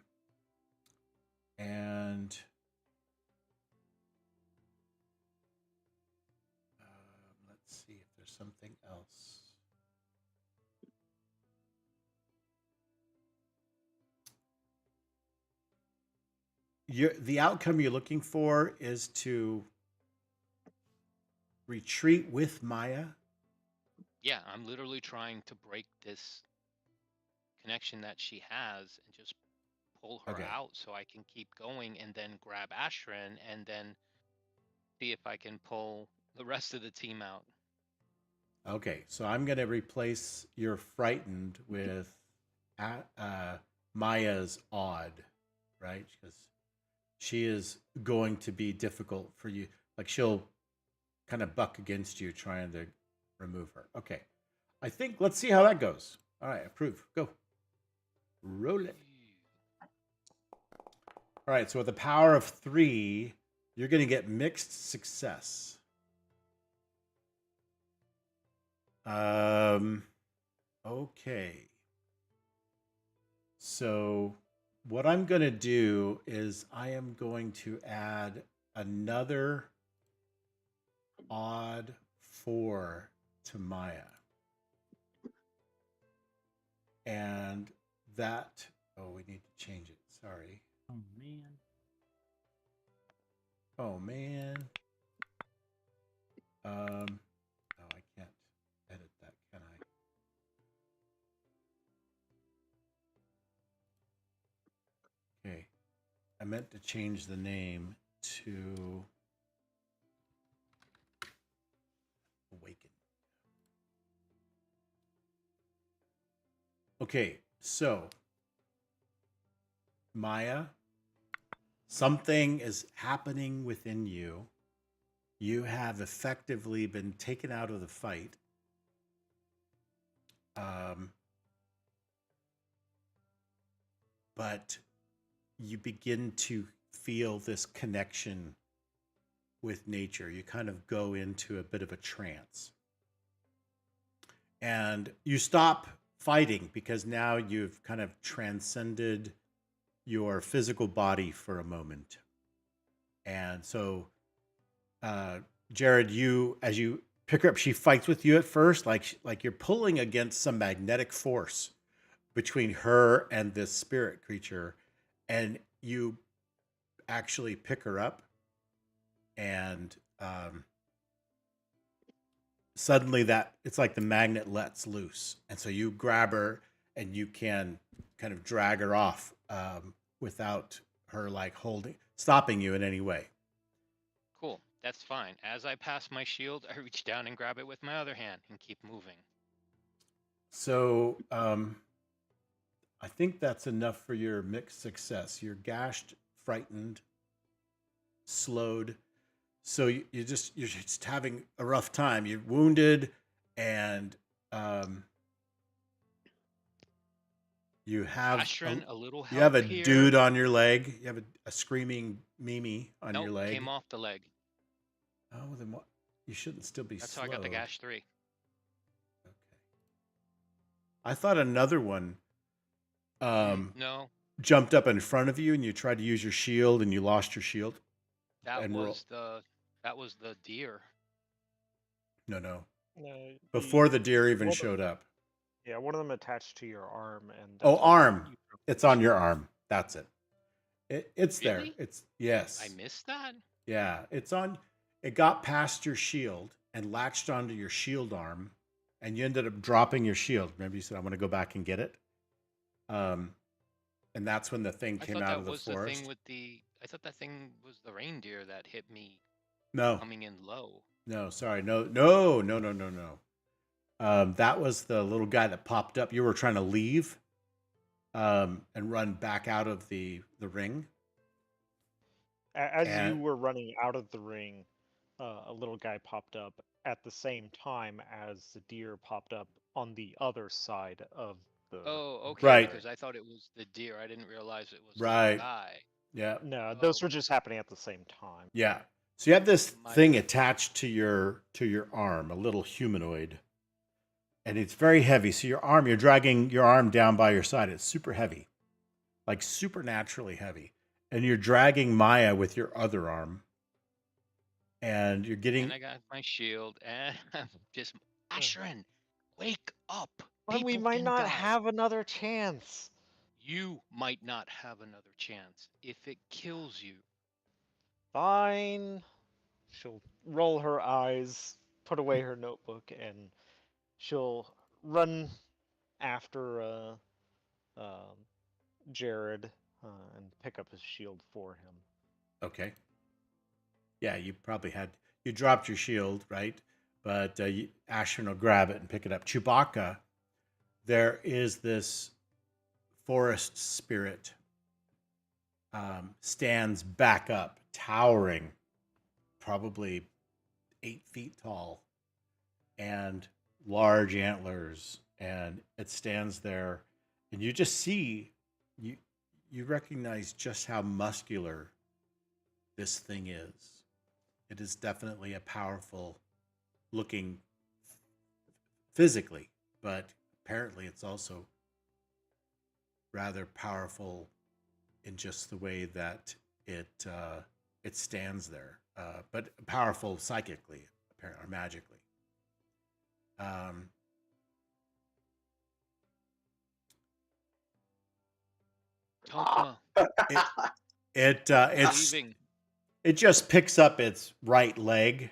Speaker 1: let's see if there's something else. The outcome you're looking for is to retreat with Maya.
Speaker 2: Yeah, I'm literally trying to break this connection that she has and just pull her
Speaker 1: Okay.
Speaker 2: out so I can keep going and then grab Ashrin and then see if I can pull the rest of the team out.
Speaker 1: Okay, so I'm going to replace your frightened with Maya's awed, right? Because she is going to be difficult for you. Like she'll kind of buck against you trying to remove her. Okay, I think let's see how that goes. All right, approve. Go. Roll it. All right, so with a power of 3, you're going to get mixed success. Okay. So what I'm going to do is I am going to add another odd 4 to Maya. And that, oh, we need to change it. Sorry.
Speaker 5: Oh man.
Speaker 1: Oh man. Oh, I can't edit that, can I? Okay. I meant to change the name to Awaken. Okay, so Maya, something is happening within you. You have effectively been taken out of the fight. But you begin to feel this connection with nature. You kind of go into a bit of a trance. And you stop fighting because now you've kind of transcended your physical body for a moment. And so, Jared, as you pick her up, she fights with you at first, like you're pulling against some magnetic force between her and this spirit creature. And you actually pick her up, and suddenly that it's like the magnet lets loose, and so you grab her and you can kind of drag her off without her like stopping you in any way.
Speaker 2: Cool. That's fine. As I pass my shield, I reach down and grab it with my other hand and keep moving.
Speaker 1: So I think that's enough for your mixed success. You're gashed, frightened, slowed. So you're just having a rough time. You're wounded, and you have
Speaker 2: Ashran, a little
Speaker 1: you have
Speaker 2: help
Speaker 1: a
Speaker 2: here.
Speaker 1: dude on your leg. You have a screaming Mimi on your
Speaker 2: Nope,
Speaker 1: leg.
Speaker 2: came off the leg.
Speaker 1: Oh, then what? You shouldn't still be
Speaker 2: That's
Speaker 1: slowed.
Speaker 2: how I got the gash 3.
Speaker 1: Okay. I thought another one
Speaker 2: No,
Speaker 1: jumped up in front of you, and you tried to use your shield, and you lost your shield.
Speaker 2: that
Speaker 1: And
Speaker 2: was the deer.
Speaker 1: No.
Speaker 3: No,
Speaker 1: Before the deer even
Speaker 3: one of-
Speaker 1: showed up.
Speaker 3: Yeah, one of them attached to your arm, and
Speaker 1: Oh,
Speaker 3: that's why
Speaker 1: arm.
Speaker 3: you broke
Speaker 1: It's
Speaker 3: the
Speaker 1: on your
Speaker 3: shield.
Speaker 1: arm. That's it. It's there.
Speaker 2: Really?
Speaker 1: It's yes.
Speaker 2: I missed that.
Speaker 1: Yeah, it's on. It got past your shield and latched onto your shield arm, and you ended up dropping your shield. Remember, you said, "I want to go back and get it." And that's when the thing
Speaker 2: I
Speaker 1: came
Speaker 2: thought
Speaker 1: out
Speaker 2: that
Speaker 1: of the
Speaker 2: was the
Speaker 1: forest.
Speaker 2: thing with the. I thought that thing was the reindeer that hit me
Speaker 1: No,
Speaker 2: coming in low.
Speaker 1: no, sorry, no. That was the little guy that popped up. You were trying to leave, and run back out of the ring.
Speaker 3: As you
Speaker 1: And-
Speaker 3: were running out of the ring, a little guy popped up at the same time as the deer popped up on the other side of the.
Speaker 2: Oh, okay.
Speaker 1: Right.
Speaker 2: Because I thought it was the deer. I didn't realize it was
Speaker 1: Right.
Speaker 2: the guy.
Speaker 1: Yeah,
Speaker 3: No, those
Speaker 2: Oh.
Speaker 3: were just happening at the same time.
Speaker 1: yeah. So you have this
Speaker 2: My
Speaker 1: thing
Speaker 2: bad.
Speaker 1: attached to your arm, a little humanoid, and it's very heavy. So you're dragging your arm down by your side. It's super heavy, like supernaturally heavy, and you're dragging Maya with your other arm, and you're getting.
Speaker 2: And I got my shield, and I'm just Ashran, wake up!
Speaker 3: But we
Speaker 2: People
Speaker 3: might
Speaker 2: can
Speaker 3: not
Speaker 2: die.
Speaker 3: have another chance.
Speaker 2: You might not have another chance if it kills you.
Speaker 3: Fine. She'll roll her eyes, put away her notebook, and she'll run after Jared and pick up his shield for him.
Speaker 1: Okay. Yeah, you dropped your shield, right? But Ashton will grab it and pick it up. Chewbacca, there is this forest spirit, stands back up, towering, probably 8 feet tall, and large antlers, and it stands there, and you just see, you recognize just how muscular this thing is. It is definitely a powerful looking physically, but apparently it's also rather powerful in just the way that it stands there, but powerful psychically, apparently, or magically.
Speaker 2: Tonka,
Speaker 1: It's
Speaker 2: leaving.
Speaker 1: it just picks up its right leg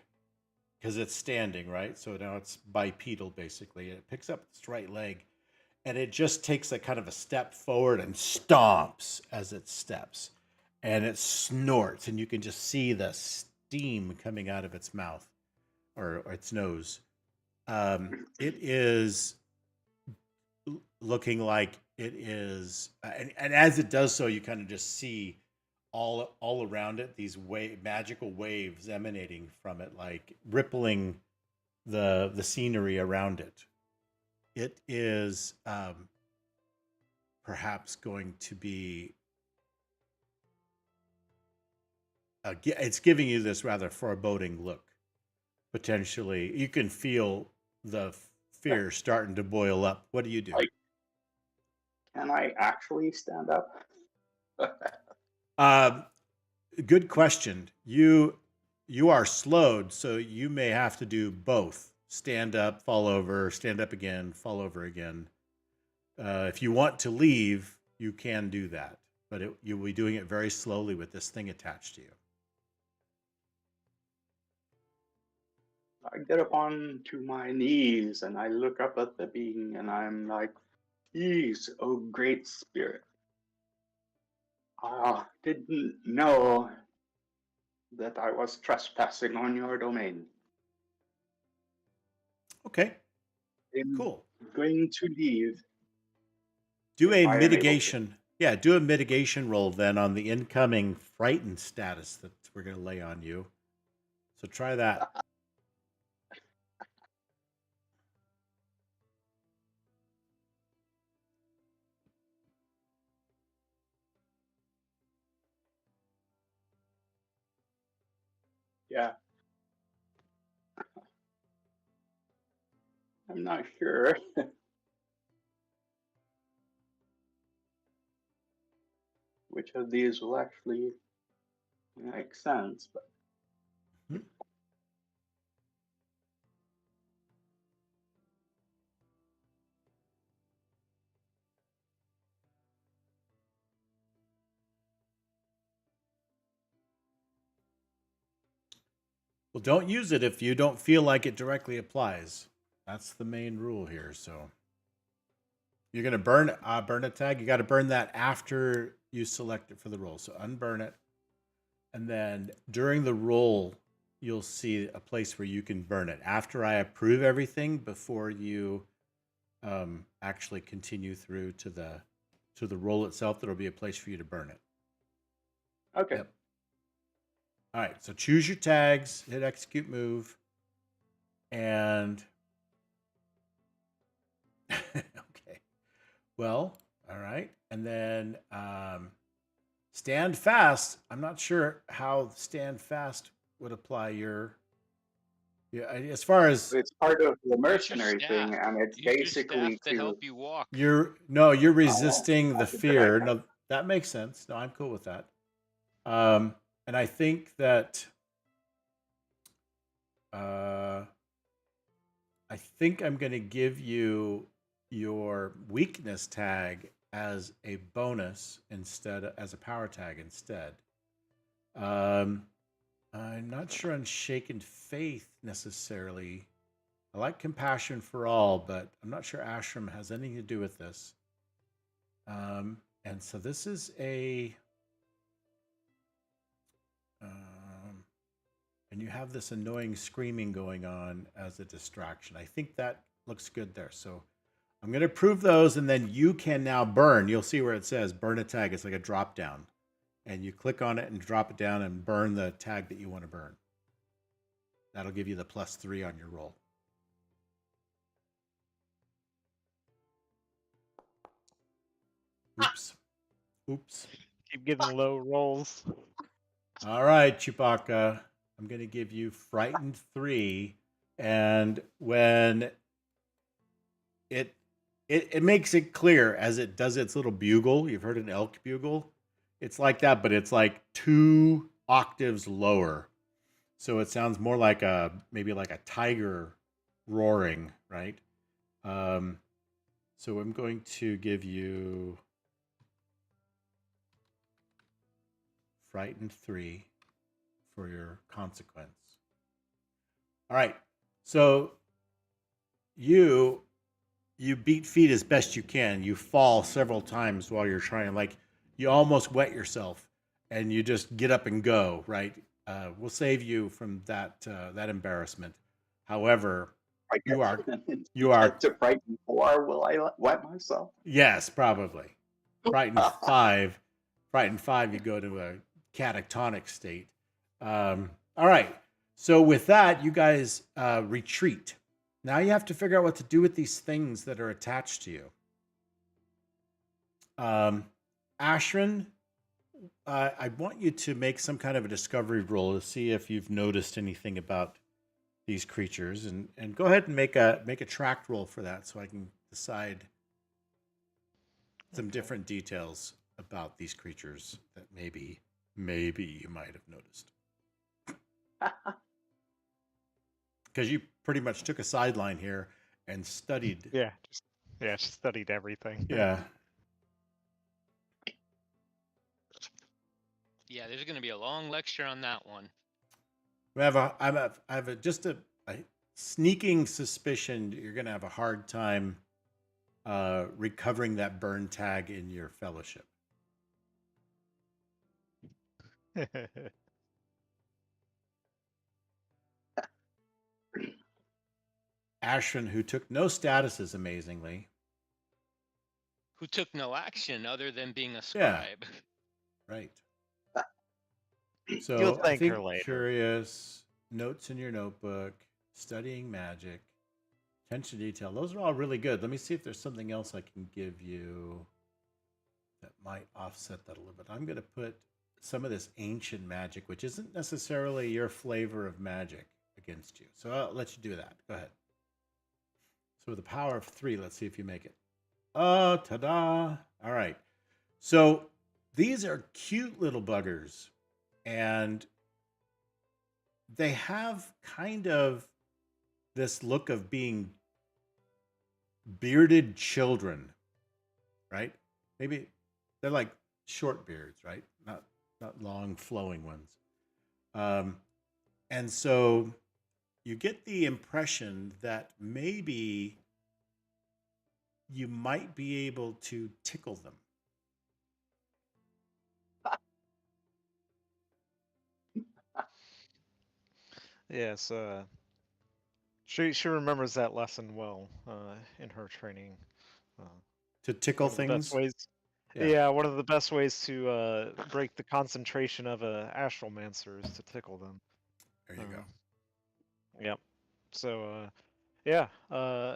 Speaker 1: because it's standing, right? So now it's bipedal, basically. It picks up its right leg, and it just takes a kind of a step forward and stomps as it steps, and it snorts, and you can just see the steam coming out of its mouth or its nose. It is looking like it is, and as it does so, you kind of just see all around it these magical waves emanating from it, like rippling the scenery around it. It is perhaps going to be it's giving you this rather foreboding look. Potentially, you can feel the fear starting to boil up. What do you do?
Speaker 4: Can I actually stand up?
Speaker 1: Good question. You are slowed, so you may have to do both: stand up, fall over, stand up again, fall over again. If you want to leave, you can do that. but you'll be doing it very slowly with this thing attached to you.
Speaker 4: I get up onto my knees and I look up at the being and I'm like, "Peace, O great spirit. I didn't know that I was trespassing on your domain.
Speaker 1: Okay,
Speaker 4: I'm
Speaker 1: cool.
Speaker 4: going to leave
Speaker 1: Do
Speaker 4: if
Speaker 1: a
Speaker 4: I am able to."
Speaker 1: mitigation. Yeah, do a mitigation roll then on the incoming frightened status that we're going to lay on you. So try that.
Speaker 4: Yeah. I'm not sure which of these will actually make sense, but
Speaker 1: Hmm. Well, don't use it if you don't feel like it directly applies. That's the main rule here. So you're going to burn a tag. You got to burn that after you select it for the roll. So unburn it. And then during the roll, you'll see a place where you can burn it. After I approve everything, before you actually continue through to the roll itself, there'll be a place for you to burn it.
Speaker 4: okay.
Speaker 1: Yep. All right, so choose your tags, hit execute move, and okay. Well, all right, and then stand fast. I'm not sure how stand fast would apply your. Yeah, as far as
Speaker 4: It's part of the
Speaker 2: Use your
Speaker 4: mercenary
Speaker 2: staff.
Speaker 4: thing, and it's
Speaker 2: Use your
Speaker 4: basically
Speaker 2: staff to help you walk.
Speaker 1: you're resisting the
Speaker 4: that's a good idea.
Speaker 1: fear. No, that makes sense. No, I'm cool with that. And I think that I think I'm going to give you your weakness tag as a bonus instead, as a power tag instead. I'm not sure on shaken faith necessarily. I like compassion for all, but I'm not sure ashram has anything to do with this. And so this is a and you have this annoying screaming going on as a distraction. I think that looks good there. So I'm going to approve those, and then you can now burn. You'll see where it says burn a tag. It's like a drop down. And you click on it and drop it down and burn the tag that you want to burn. That'll give you the +3 on your roll. Oops. Oops.
Speaker 3: Keep getting low rolls.
Speaker 1: All right, Chewbacca. I'm going to give you frightened 3. And when it makes it clear as it does its little bugle. You've heard an elk bugle. It's like that, but it's like 2 octaves lower. So it sounds more like maybe like a tiger roaring, right? So I'm going to give you frightened 3 for your consequence. All right. So you beat feet as best you can. You fall several times while you're trying, like you almost wet yourself, and you just get up and go. Right? We'll save you from that embarrassment. However,
Speaker 4: I
Speaker 1: you
Speaker 4: guess
Speaker 1: you are
Speaker 4: to frighten 4, will I wet myself?
Speaker 1: yes, probably frightened 5. Frightened 5, you go to a catatonic state. All right. So with that, you guys retreat. Now you have to figure out what to do with these things that are attached to you. Ashran, I want you to make some kind of a discovery roll to see if you've noticed anything about these creatures, and go ahead and make a tracked roll for that, so I can decide some different details about these creatures that maybe you might have noticed. Because you pretty much took a sideline here and studied.
Speaker 3: Just studied everything.
Speaker 1: Yeah.
Speaker 2: Yeah, there's going to be a long lecture on that one.
Speaker 1: I have a sneaking suspicion you're going to have a hard time recovering that burn tag in your fellowship. Ashwin, who took no statuses, amazingly.
Speaker 2: Who took no action other than being a
Speaker 1: Yeah.
Speaker 2: scribe.
Speaker 1: Right.
Speaker 3: You'll
Speaker 1: So I
Speaker 3: thank her
Speaker 1: think
Speaker 3: later.
Speaker 1: curious, notes in your notebook, studying magic, attention to detail. Those are all really good. Let me see if there's something else I can give you that might offset that a little bit. I'm going to put some of this ancient magic, which isn't necessarily your flavor of magic, against you. So I'll let you do that. Go ahead. So with the power of 3, let's see if you make it. Oh, ta-da. All right. So these are cute little buggers, and they have kind of this look of being bearded children, right? Maybe they're like short beards, right? Not long flowing ones. And so you get the impression that maybe you might be able to tickle them.
Speaker 3: Yes, she remembers that lesson well in her training.
Speaker 1: To tickle
Speaker 3: One of the best
Speaker 1: things?
Speaker 3: ways. Yeah, one of the best ways to break the concentration of a astromancer is to tickle them.
Speaker 1: There you go.
Speaker 3: Yep. So, yeah,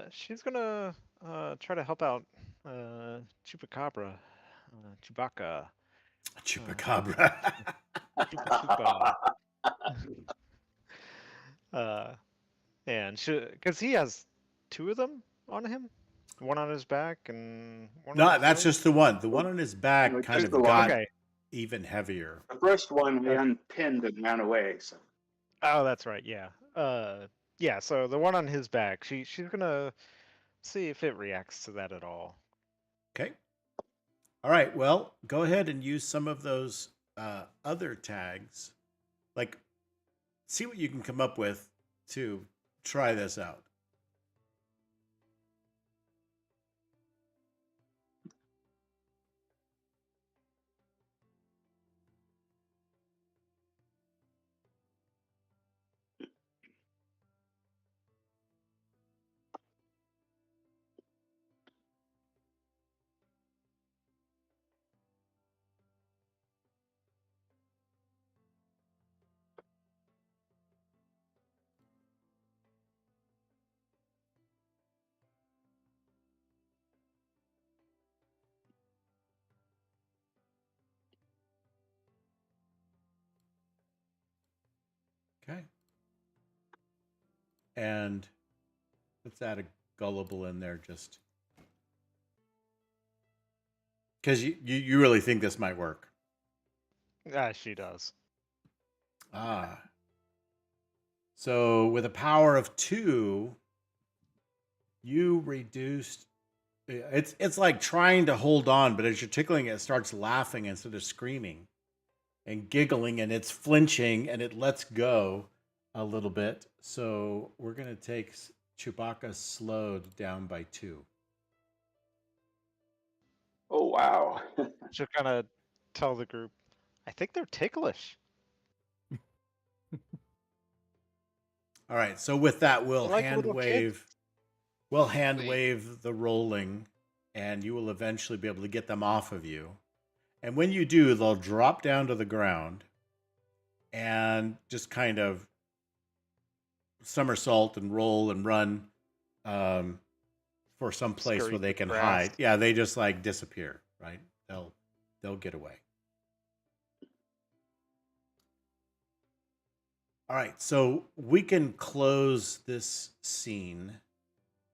Speaker 3: she's gonna try to help out Chupacabra, Chewbacca,
Speaker 1: Chupacabra.
Speaker 3: Chupa Chupa. And because he has 2 of them on him, one on his back and one on
Speaker 1: No,
Speaker 3: his
Speaker 1: that's
Speaker 3: leg.
Speaker 1: just the one. The one on his back
Speaker 4: No,
Speaker 1: kind
Speaker 4: just
Speaker 1: of
Speaker 4: the one.
Speaker 1: got
Speaker 3: Okay.
Speaker 1: even heavier.
Speaker 4: The first one we
Speaker 3: Okay.
Speaker 4: unpinned and ran away. So
Speaker 3: Oh, that's right. Yeah. Yeah. So the one on his back, she's gonna see if it reacts to that at all.
Speaker 1: Okay. All right. Well, go ahead and use some of those other tags. Like, see what you can come up with to try this out. Okay. And let's add a gullible in there just because you really think this might work.
Speaker 3: She does.
Speaker 1: Ah. So with a power of 2, you reduced. It's like trying to hold on, but as you're tickling it, it starts laughing instead of screaming and giggling, and it's flinching and it lets go a little bit. So we're going to take Chewbacca slowed down by 2.
Speaker 4: oh wow.
Speaker 3: She'll kind of tell the group, I think they're ticklish.
Speaker 1: All right. So with that, we'll
Speaker 3: Like
Speaker 1: hand
Speaker 3: little kids.
Speaker 1: wave. We'll hand
Speaker 2: Wait.
Speaker 1: wave the rolling, and you will eventually be able to get them off of you. And when you do, they'll drop down to the ground and just kind of somersault and roll and run for some place
Speaker 3: Scurry
Speaker 1: where they
Speaker 3: through
Speaker 1: can
Speaker 3: grass.
Speaker 1: hide. Yeah, they just like disappear, right? They'll get away. All right, so we can close this scene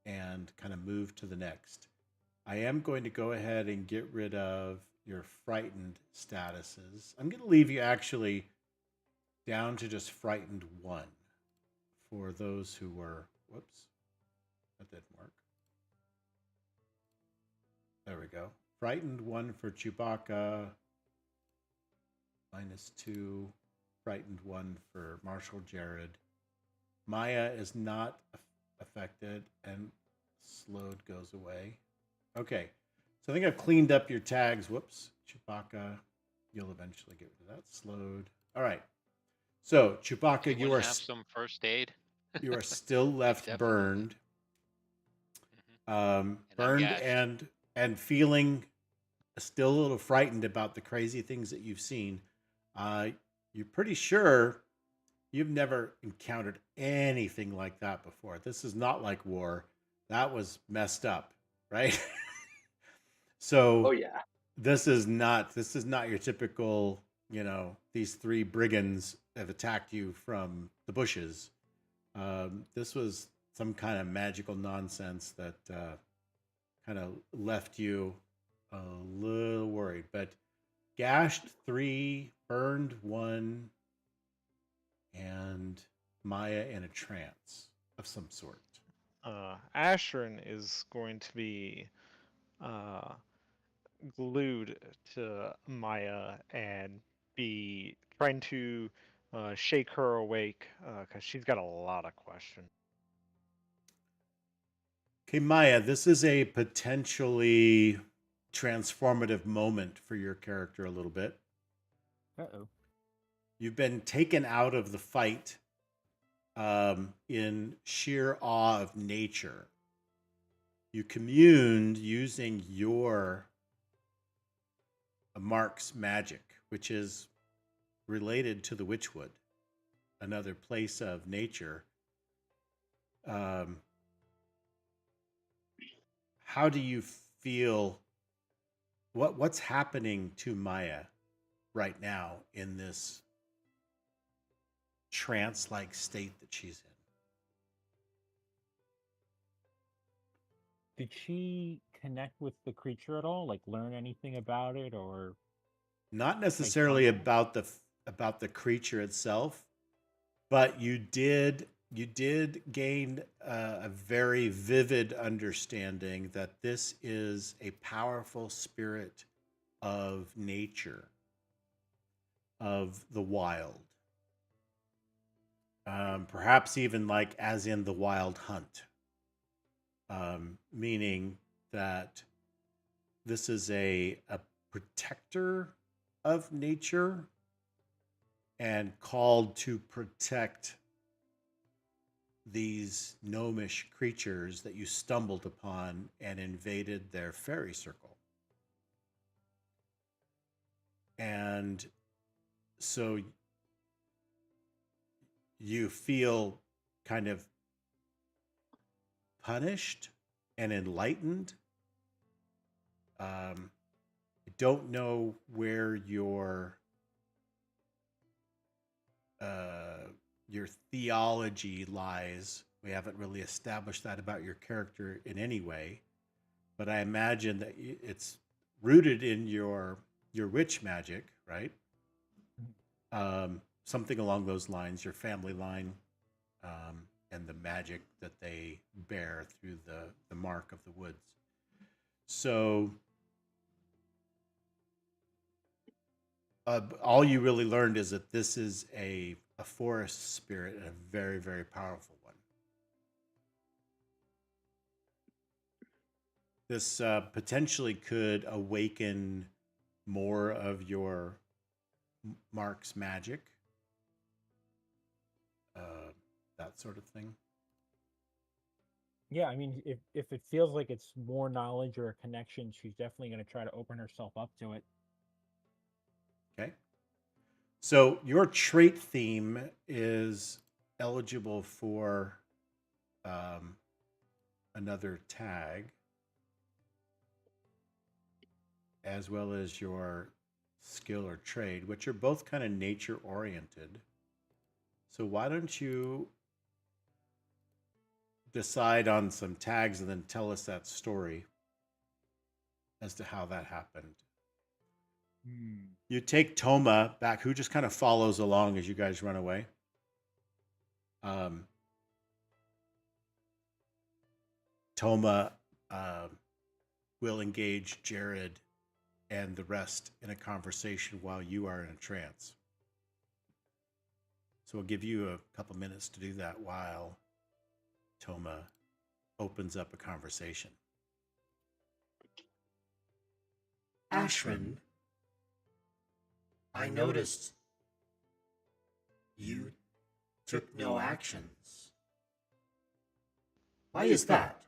Speaker 1: and kind of move to the next. I am going to go ahead and get rid of your frightened statuses. I'm going to leave you actually down to just frightened 1 for those who were, whoops, that didn't work. There we go. Frightened 1 for Chewbacca. -2, frightened 1 for Marshall Jared. Maya is not affected, and slowed goes away. Okay, so I think I've cleaned up your tags. Whoops, Chewbacca. You'll eventually get rid of that. Slowed. All right. So Chewbacca,
Speaker 2: Anyone have some first aid?
Speaker 1: you are still left
Speaker 2: Definitely.
Speaker 1: burned.
Speaker 2: Mhm. And I'm
Speaker 1: Burned
Speaker 2: gashed.
Speaker 1: and feeling still a little frightened about the crazy things that you've seen. You're pretty sure you've never encountered anything like that before. This is not like war. That was messed up, right? So
Speaker 4: Oh yeah.
Speaker 1: this is not your typical, these 3 brigands have attacked you from the bushes. This was some kind of magical nonsense that kind of left you a little worried. But gashed 3, burned 1, and Maya in a trance of some sort.
Speaker 3: Ashern is going to be glued to Maya and be trying to shake her awake because she's got a lot of questions.
Speaker 1: Okay, Maya, this is a potentially transformative moment for your character a little bit.
Speaker 5: Uh-oh.
Speaker 1: You've been taken out of the fight in sheer awe of nature. You communed using your Mark's magic, which is related to the Witchwood, another place of nature. How do you feel? What's happening to Maya right now in this trance-like state that she's in?
Speaker 5: Did she connect with the creature at all? Like learn anything about it, or
Speaker 1: Not necessarily about the creature itself, but you did gain a very vivid understanding that this is a powerful spirit of nature, of the wild. Perhaps even like as in the wild hunt, meaning that this is a protector of nature and called to protect these gnomish creatures that you stumbled upon and invaded their fairy circle. And so you feel kind of punished and enlightened. I don't know where your theology lies. We haven't really established that about your character in any way, but I imagine that it's rooted in your witch magic, right? Something along those lines, your family line, and the magic that they bear through the mark of the woods. So all you really learned is that this is a forest spirit and a very, very powerful one. This potentially could awaken more of your Mark's magic, that sort of thing.
Speaker 5: yeah, I mean, if it feels like it's more knowledge or a connection, she's definitely going to try to open herself up to it.
Speaker 1: Okay. So your trait theme is eligible for another tag, as well as your skill or trade, which are both kind of nature oriented. So why don't you decide on some tags and then tell us that story as to how that happened? You take Toma back, who just kind of follows along as you guys run away. Toma will engage Jared and the rest in a conversation while you are in a trance. So we'll give you a couple minutes to do that while Toma opens up a conversation.
Speaker 6: Ashran, I noticed you took no actions. Why is that?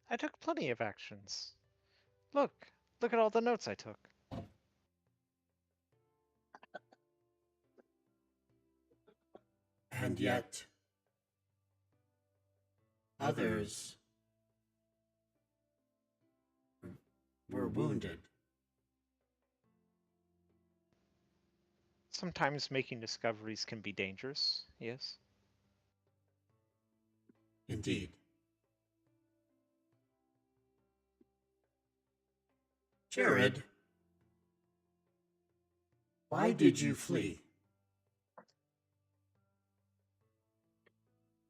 Speaker 3: I took plenty of actions. Look at all the notes I took.
Speaker 6: And yet, others were wounded.
Speaker 3: Sometimes making discoveries can be dangerous, yes.
Speaker 6: Indeed. Jared, why did you flee?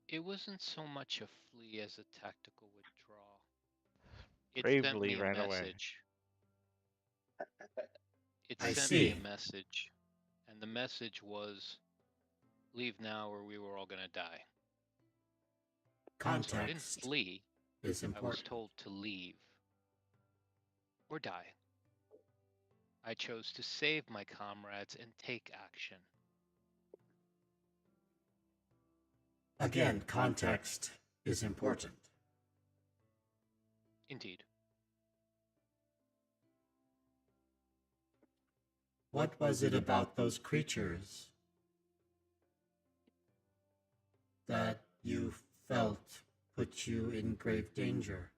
Speaker 2: It wasn't so much a flee as a tactical withdrawal. It sent
Speaker 3: Bravely
Speaker 2: me a
Speaker 3: ran away.
Speaker 2: message. It
Speaker 6: I
Speaker 2: sent me a
Speaker 6: see.
Speaker 2: message, and the message was, leave now or we were all gonna die. So I didn't
Speaker 6: Context
Speaker 2: flee,
Speaker 6: is
Speaker 2: I was
Speaker 6: important.
Speaker 2: told to leave or die. I chose to save my comrades and take action.
Speaker 6: Again, context is important.
Speaker 2: Indeed.
Speaker 6: What was it about those creatures that you felt put you in grave danger?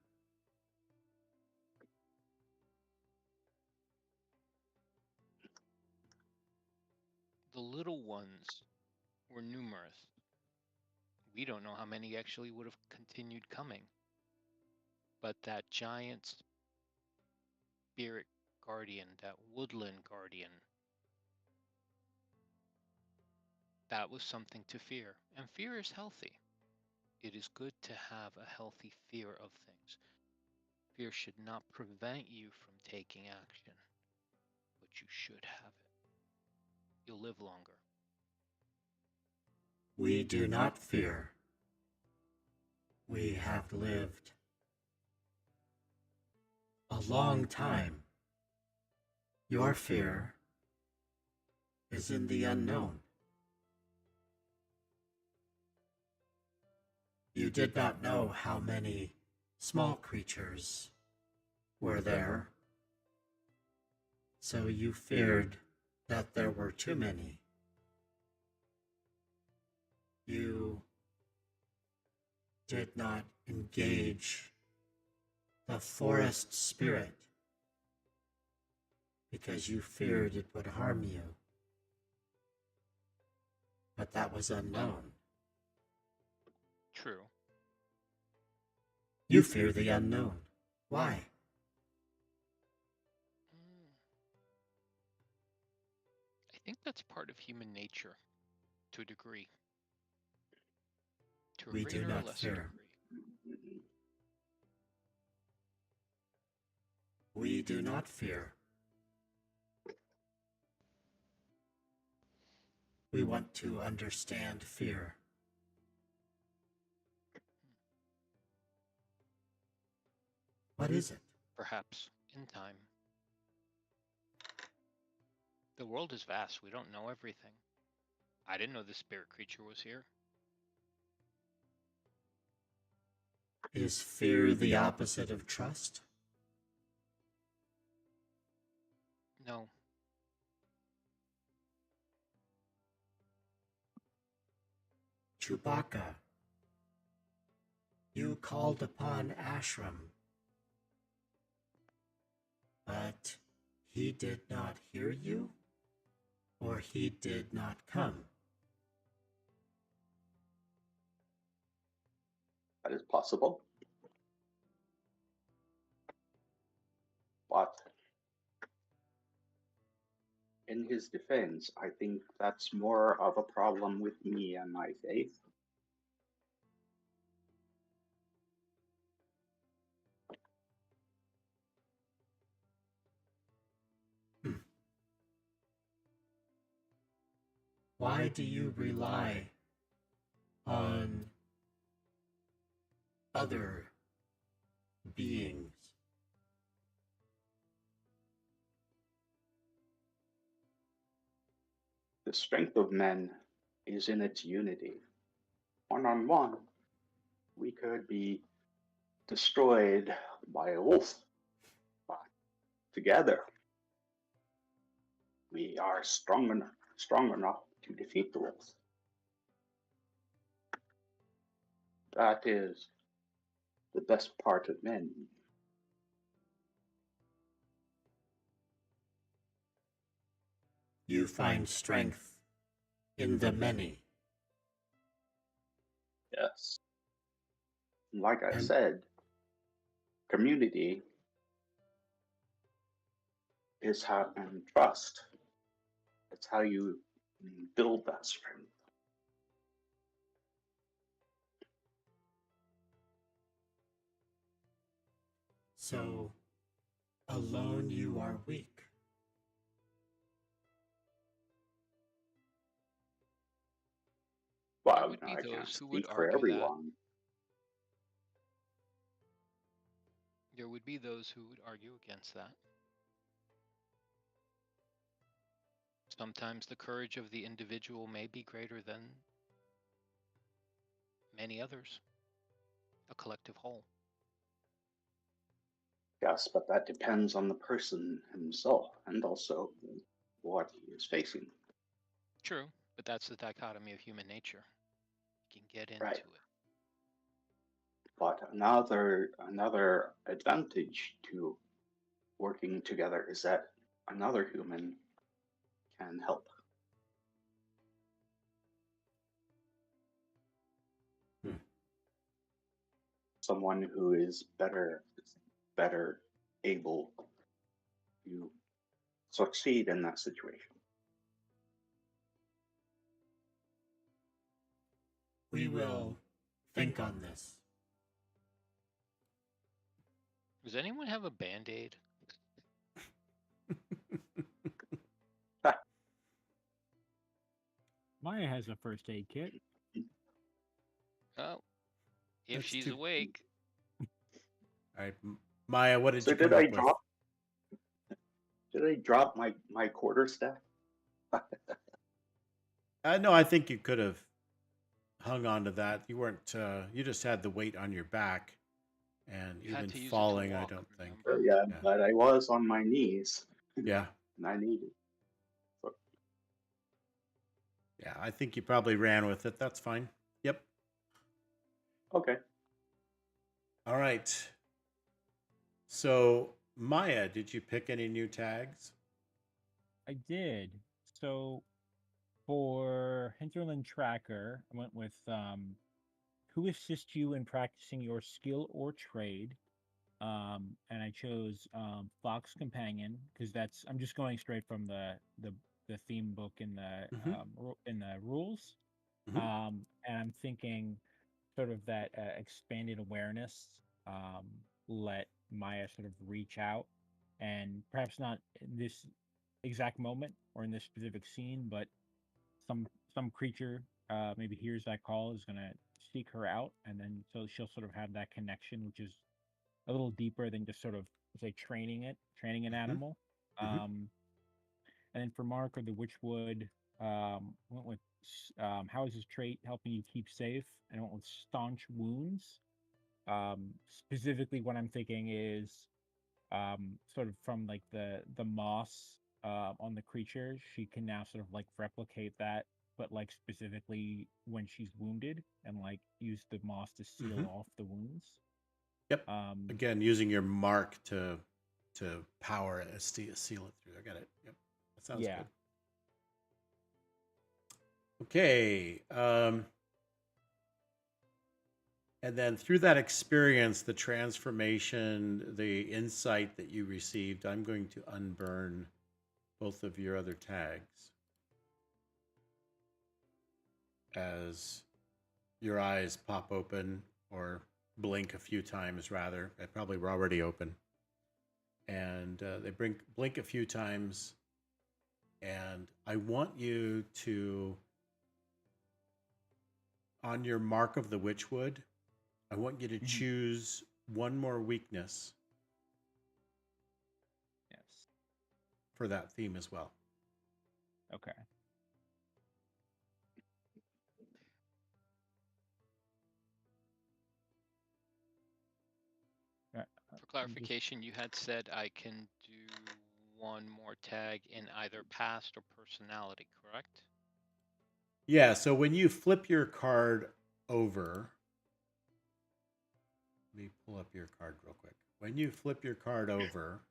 Speaker 2: The little ones were numerous. We don't know how many actually would have continued coming. But that giant spirit guardian, that woodland guardian, that was something to fear. And fear is healthy. It is good to have a healthy fear of things. Fear should not prevent you from taking action, but you should have it. You'll live longer.
Speaker 6: We do not fear. We have lived a long time. Your fear is in the unknown. You did not know how many small creatures were there, so you feared that there were too many. You did not engage the forest spirit because you feared it would harm you. But that was unknown.
Speaker 2: True.
Speaker 6: You fear the unknown. Why?
Speaker 2: I think that's part of human nature, to a degree. To a
Speaker 6: We do
Speaker 2: greater or
Speaker 6: not
Speaker 2: lesser
Speaker 6: fear.
Speaker 2: degree.
Speaker 6: We do not fear. We want to understand fear. What is it?
Speaker 2: Perhaps in time. The world is vast. We don't know everything. I didn't know the spirit creature was here.
Speaker 6: Is fear the opposite of trust?
Speaker 2: No.
Speaker 6: Chewbacca, you called upon Ashram, but he did not hear you, or he did not come.
Speaker 4: That is possible. But in his defense, I think that's more of a problem with me and my faith.
Speaker 6: Why do you rely on other beings?
Speaker 4: The strength of men is in its unity. One-on-one, we could be destroyed by a wolf. But together, we are strong enough to defeat the wolf. That is the best part of men.
Speaker 6: You find strength in the many.
Speaker 4: Yes. Like I
Speaker 6: And-
Speaker 4: said, community is how, and trust, it's how you build that strength.
Speaker 6: So, alone you are weak.
Speaker 4: Well,
Speaker 2: would be
Speaker 4: I can't
Speaker 2: those who would
Speaker 4: speak for
Speaker 2: argue that.
Speaker 4: everyone.
Speaker 2: There would be those who would argue against that. Sometimes the courage of the individual may be greater than many others, a collective whole.
Speaker 4: Yes, but that depends on the person himself and also what he is facing.
Speaker 2: True, but that's the dichotomy of human nature. You can get into
Speaker 4: Right.
Speaker 2: it.
Speaker 4: But another advantage to working together is that another human can help. Someone who is better able to succeed in that situation.
Speaker 6: We will think on this.
Speaker 2: Does anyone have a Band-Aid?
Speaker 5: Maya has a first aid kit.
Speaker 2: Oh, if
Speaker 1: That's
Speaker 2: she's
Speaker 1: too-
Speaker 2: awake.
Speaker 1: All right, Maya, what did
Speaker 4: So
Speaker 1: you come up with?
Speaker 4: Did I drop my quarter staff?
Speaker 1: No, I think you could have hung on to that. You weren't. You just had the weight on your back, and
Speaker 2: You had
Speaker 1: even
Speaker 2: to use it to
Speaker 1: falling, I
Speaker 2: walk,
Speaker 1: don't think.
Speaker 2: remember?
Speaker 4: Yeah,
Speaker 1: Yeah.
Speaker 4: but I was on my knees
Speaker 1: Yeah,
Speaker 4: and I needed. So,
Speaker 1: yeah. I think you probably ran with it. That's fine. Yep.
Speaker 4: okay.
Speaker 1: All right. So, Maya, did you pick any new tags?
Speaker 5: I did. So for Hinterland Tracker, I went with who assists you in practicing your skill or trade. And I chose Fox Companion because that's I'm just going straight from the theme book in the
Speaker 1: Mhm.
Speaker 5: in the rules.
Speaker 1: Mhm.
Speaker 5: And I'm thinking sort of that expanded awareness let Maya sort of reach out and perhaps not in this exact moment or in this specific scene, but some creature maybe hears that call is gonna seek her out, and then so she'll sort of have that connection, which is a little deeper than just sort of say training an
Speaker 1: Mhm.
Speaker 5: animal.
Speaker 1: Mhm.
Speaker 5: And then for Mark or the Witchwood, went with how is this trait helping you keep safe? And I went with staunch wounds. Specifically, what I'm thinking is sort of from like the moss on the creature, she can now sort of like replicate that, but like specifically when she's wounded and like use the moss to seal
Speaker 1: Mhm.
Speaker 5: off the wounds.
Speaker 1: Yep.
Speaker 5: Um,
Speaker 1: Again, using your mark to power it, seal it through. I got it. Yep. That sounds
Speaker 5: yeah.
Speaker 1: good. Okay. And then through that experience, the transformation, the insight that you received, I'm going to unburn both of your other tags as your eyes pop open or blink a few times, rather. They probably were already open. And they blink a few times. And I want you to on your mark of the Witchwood, I want you to
Speaker 5: Mhm.
Speaker 1: choose one more weakness
Speaker 5: Yes.
Speaker 1: for that theme as well.
Speaker 5: Okay. Uh,
Speaker 2: For
Speaker 5: just-
Speaker 2: clarification, you had said I can do one more tag in either past or personality, correct?
Speaker 1: Yeah, so when you flip your card over, let me pull up your card real quick. When you flip your card over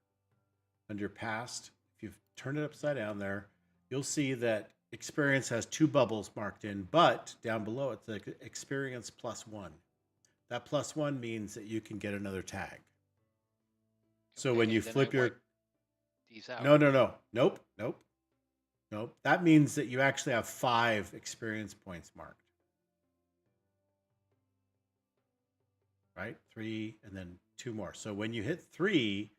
Speaker 1: under past, if you turn it upside down there, you'll see that experience has 2 bubbles marked in, but down below it's the experience +1. That +1 means that you can get another tag. So when
Speaker 2: Okay,
Speaker 1: you
Speaker 2: and then I
Speaker 1: flip your
Speaker 2: wipe these out.
Speaker 1: Nope. That means that you actually have 5 experience points marked. Right? 3 and then 2 more. So when you hit 3,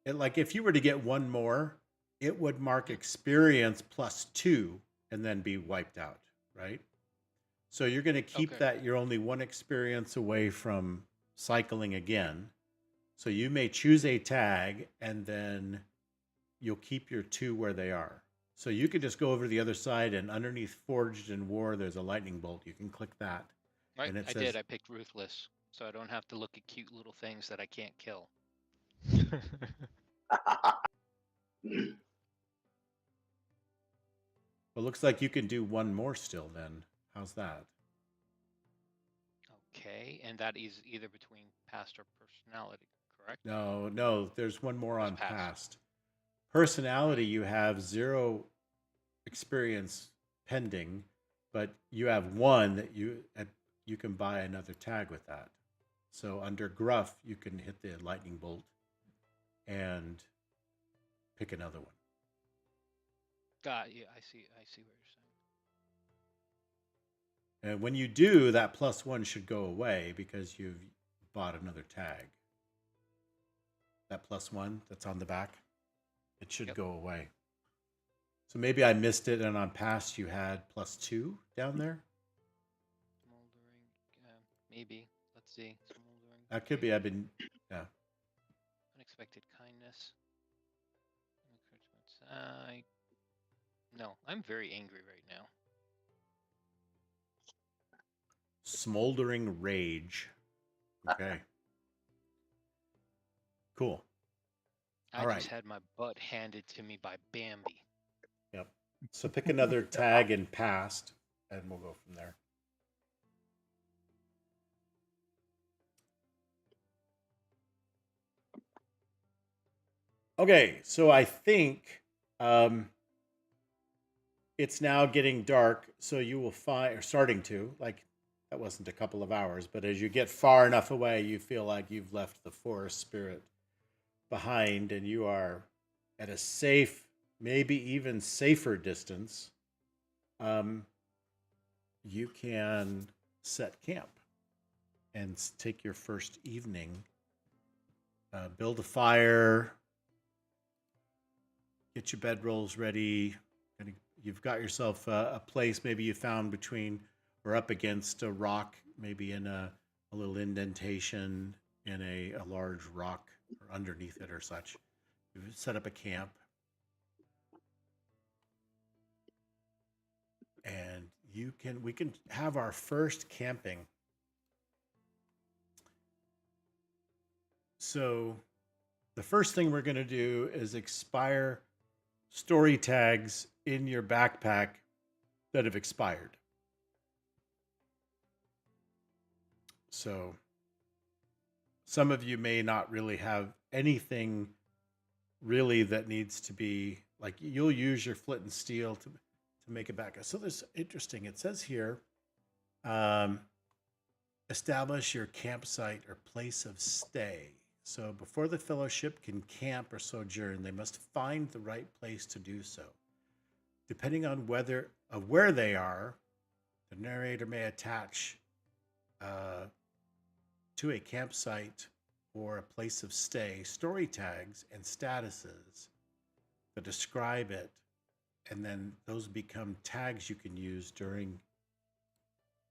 Speaker 1: like if you were to get one more, it would mark experience +2 and then be wiped out, right? So you're going to keep
Speaker 2: Okay.
Speaker 1: that. You're only 1 experience away from cycling again. So you may choose a tag and then you'll keep your 2 where they are. So you could just go over to the other side and underneath Forged in War, there's a lightning bolt. You can click that.
Speaker 2: Right,
Speaker 1: And it
Speaker 2: I
Speaker 1: says,
Speaker 2: did. I picked Ruthless, so I don't have to look at cute little things that I can't kill.
Speaker 1: well, looks like you can do one more still then. How's that?
Speaker 2: Okay, and that is either between past or personality, correct?
Speaker 1: No, there's one more
Speaker 2: Just
Speaker 1: on
Speaker 2: past.
Speaker 1: past. Personality, you have 0 experience pending, but you have 1 that you can buy another tag with that. So under gruff, you can hit the lightning bolt and pick another one.
Speaker 2: Yeah, I see what you're saying.
Speaker 1: And when you do, that +1 should go away because you've bought another tag. That +1 that's on the back, it should
Speaker 2: Yep.
Speaker 1: go away. So maybe I missed it, and on past you had +2 down there.
Speaker 2: Smoldering, maybe. Let's see. Smoldering.
Speaker 1: That could be. I've been, yeah.
Speaker 2: Unexpected kindness. No, I'm very angry right now.
Speaker 1: Smoldering rage. Okay. Cool.
Speaker 2: I
Speaker 1: All
Speaker 2: just
Speaker 1: right.
Speaker 2: had my butt handed to me by Bambi.
Speaker 1: Yep. So pick another tag in past, and we'll go from there. Okay, so I think it's now getting dark, so you will find, or starting to, like, that wasn't a couple of hours, but as you get far enough away, you feel like you've left the forest spirit behind and you are at a safe, maybe even safer distance. You can set camp and take your first evening, build a fire, get your bedrolls ready. And you've got yourself a place maybe you found between or up against a rock, maybe in a little indentation in a large rock or underneath it or such. You've set up a camp. And we can have our first camping. So the first thing we're going to do is expire story tags in your backpack that have expired. So some of you may not really have anything really that needs to be, like, you'll use your flint and steel to make it back. So this interesting. It says here, establish your campsite or place of stay. So before the fellowship can camp or sojourn, they must find the right place to do so. Depending on where they are, the narrator may attach to a campsite or a place of stay story tags and statuses that describe it, and then those become tags you can use during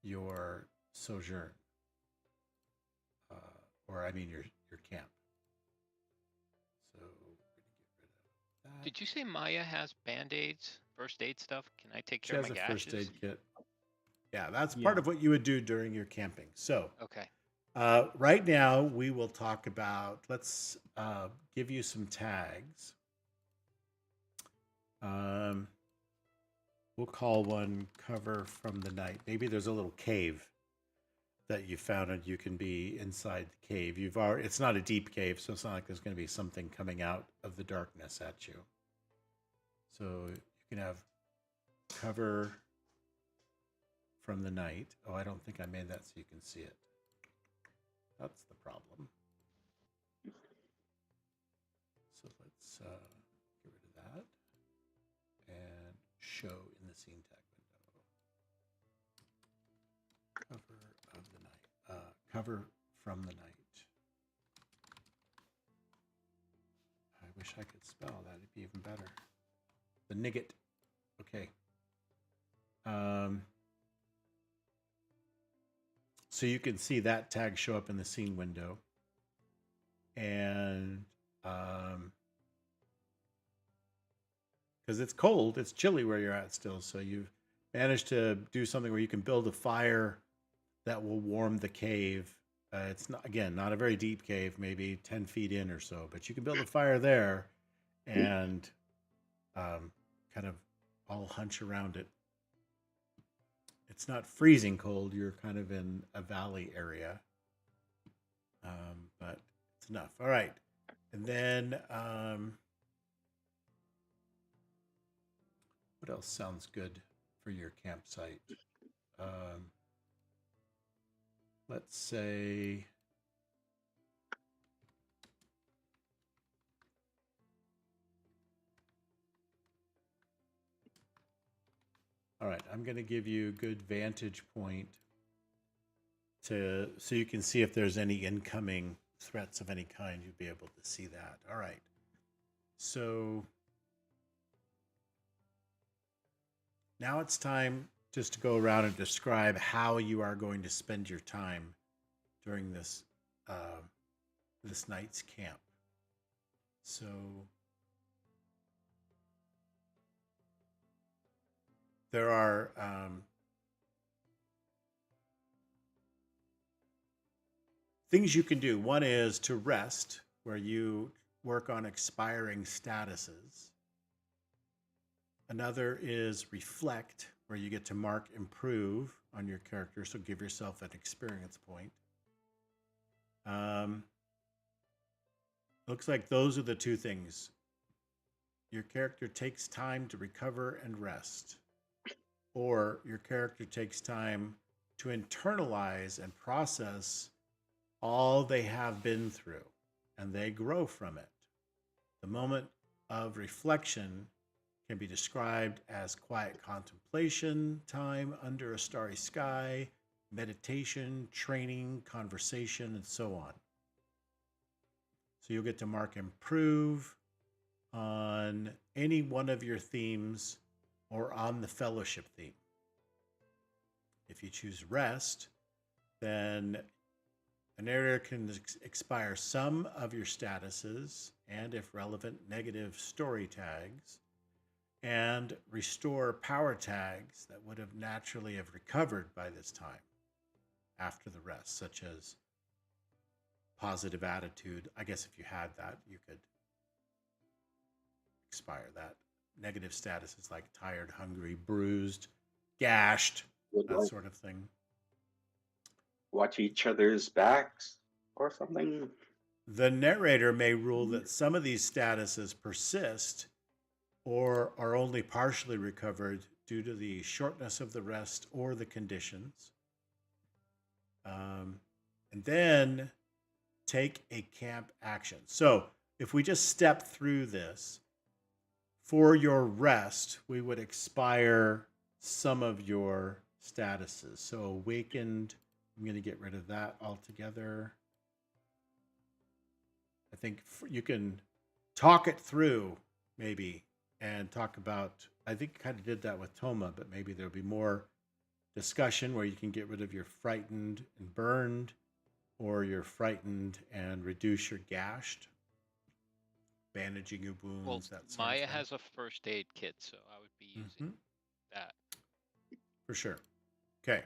Speaker 1: your sojourn, or I mean your camp. So we're gonna get rid of that.
Speaker 2: Did you say Maya has band-aids, first aid stuff? Can I take
Speaker 1: She
Speaker 2: care of
Speaker 1: has
Speaker 2: my
Speaker 1: a first
Speaker 2: gashes?
Speaker 1: aid kit. Yeah, that's
Speaker 5: Yeah.
Speaker 1: part of what you would do during your camping. So
Speaker 2: Okay.
Speaker 1: right now we will talk about. Let's give you some tags. We'll call one cover from the night. Maybe there's a little cave that you found and you can be inside the cave. It's not a deep cave, so it's not like there's going to be something coming out of the darkness at you. So you can have cover from the night. Oh, I don't think I made that so you can see it. That's the problem. So let's get rid of that and show in the scene tag window. Cover of the night. Cover from the night. I wish I could spell that. It'd be even better. The nigget. Okay. So you can see that tag show up in the scene window. And because it's cold, it's chilly where you're at still. So you've managed to do something where you can build a fire that will warm the cave. It's not, again, not a very deep cave, maybe 10 feet in or so, but you can build a fire there and kind of all hunch around it. It's not freezing cold. You're kind of in a valley area, but it's enough. All right. And then what else sounds good for your campsite? Let's say all right, I'm going to give you a good vantage point so you can see if there's any incoming threats of any kind. You'll be able to see that. All right. So now it's time just to go around and describe how you are going to spend your time during this this night's camp. So there are things you can do. One is to rest, where you work on expiring statuses. Another is reflect, where you get to mark improve on your character, so give yourself an experience point. Looks like those are the two things. Your character takes time to recover and rest, or your character takes time to internalize and process all they have been through, and they grow from it. The moment of reflection can be described as quiet contemplation, time under a starry sky, meditation, training, conversation, and so on. So you'll get to mark improve on any one of your themes or on the fellowship theme. If you choose rest, then the narrator can expire some of your statuses and, if relevant, negative story tags, and restore power tags that would have naturally have recovered by this time after the rest, such as positive attitude. I guess if you had that, you could expire that. Negative statuses like tired, hungry, bruised, gashed,
Speaker 4: Would
Speaker 1: that
Speaker 4: like
Speaker 1: sort of thing.
Speaker 4: watch each other's backs or something.
Speaker 1: The narrator may rule that some of these statuses persist or are only partially recovered due to the shortness of the rest or the conditions. And then take a camp action. So if we just step through this, for your rest, we would expire some of your statuses. So awakened, I'm going to get rid of that altogether. I think you can talk it through maybe and talk about, I think kind of did that with Toma, but maybe there'll be more discussion where you can get rid of your frightened and burned, or your frightened and reduce your gashed, bandaging your wounds,
Speaker 2: Well,
Speaker 1: that sort
Speaker 2: Maya
Speaker 1: of thing.
Speaker 2: has a first aid kit, so I would be using that.
Speaker 1: For sure. Okay.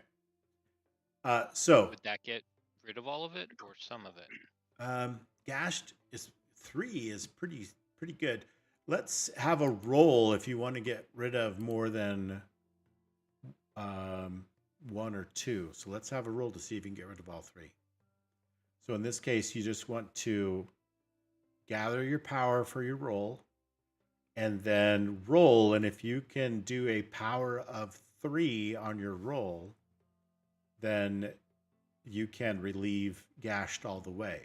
Speaker 1: So
Speaker 2: Would that get rid of all of it or some of it?
Speaker 1: gashed is 3 is pretty good. Let's have a roll if you want to get rid of more than 1 or 2. So let's have a roll to see if you can get rid of all 3. So in this case, you just want to gather your power for your roll and then roll. And if you can do a power of 3 on your roll, then you can relieve gashed all the way.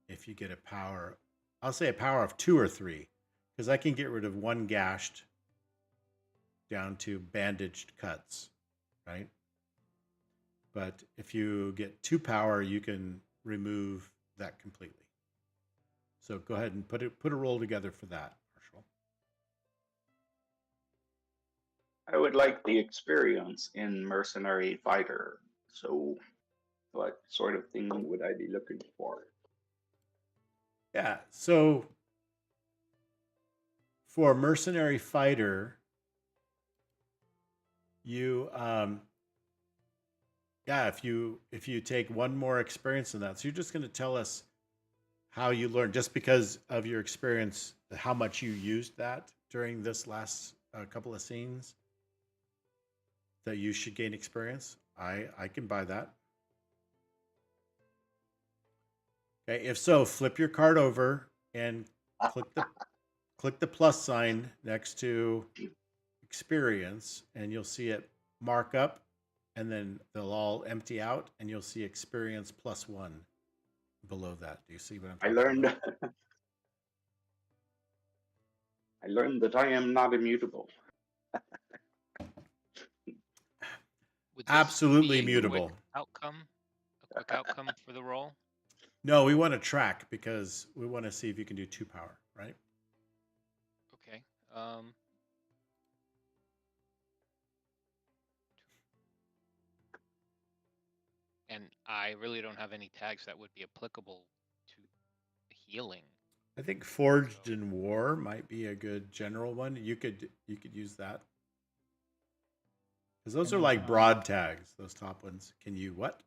Speaker 1: If you get a power, I'll say a power of 2 or 3, because I can get rid of 1 gashed down to bandaged cuts, right? But if you get 2 power, you can remove that completely. So go ahead and put a roll together for that, Marshall.
Speaker 4: I would like the experience in mercenary fighter. So, what sort of thing would I be looking for?
Speaker 1: Yeah, so for mercenary fighter, you if you take 1 more experience in that, so you're just going to tell us how you learned, just because of your experience, how much you used that during this last couple of scenes, that you should gain experience. I can buy that. Okay, if so, flip your card over and click the plus sign next to experience, and you'll see it mark up, and then they'll all empty out, and you'll see experience +1 below that. Do you see what I'm
Speaker 4: I
Speaker 1: talking
Speaker 4: learned
Speaker 1: about?
Speaker 4: I learned that I am not immutable.
Speaker 2: Would this
Speaker 1: Absolutely
Speaker 2: be a quick
Speaker 1: mutable.
Speaker 2: outcome? A quick outcome for the roll?
Speaker 1: No, we want to track because we want to see if you can do 2 power, right?
Speaker 2: Okay. And I really don't have any tags that would be applicable to healing.
Speaker 1: I think Forged in War might be a good general one. You could use that. Because those are like broad tags, those top ones. Can you what?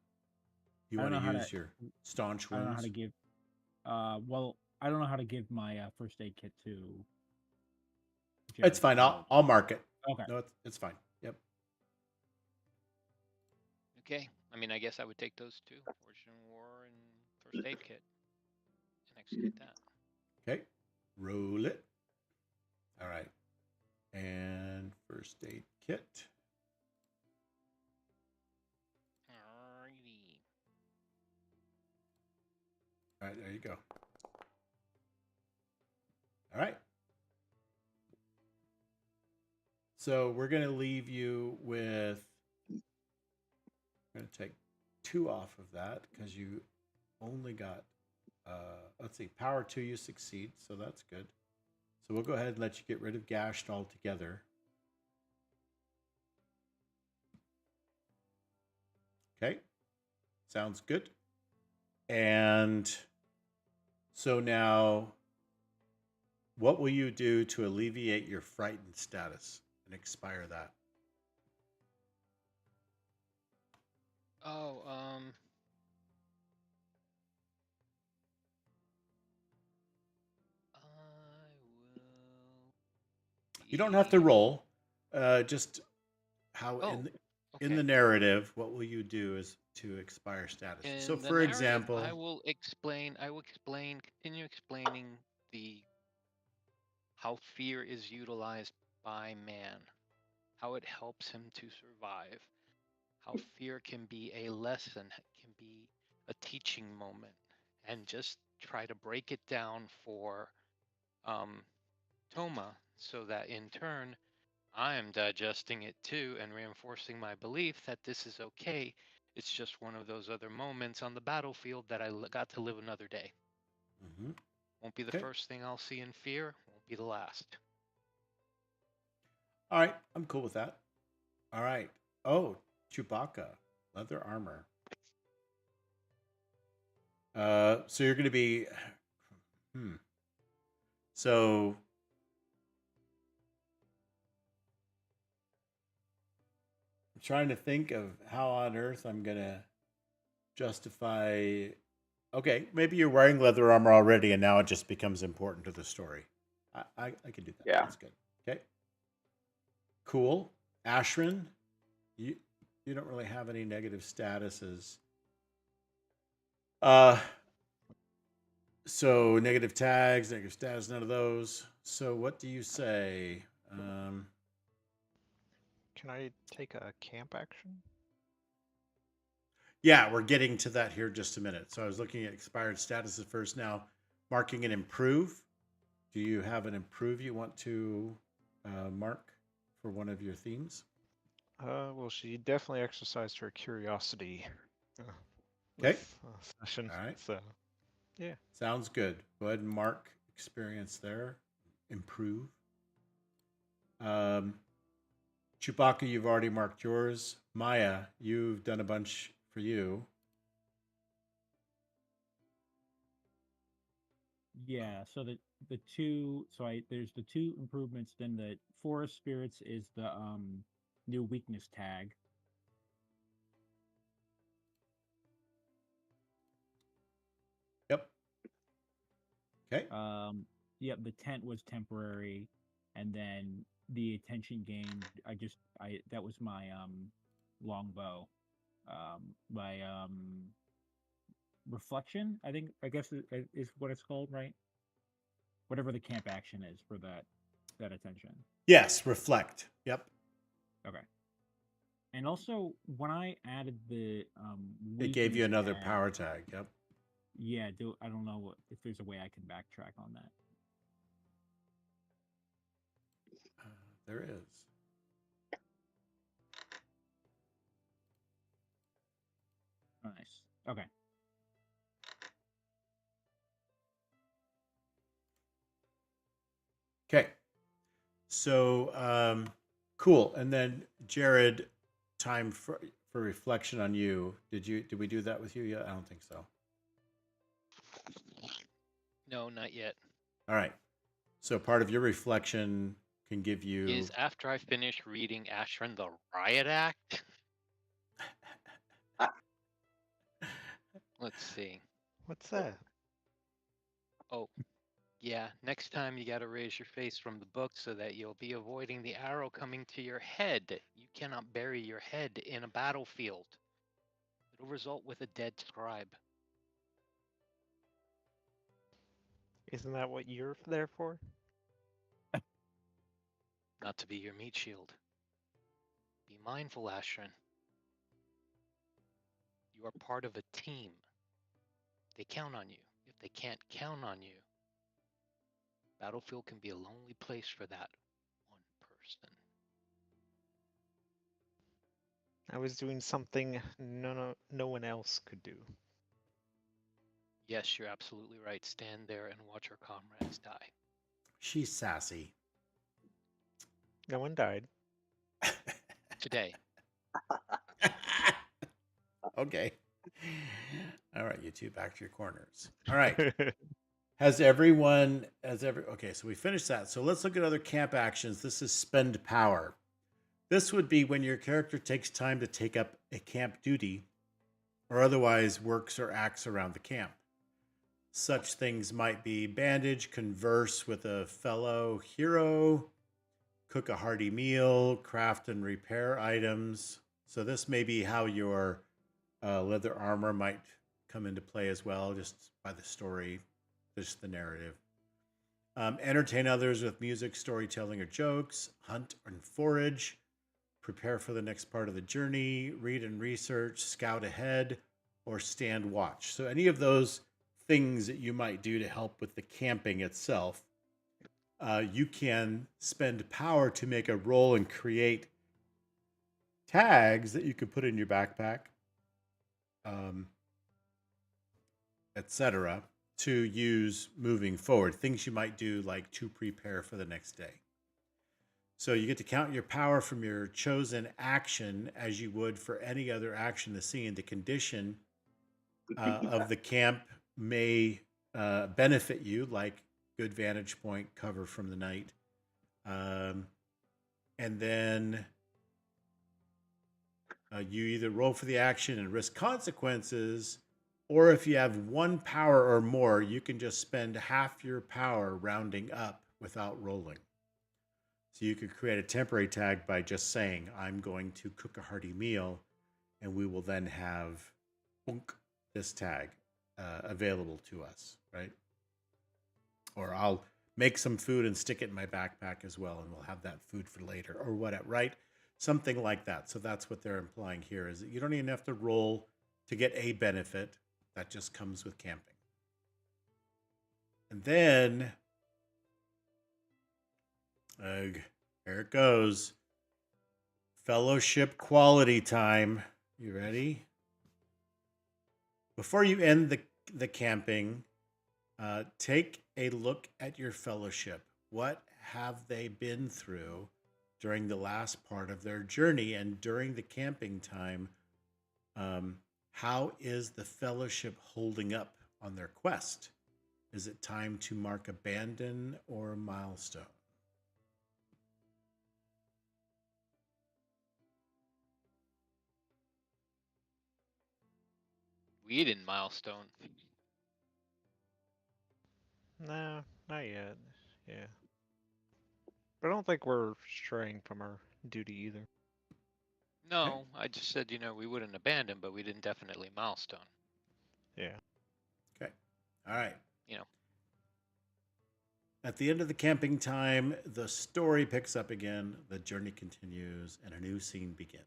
Speaker 1: You
Speaker 5: I don't
Speaker 1: want
Speaker 5: know
Speaker 1: to
Speaker 5: how
Speaker 1: use
Speaker 5: to-
Speaker 1: your staunch
Speaker 5: I don't know how
Speaker 1: wounds?
Speaker 5: to give. Well, I don't know how to give my first aid kit to.
Speaker 1: It's fine. I'll mark it.
Speaker 5: Okay.
Speaker 1: No, it's fine. Yep.
Speaker 2: Okay. I mean, I guess I would take those 2, Fortune War and First Aid Kit, and execute that.
Speaker 1: Okay. Roll it. All right. And first aid kit.
Speaker 2: Alrighty.
Speaker 1: All right, there you go. All right. So we're going to leave you with, I'm going to take 2 off of that because you only got, let's see, power 2, you succeed. So that's good. So we'll go ahead and let you get rid of gashed altogether. Okay. Sounds good. And so now, what will you do to alleviate your frightened status and expire that?
Speaker 2: Oh, I will.
Speaker 1: You don't have to
Speaker 2: be-
Speaker 1: roll. Just how
Speaker 2: Oh,
Speaker 1: in the
Speaker 2: okay.
Speaker 1: narrative, what will you do is to expire status?
Speaker 2: In
Speaker 1: So,
Speaker 2: the
Speaker 1: for
Speaker 2: narrative,
Speaker 1: example,
Speaker 2: I will continue explaining how fear is utilized by man, how it helps him to survive, how fear can be a lesson, can be a teaching moment, and just try to break it down for Toma so that in turn I am digesting it too and reinforcing my belief that this is okay. It's just one of those other moments on the battlefield that I got to live another day.
Speaker 1: mhm.
Speaker 2: Won't be the
Speaker 1: Okay.
Speaker 2: first thing I'll see in fear, won't be the last.
Speaker 1: All right, I'm cool with that. All right. Oh, Chewbacca, leather armor. So you're going to be. So I'm trying to think of how on earth I'm going to justify. Okay, maybe you're wearing leather armor already, and now it just becomes important to the story. I can do that.
Speaker 4: Yeah.
Speaker 1: That's good. Okay. Cool. Ashrin, you don't really have any negative statuses. So negative tags, negative status, none of those. So what do you say?
Speaker 3: Can I take a camp action?
Speaker 1: Yeah, we're getting to that here in just a minute. So I was looking at expired statuses first. Now, marking an improve. Do you have an improve you want to mark for one of your themes?
Speaker 3: Well, she definitely exercised her curiosity.
Speaker 1: Okay.
Speaker 3: Session.
Speaker 1: All right.
Speaker 3: So, yeah.
Speaker 1: Sounds good. Go ahead and mark experience there. Improve. Chewbacca, you've already marked yours. Maya, you've done a bunch for you.
Speaker 5: Yeah, so the two there's the two improvements, then the forest spirits is the new weakness tag.
Speaker 1: Yep. Okay.
Speaker 5: Yep, the tent was temporary, and then the attention gained, I that was my longbow. My reflection, I guess is what it's called, right? Whatever the camp action is for that attention.
Speaker 1: Yes, reflect. Yep.
Speaker 5: Okay. And also, when I added the
Speaker 1: It gave you
Speaker 5: weakness
Speaker 1: another
Speaker 5: tag,
Speaker 1: power tag. Yep.
Speaker 5: yeah, I don't know if there's a way I can backtrack on that.
Speaker 1: There is.
Speaker 5: Nice. Okay.
Speaker 1: Okay. So cool. And then Jared, time for reflection on you. Did we do that with you yet? I don't think so.
Speaker 2: No, not yet.
Speaker 1: All right. So part of your reflection can give you
Speaker 2: Is after I finish reading Ashran the Riot Act? Let's see.
Speaker 3: What's that?
Speaker 2: Oh, yeah. Next time you gotta raise your face from the book so that you'll be avoiding the arrow coming to your head. You cannot bury your head in a battlefield. It'll result with a dead scribe.
Speaker 3: Isn't that what you're there for?
Speaker 2: Not to be your meat shield. Be mindful, Ashran. You are part of a team. They count on you. If they can't count on you, battlefield can be a lonely place for that one person.
Speaker 3: I was doing something no one else could do.
Speaker 2: Yes, you're absolutely right. Stand there and watch our comrades die.
Speaker 1: She's sassy.
Speaker 3: No one died.
Speaker 2: Today.
Speaker 1: Okay. All right, you two, back to your corners. All right. Okay, so we finished that. So let's look at other camp actions. This is spend power. This would be when your character takes time to take up a camp duty or otherwise works or acts around the camp. Such things might be bandage, converse with a fellow hero, cook a hearty meal, craft and repair items. So this may be how your leather armor might come into play as well, just by the story, just the narrative. Entertain others with music, storytelling, or jokes. Hunt and forage. Prepare for the next part of the journey. Read and research. Scout ahead. Or stand watch. So any of those things that you might do to help with the camping itself, you can spend power to make a roll and create tags that you can put in your backpack, etc., to use moving forward. Things you might do like to prepare for the next day. So you get to count your power from your chosen action as you would for any other action in the scene. The condition of the camp may benefit you, like good vantage point, cover from the night. And then you either roll for the action and risk consequences, or if you have 1 power or more, you can just spend half your power rounding up without rolling. So you could create a temporary tag by just saying, I'm going to cook a hearty meal, and we will then have this tag available to us, right? Or I'll make some food and stick it in my backpack as well, and we'll have that food for later, or whatever, right? Something like that. So that's what they're implying here, is that you don't even have to roll to get a benefit. That just comes with camping. And then, here it goes. Fellowship quality time. You ready? Before you end the camping, take a look at your fellowship. What have they been through during the last part of their journey and during the camping time? How is the fellowship holding up on their quest? Is it time to mark abandon or milestone?
Speaker 2: We didn't milestone.
Speaker 3: No, not yet. Yeah. But I don't think we're straying from our duty either.
Speaker 2: No, I just said, we wouldn't abandon, but we didn't definitely milestone.
Speaker 3: Yeah.
Speaker 1: Okay. All right.
Speaker 2: You know.
Speaker 1: At the end of the camping time, the story picks up again, the journey continues, and a new scene begins.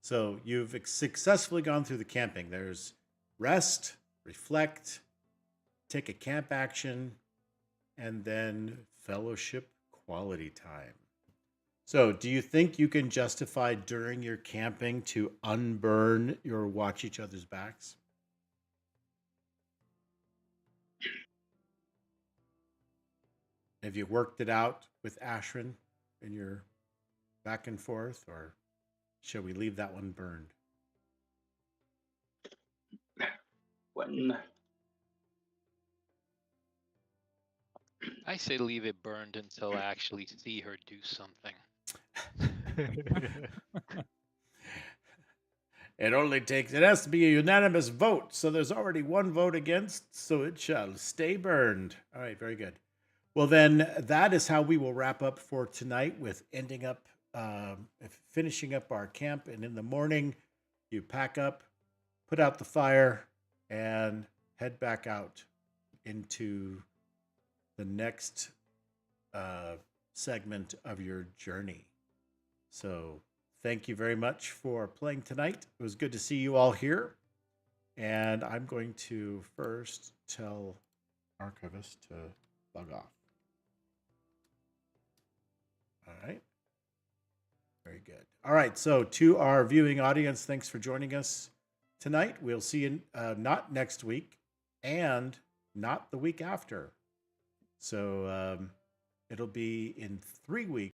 Speaker 1: So you've successfully gone through the camping. There's rest, reflect, take a camp action, and then fellowship quality time. So do you think you can justify during your camping to unburn your watch each other's backs? Have you worked it out with Ashrin in your back and forth, or shall we leave that one burned?
Speaker 4: When
Speaker 2: I say leave it burned until I actually see her do something.
Speaker 1: It has to be a unanimous vote. So there's already 1 vote against, so it shall stay burned. All right, very good. Well, then that is how we will wrap up for tonight, with finishing up our camp. And in the morning, you pack up, put out the fire, and head back out into the next segment of your journey. So thank you very much for playing tonight. It was good to see you all here. And I'm going to first tell Archivist to log off. All right. Very good. All right. So to our viewing audience, thanks for joining us tonight. We'll see you not next week and not the week after. So it'll be in 3 weeks.